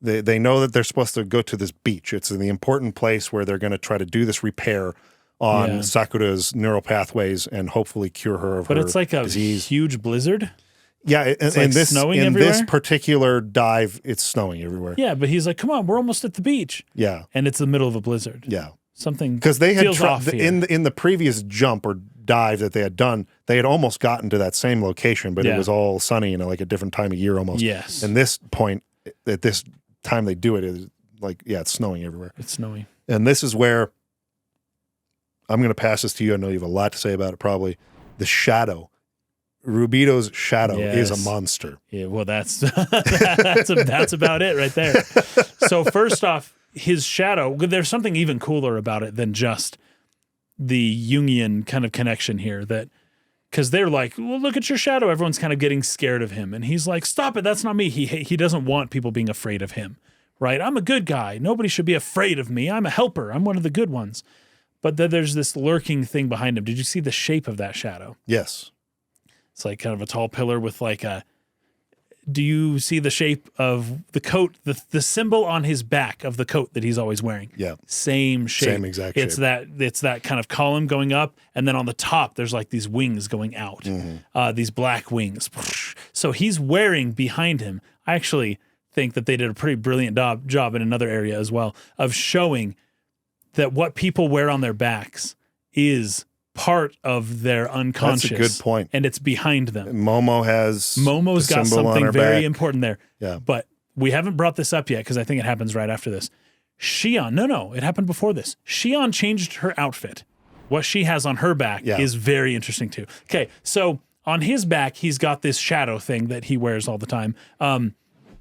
They know that they're supposed to go to this beach. It's in the important place where they're going to try to do this repair on Sakura's neural pathways and hopefully cure her of her disease. But it's like a huge blizzard. Yeah, in this particular dive, it's snowing everywhere. Yeah, but he's like, "Come on, we're almost at the beach." Yeah, and it's the middle of a blizzard. Yeah, something because they had in the previous jump or dive that they had done, they had almost gotten to that same location, but it was all sunny and like a different time of year almost. Yes, and this point at this time they do it is like it's snowing everywhere. It's snowing, and this is where. I'm going to pass this to you. I know you have a lot to say about it, probably. The shadow. Rubido's shadow is a monster. Yeah, well, that's that's about it right there. So first off, his shadow, there's something even cooler about it than just the Jungian kind of connection here. That because they're like, well, look at your shadow. Everyone's kind of getting scared of him. And he's like, stop it. That's not me. He doesn't want people being afraid of him, right? I'm a good guy. Nobody should be afraid of me. I'm a helper. I'm one of the good ones. But then there's this lurking thing behind him. Did you see the shape of that shadow? Yes. It's like kind of a tall pillar with like a... Do you see the shape of the coat, the symbol on his back of the coat that he's always wearing? Yeah. Same shape. Same exact shape. It's that kind of column going up, and then on the top, there's like these wings going out. Mm-hmm. These black wings. So he's wearing behind him. I actually think that they did a pretty brilliant job in another area as well of showing that what people wear on their backs is part of their unconscious. That's a good point. And it's behind them. Momo's got something very important there. Yeah. But we haven't brought this up yet because I think it happens right after this. Shion, no, it happened before this. Shion changed her outfit. What she has on her back is very interesting too. Okay, so on his back, he's got this shadow thing that he wears all the time.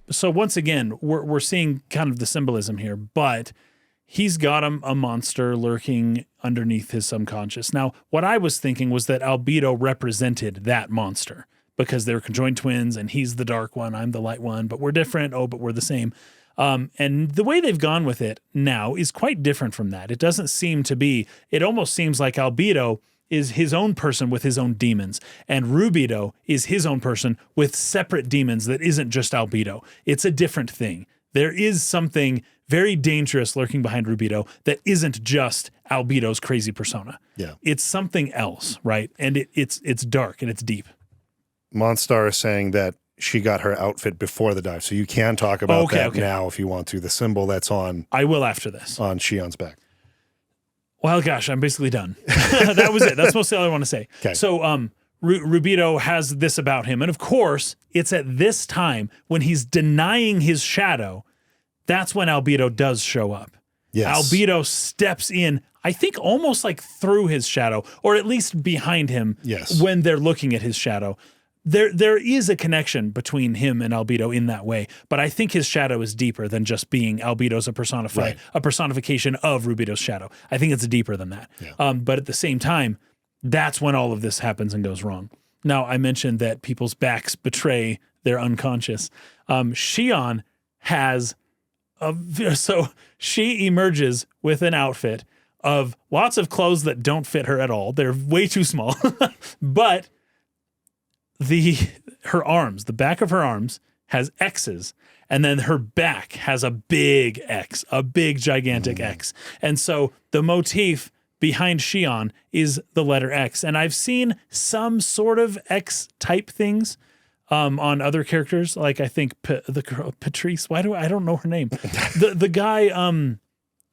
So once again, we're seeing kind of the symbolism here, but he's got a monster lurking underneath his subconscious. Now, what I was thinking was that Albedo represented that monster because they're conjoined twins and he's the dark one, I'm the light one, but we're different. Oh, but we're the same. And the way they've gone with it now is quite different from that. It doesn't seem to be, it almost seems like Albedo is his own person with his own demons, and Rubido is his own person with separate demons that isn't just Albedo. It's a different thing. There is something very dangerous lurking behind Rubido that isn't just Albedo's crazy persona. Yeah. It's something else, right? And it's dark and it's deep. Monstar is saying that she got her outfit before the dive, so you can talk about that now if you want to. The symbol that's on... I will after this. On Shion's back. Well, gosh, I'm basically done. That was it. That's mostly all I want to say. Okay. So Rubido has this about him. And of course, it's at this time when he's denying his shadow, that's when Albedo does show up. Yes. Albedo steps in, I think almost like through his shadow, or at least behind him when they're looking at his shadow. There is a connection between him and Albedo in that way, but I think his shadow is deeper than just being Albedo's a personification of Rubido's shadow. I think it's deeper than that. Yeah. But at the same time, that's when all of this happens and goes wrong. Now, I mentioned that people's backs betray their unconscious. Shion has so she emerges with an outfit of lots of clothes that don't fit her at all. They're way too small, but her arms, the back of her arms has X's, and then her back has a big X, a big gigantic X. And so the motif behind Shion is the letter X. And I've seen some sort of X type things on other characters, like I think the girl Patrice. I don't know her name. the guy,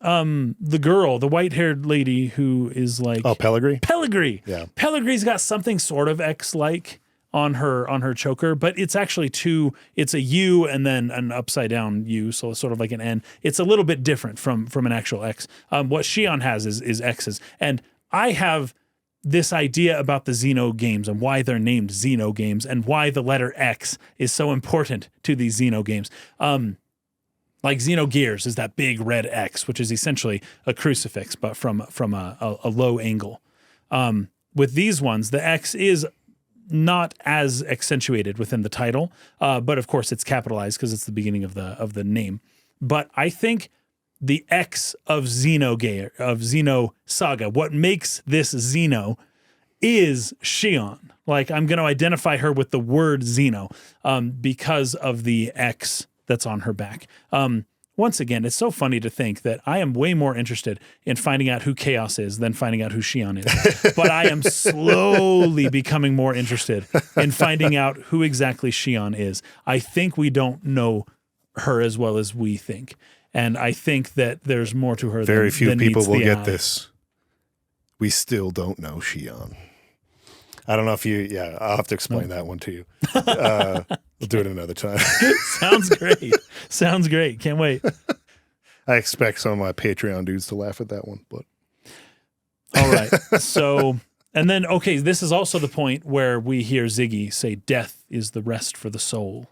the girl, the white-haired lady who is like Pellegri. Pellegri. Yeah, Pellegri's got something sort of X-like on her choker, but it's actually it's a U and then an upside down U, so it's sort of like an N. It's a little bit different from an actual X. What Shion has is X's, and I have this idea about the Xeno games and why they're named Xeno games and why the letter X is so important to these Xeno games. Like Xenogears is that big red X, which is essentially a crucifix, but from a low angle. With these ones, the X is not as accentuated within the title, but of course it's capitalized because it's the beginning of the name. But I think the X of Xenosaga, what makes this Xeno, is Shion. Like, I'm going to identify her with the word Xeno because of the X that's on her back. Once again, it's so funny to think that I am way more interested in finding out who Chaos is than finding out who Shion is. But I am slowly becoming more interested in finding out who exactly Shion is. I think we don't know her as well as we think. And I think that there's more to her Very than few people will get eye. this. We still don't know Shion. I don't know if I'll have to explain that one to you. We'll do it another time. Sounds great. Sounds great. Can't wait. I expect some of my Patreon dudes to laugh at that one, but. All right. So, and then, okay, this is also the point where we hear Ziggy say, "Death is the rest for the soul."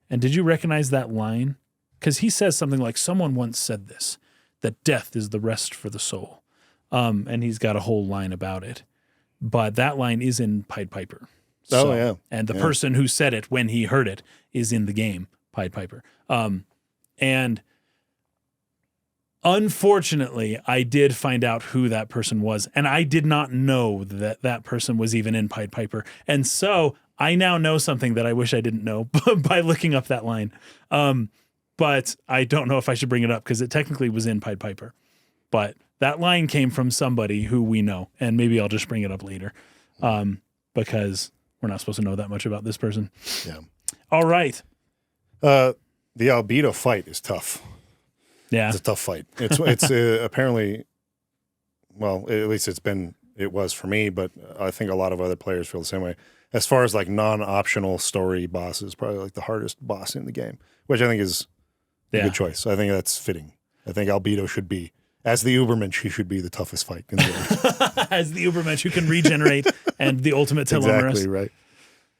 And did you recognize that line? Because he says something like, someone once said this, that death is the rest for the soul. And he's got a whole line about it. But that line is in Pied Piper. So, oh, yeah. And the person who said it when he heard it is in the game, Pied Piper. And unfortunately, I did find out who that person was. And I did not know that that person was even in Pied Piper. And so I now know something that I wish I didn't know by looking up that line. But I don't know if I should bring it up because it technically was in Pied Piper. But that line came from somebody who we know, and maybe I'll just bring it up later because we're not supposed to know that much about this person. Yeah. All right. The Albedo fight is tough. Yeah. It's a tough fight. It's apparently, well, at least it was for me, but I think a lot of other players feel the same way. As far as like non-optional story bosses, probably like the hardest boss in the game, which I think is a good choice. I think that's fitting. I think Albedo should be, as the Ubermensch, he should be the toughest fight in the game. As the Ubermensch who can regenerate and the ultimate telomerase. Exactly, right.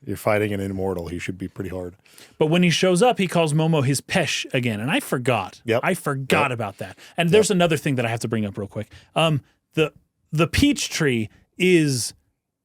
You're fighting an immortal. He should be pretty hard. But when he shows up, he calls Momo his Pesh again. And I forgot. Yep. I forgot about that. And there's another thing that I have to bring up real quick. The peach tree is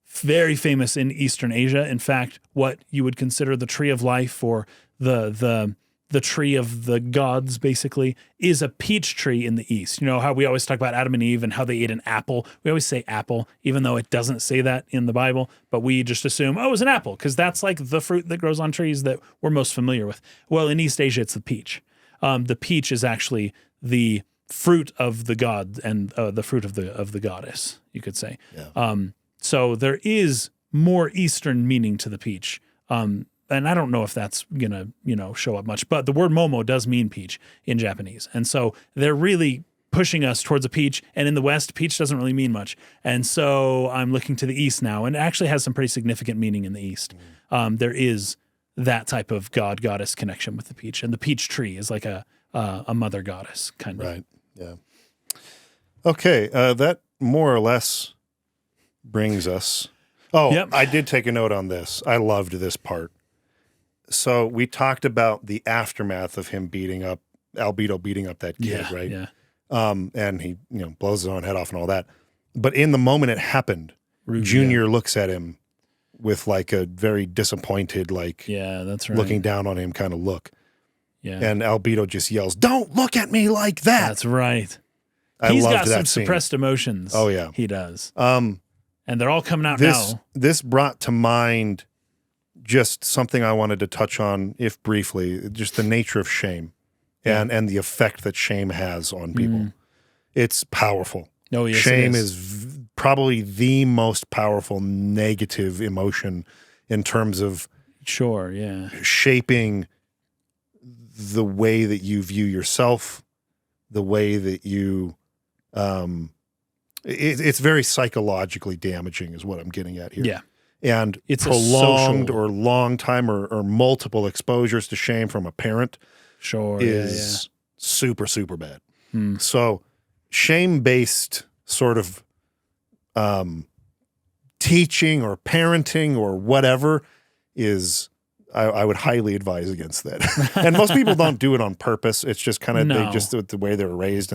very famous in Eastern Asia. In fact, what you would consider the tree of life or the tree of the gods, basically, is a peach tree in the East. You know how we always talk about Adam and Eve and how they ate an apple? We always say apple, even though it doesn't say that in the Bible, but we just assume, oh, it was an apple, because that's like the fruit that grows on trees that we're most familiar with. Well, in East Asia, it's the peach. The peach is actually the fruit of the god and the fruit of the goddess, you could say. Yeah. So there is more Eastern meaning to the peach. And I don't know if that's going to, show up much, but the word momo does mean peach in Japanese. And so they're really pushing us towards a peach. And in the West, peach doesn't really mean much. And so I'm looking to the East now, and it actually has some pretty significant meaning in the East. There is that type of god-goddess connection with the peach. And the peach tree is like a mother goddess, kind of. Right, yeah. Okay, that more or less brings us... Oh, yep. I did take a note on this. I loved this part. So we talked about the aftermath of him Albedo beating up that kid, right? Yeah. And he, blows his own head off and all that. But in the moment it happened, Junior looks at him with like a very disappointed, that's right, looking down on him kind of look. Yeah. And Albedo just yells, "Don't look at me like that." That's right. He's got some suppressed emotions. Oh yeah, he does. And they're all coming out now. This brought to mind just something I wanted to touch on, if briefly, just the nature of shame and the effect that shame has on people. It's powerful. Oh, yes, shame is probably the most powerful negative emotion in terms of shaping the way that you view yourself, the way that you it's very psychologically damaging is what I'm getting at here. Yeah. And it's prolonged or long time or multiple exposures to shame from a parent is super, super bad. So shame-based sort of teaching or parenting or whatever is I would highly advise against that. And most people don't do it on purpose. It's just kind of they just do it the way they were raised,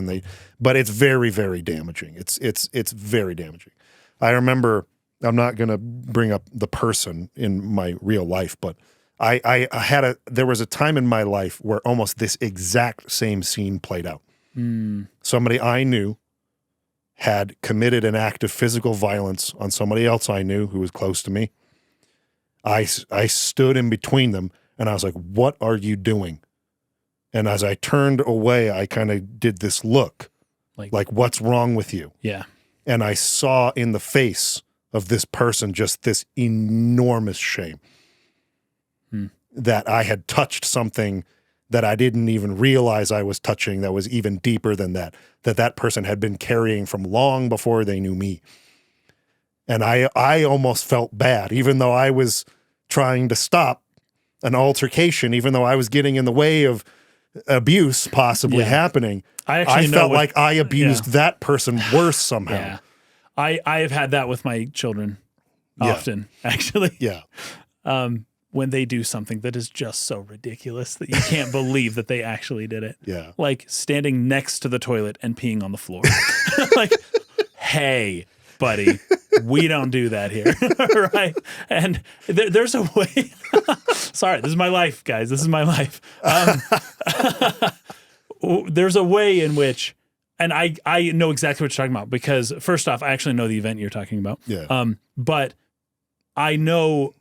but it's very, very damaging. It's very damaging. I remember, I'm not going to bring up the person in my real life, but there was a time in my life where almost this exact same scene played out. Somebody I knew had committed an act of physical violence on somebody else I knew who was close to me. I stood in between them and I was like, what are you doing? And as I turned away, I kind of did this look like, what's wrong with you? Yeah. And I saw in the face of this person just this enormous shame that I had touched something that I didn't even realize I was touching that was even deeper than that person had been carrying from long before they knew me. And I almost felt bad, even though I was trying to stop an altercation, even though I was getting in the way of abuse possibly happening. I felt like I abused that person worse somehow. Yeah. I have had that with my children often, actually. Yeah. When they do something that is just so ridiculous that you can't believe that they actually did it. Yeah. Like standing next to the toilet and peeing on the floor. Like, hey, buddy, we don't do that here. Right? And there's a way. Sorry, this is my life, guys. This is my life. There's a way in which, and I know exactly what you're talking about, because first off, I actually know the event you're talking about. Yeah. But I know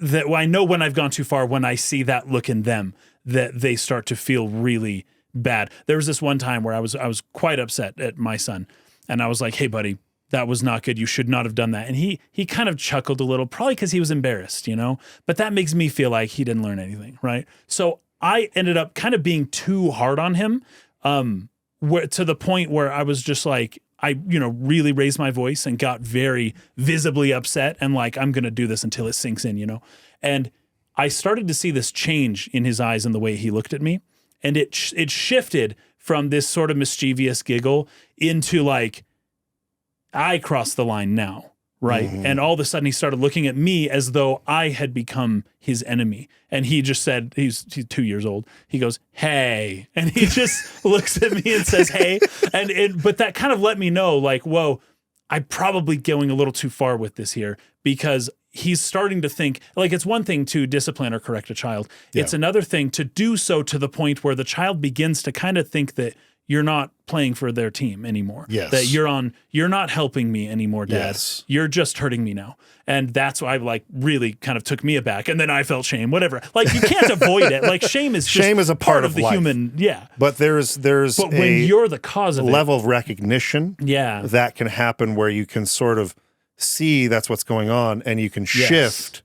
when I've gone too far, when I see that look in them, that they start to feel really bad. There was this one time where I was quite upset at my son, and I was like, hey, buddy, that was not good. You should not have done that. And he kind of chuckled a little, probably because he was embarrassed, but that makes me feel like he didn't learn anything, right? So I ended up kind of being too hard on him, to the point where I was just like, I really raised my voice and got very visibly upset and like, I'm going to do this until it sinks in, And I started to see this change in his eyes and the way he looked at me. And it shifted from this sort of mischievous giggle into like, I crossed the line now, right? Mm-hmm. And all of a sudden he started looking at me as though I had become his enemy. And he just said, he's 2 years old. He goes, hey. And he just looks at me and says, hey. But that kind of let me know like, whoa, I'm probably going a little too far with this here, because he's starting to think, like, it's one thing to discipline or correct a child. Yeah. It's another thing to do so to the point where the child begins to kind of think that you're not playing for their team anymore. Yes. That you're not helping me anymore, Dad. Yes. You're just hurting me now. And that's why like really kind of took me aback. And then I felt shame, whatever. Like you can't avoid it. Like shame is a part of the life. Human. Yeah. But there's but when you're the cause of level of recognition yeah. that can happen where you can sort of see that's what's going on and you can shift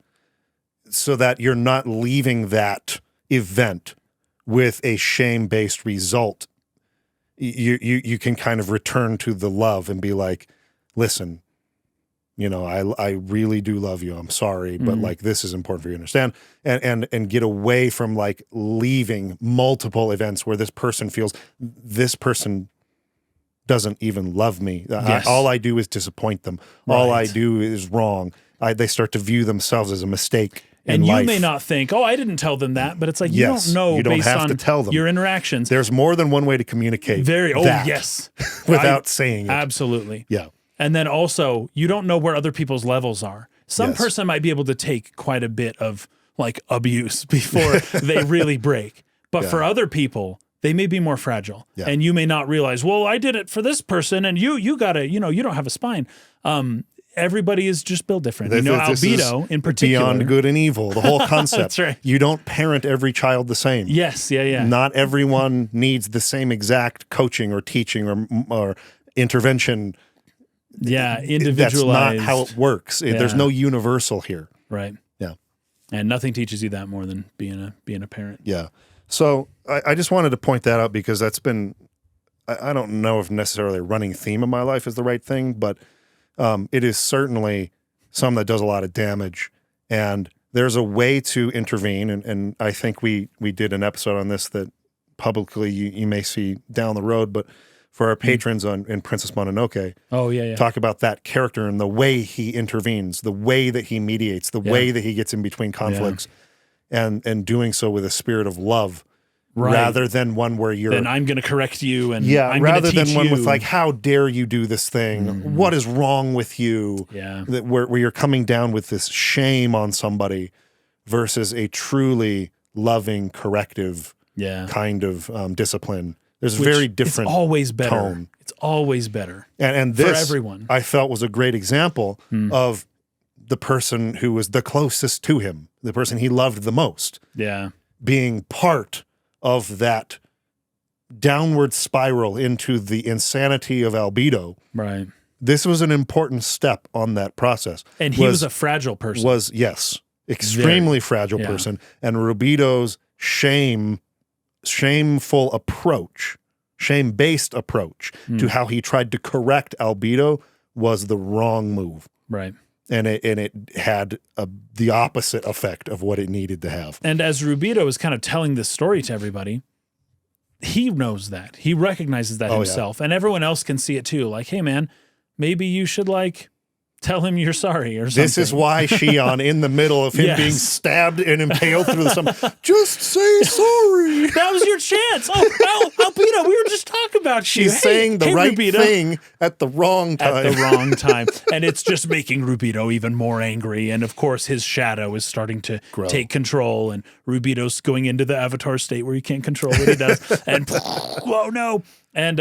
so that you're not leaving that event with a shame-based result. You can kind of return to the love and be like, listen, I really do love you. I'm sorry, but like this is important for you to understand, and get away from like leaving multiple events where this person feels this person doesn't even love me. Yes. All I do is disappoint them. Right. All I do is wrong. They start to view themselves as a mistake. And you life. may not think, I didn't tell them that, but it's like, you don't know you don't based have on to tell them. Your interactions. There's more than one way to communicate yes. without saying it. Absolutely. Yeah. And then also, you don't know where other people's levels are. Some person might be able to take quite a bit of like abuse before they really break. But for other people, they may be more fragile. Yeah. And you may not realize, well, I did it for this person and you gotta, you don't have a spine. Everybody is just built different. Albedo in particular. Beyond good and evil, the whole concept. That's right. You don't parent every child the same. Yes, yeah. Not everyone needs the same exact coaching or teaching or intervention. Yeah, individualized. That's not how it works. There's no universal here. Right. Yeah. And nothing teaches you that more than being a parent. Yeah. So I just wanted to point that out because that's been, I don't know if necessarily a running theme in my life is the right thing, but it is certainly something that does a lot of damage, and there's a way to intervene. And I think we did an episode on this that publicly you may see down the road, but for our patrons in Princess Mononoke, talk about that character and the way he intervenes, the way that he mediates, the way that he gets in between conflicts. and doing so with a spirit of love. Right. Rather than one where you're... Then I'm going to correct you and I'm rather gonna teach than one you. with like, how dare you do this thing? What is wrong with you? Yeah. That where you're coming down with this shame on somebody versus a truly loving, corrective kind of discipline. There's very different It's always better. tone. It's always better. And for this, everyone. I felt, was a great example of the person who was the closest to him, the person he loved the most, being part of that downward spiral into the insanity of Albedo. Right. This was an important step on that process. And he was a fragile person. Extremely fragile person. And Rubido's shameful approach, shame-based approach to how he tried to correct Albedo was the wrong move. Right. And it had the opposite effect of what it needed to have. And as Rubido is kind of telling this story to everybody, he knows that. He recognizes that himself. And everyone else can see it too. Like, hey, man, maybe you should like tell him you're sorry or something. This is why Shion, in the middle of him being stabbed and impaled through the stomach, just say sorry. That was your chance. Oh, Albedo, we were just talking about you. She's saying the right thing at the wrong time. At the wrong time. And it's just making Rubido even more angry. And of course, his shadow is starting to take control. And Rubido's going into the avatar state where he can't control what he does. And whoa, no. And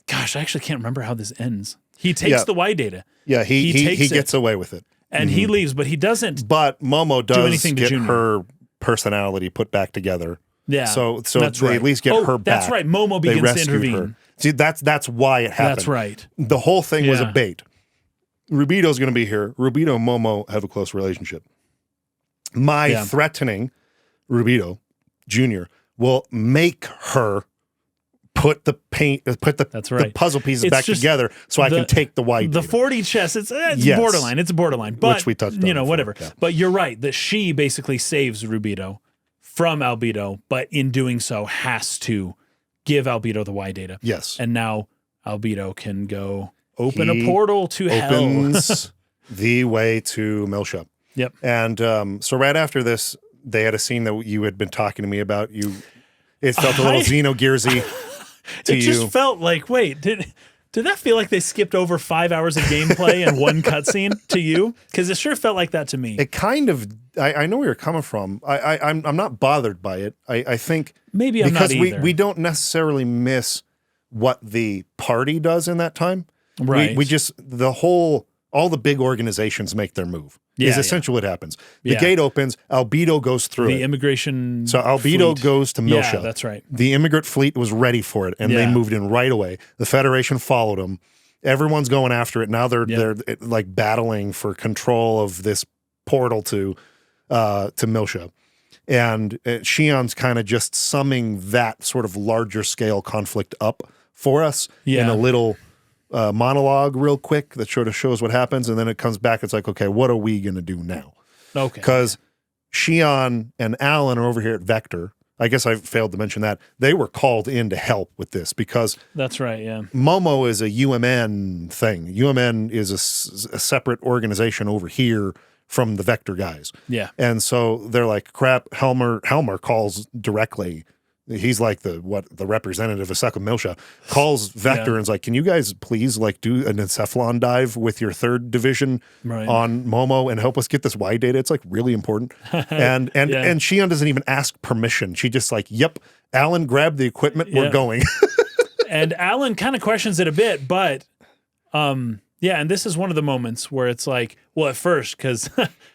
gosh, I actually can't remember how this ends. He takes the Y-Data. Yeah, he gets away with it. And he leaves, but he doesn't. But Momo does anything to get Junior. her personality put back together. Yeah. So that's they right. at least get her back. That's right. Momo begins to intervene. Her. See, that's why it happened. That's right. The whole thing was a bait. Rubido's going to be here. Rubido and Momo have a close relationship. My threatening Rubido Jr. will make her put the puzzle pieces back together so I can take the Y-Data. The 40 chess, it's borderline. It's borderline. But, which we touched on. You know, whatever. Yeah. But you're right that she basically saves Rubido from Albedo, but in doing so has to give Albedo the Y-Data. Yes. And now Albedo can go open a portal to hell. Opens the way to Miltia. Yep. And so right after this, they had a scene that you had been talking to me about. It felt a little Xenogearsy. It just felt like, wait, did that feel like they skipped over 5 hours of gameplay and one cutscene to you? Because it sure felt like that to me. It kind of, I know where you're coming from. I'm not bothered by it. I think maybe I'm not either. Because we don't necessarily miss what the party does in that time. Right. We just, all the big organizations make their move. Is essentially what happens. The gate opens, Albedo goes through the immigration So Albedo fleet. goes to Miltia. Yeah, that's right. The immigrant fleet was ready for it, and they moved in right away. The Federation followed them. Everyone's going after it. Now they're like battling for control of this portal to Miltia. And Shion's kind of just summing that sort of larger scale conflict up for us in a little monologue real quick that sort of shows what happens, and then it comes back. It's like, okay, what are we going to do now? Okay. Because Shion and Alan are over here at Vector. I guess I failed to mention that. They were called in to help with this because that's right, Momo is a UMN thing. UMN is a separate organization over here from the Vector guys. Yeah. And so they're like, crap, Helmer calls directly. He's like the representative of Second Miltia, calls Vector and is like, can you guys please like do an encephalon dive with your 3rd division on Momo and help us get this Y-Data? It's like really important. And Shion doesn't even ask permission. She just like, yep, Alan, grab the equipment, we're going. And Alan kind of questions it a bit, but and this is one of the moments where it's like, well, at first, because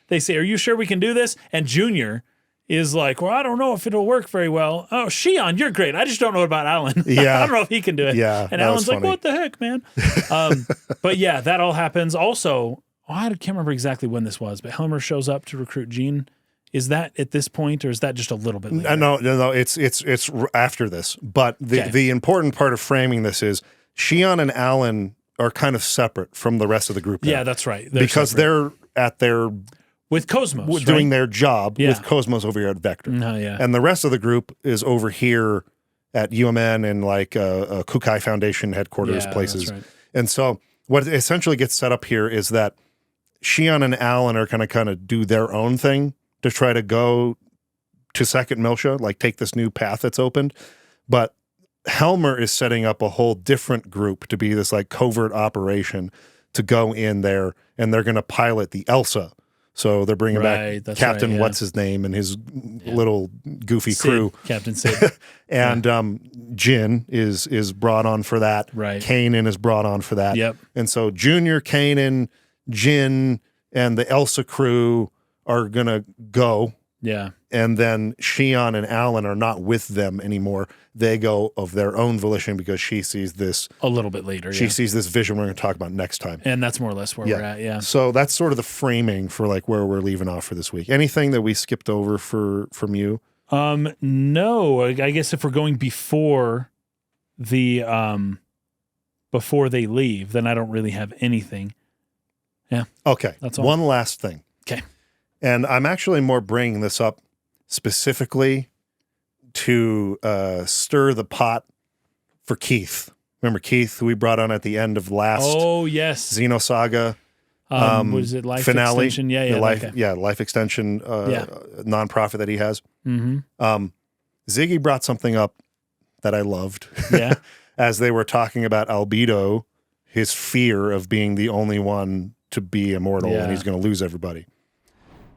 they say, are you sure we can do this? And Junior is like, well, I don't know if it'll work very well. Oh, Shion, you're great. I just don't know about Alan. Yeah. I don't know if he can do it. Yeah. And Alan's like, what the heck, man? But yeah, that all happens. Also, I can't remember exactly when this was, but Helmer shows up to recruit Jean. Is that at this point, or is that just a little bit later? No. It's after this. But the important part of framing this is Shion and Alan are kind of separate from the rest of the group. Yeah, that's right. They're at their with Cosmos, doing their job with Cosmos over here at Vector. And the rest of the group is over here at UMN and like Kukai Foundation headquarters places. That's right. And so what essentially gets set up here is that Shion and Alan are going to kind of do their own thing to try to go to second Miltia, like take this new path that's opened. But Helmer is setting up a whole different group to be this like covert operation to go in there, and they're going to pilot the Elsa. So they're bringing back Captain what's his name and his little goofy crew, Captain Sid, and Jin is brought on for that. Right, Kanan is brought on for that. Yep. And so Junior, Kanan, Jin, and the Elsa crew are gonna go. Yeah. And then Shion and Alan are not with them anymore. They go of their own volition because she sees this a little bit later. She sees this vision we're going to talk about next time. And that's more or less where we're at. Yeah. So that's sort of the framing for like where we're leaving off for this week. Anything that we skipped over from you? No, I guess if we're going before the before they leave, then I don't really have anything. Yeah. Okay. That's all. One last thing. Okay. And I'm actually more bringing this up specifically to stir the pot for Keith. Remember Keith, who we brought on at the end of last Xenosaga was it Life finale? Extension? Yeah, Life Extension nonprofit that he has. Mm-hmm. Ziggy brought something up that I loved. Yeah. As they were talking about Albedo, his fear of being the only one to be immortal and he's going to lose everybody.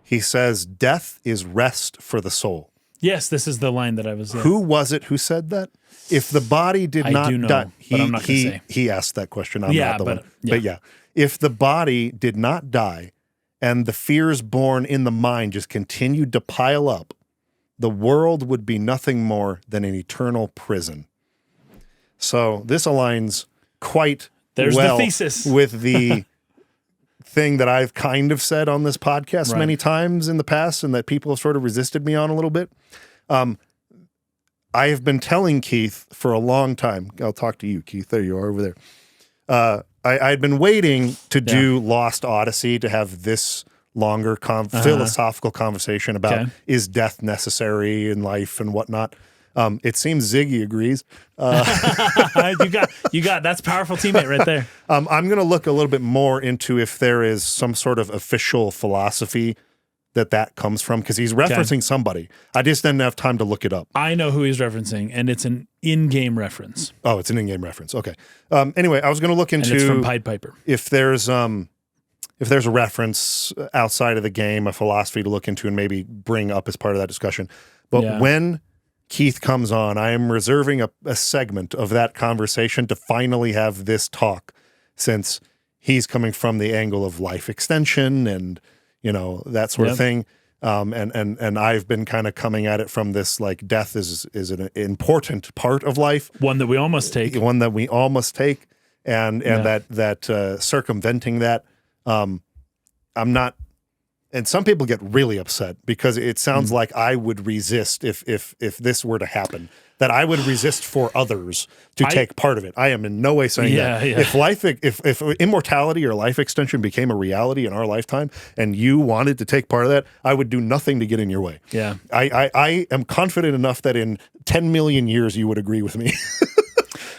He says, death is rest for the soul. Yes, this is the line that I was... Who was it who said that? If the body did not die... but I'm not going to say. He asked that question. I'm not the one. But yeah. If the body did not die and the fears born in the mind just continued to pile up, the world would be nothing more than an eternal prison. So this aligns quite well the thesis. With the... thing that I've kind of said on this podcast many times in the past and that people have sort of resisted me on a little bit. I have been telling Keith for a long time. I'll talk to you, Keith. There you are over there. I'd been waiting to do Lost Odyssey to have this longer philosophical conversation about is death necessary in life and whatnot. It seems Ziggy agrees. You got that's powerful teammate right there. I'm going to look a little bit more into if there is some sort of official philosophy that comes from, because he's referencing somebody. I just didn't have time to look it up. I know who he's referencing, and it's an in-game reference. Oh, it's an in-game reference. Okay. Anyway, I was going to look into and it's from Pied Piper. If there's a reference outside of the game, a philosophy to look into and maybe bring up as part of that discussion. But when Keith comes on, I am reserving a segment of that conversation to finally have this talk, since he's coming from the angle of life extension and, you know, that sort of thing. And I've been kind of coming at it from this, like, death is an important part of life. One that we all must take. One that we all must take. And that circumventing that, I'm not. And some people get really upset because it sounds like I would resist if this were to happen, that I would resist for others to take part of it. I am in no way saying that. Yeah. If immortality or life extension became a reality in our lifetime and you wanted to take part of that, I would do nothing to get in your way. Yeah. I am confident enough that in 10 million years you would agree with me.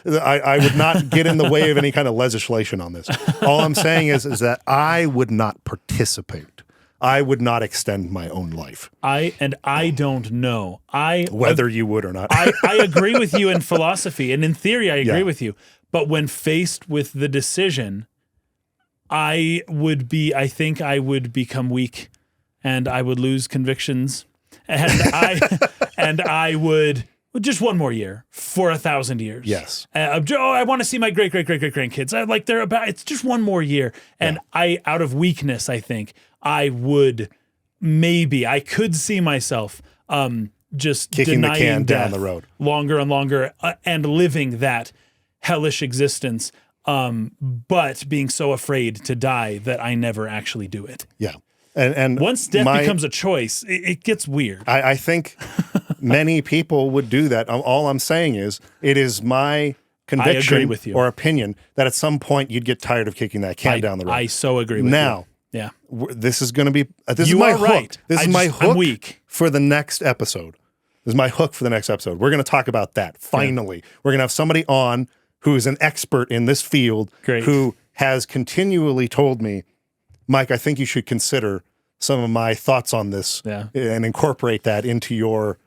I would not get in the way of any kind of legislation on this. All I'm saying is that I would not participate. I would not extend my own life. I don't know. Whether you would or not. I agree with you in philosophy, and in theory, I agree with you. But when faced with the decision, I think I would become weak, and I would lose convictions, and I would just one more year for 1,000 years. Yes. I want to see my great grandkids. It's just one more year, and out of weakness, I think I could see myself just kicking the can down the road longer and longer and living that hellish existence, but being so afraid to die that I never actually do it. Yeah. And once death becomes a choice, it gets weird. I think many people would do that. All I'm saying is it is my conviction or opinion that at some point you'd get tired of kicking that can down the road. I so agree with you. Now, yeah, this is going to be this is my hook. Right. This is my hook I'm weak. For the next episode. This is my hook for the next episode. We're going to talk about that. Finally, we're going to have somebody on who is an expert in this field, who has continually told me, Mike, I think you should consider some of my thoughts on this and incorporate that into your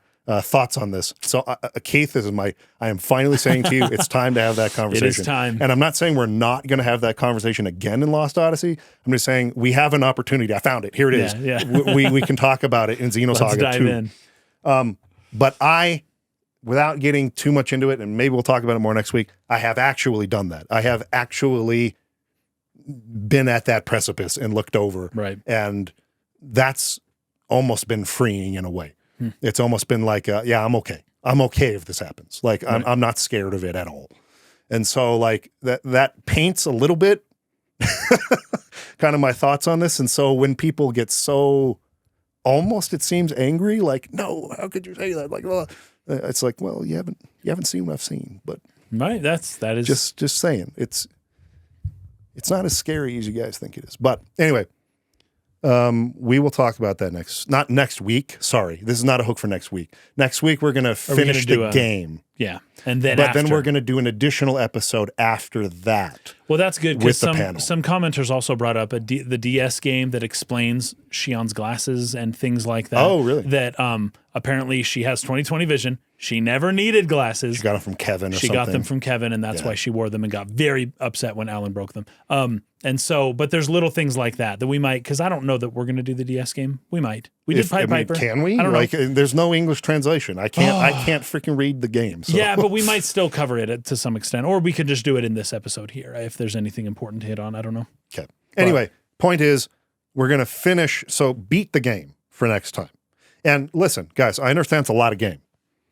thoughts on this. So, Keith, I am finally saying to you, it's time to have that conversation. It is time. And I'm not saying we're not going to have that conversation again in Lost Odyssey. I'm just saying we have an opportunity. I found it. Here it is. Yeah. we can talk about it in Xenosaga Let's dive in. But without getting too much into it, and maybe we'll talk about it more next week, I have actually done that. I have actually been at that precipice and looked over. Right. And that's almost been freeing in a way. It's almost been like, yeah, I'm okay. I'm okay if this happens. Like, I'm not scared of it at all. And so, like, that paints a little bit kind of my thoughts on this. And so when people get so almost, it seems, angry, like, no, how could you say that? Like, well, it's like, well, you haven't seen what I've seen. But right, that is just saying, it's not as scary as you guys think it is. But anyway. We will talk about that not next week. Sorry, this is not a hook for next week. Next week we're going to finish the game. Yeah, and then then we're going to do an additional episode after that. Well, that's good because panel. Some commenters also brought up the DS game that explains Shion's glasses and things like that. Oh, really? That apparently she has 20/20 vision. She never needed glasses. She got them from Kevin or something. She got them from Kevin, and that's why she wore them and got very upset when Alan broke them. And so, but there's little things like that we might, because I don't know that we're going to do the DS game. We might. We did Pied Piper. Can we? I don't know. There's no English translation. I can't freaking read the game. So. Yeah, but we might still cover it to some extent, or we could just do it in this episode here if there's anything important to hit on. I don't know. Okay. Anyway, point is, we're going to finish. So beat the game for next time. And listen, guys, I understand it's a lot of game.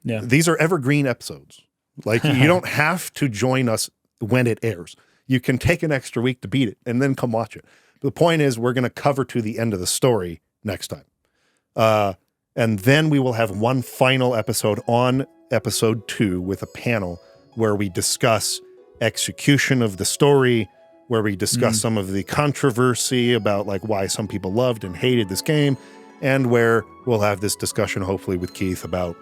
Yeah. These are evergreen episodes. Like, you don't have to join us when it airs. You can take an extra week to beat it and then come watch it. The point is, we're going to cover to the end of the story next time. And then we will have one final episode on Ep.II with a panel where we discuss execution of the story, where we discuss some of the controversy about like why some people loved and hated this game, and where we'll have this discussion hopefully with Keith about,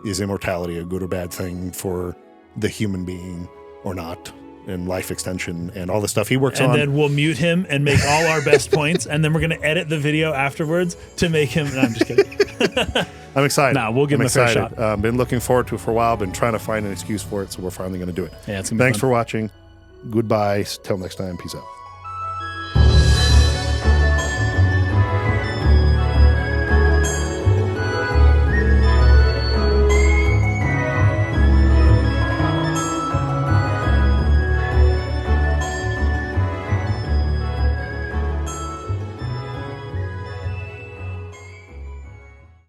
is immortality a good or bad thing for the human being or not, and life extension and all the stuff he works on. And then we'll mute him and make all our best points, and then we're going to edit the video afterwards to make him... No, I'm just kidding. I'm excited. Nah, we'll give him a fair shot. Been looking forward to it for a while, been trying to find an excuse for it, so we're finally going to do it. Yeah, it's going to be Thanks for watching. Goodbye. Till next time. Peace out.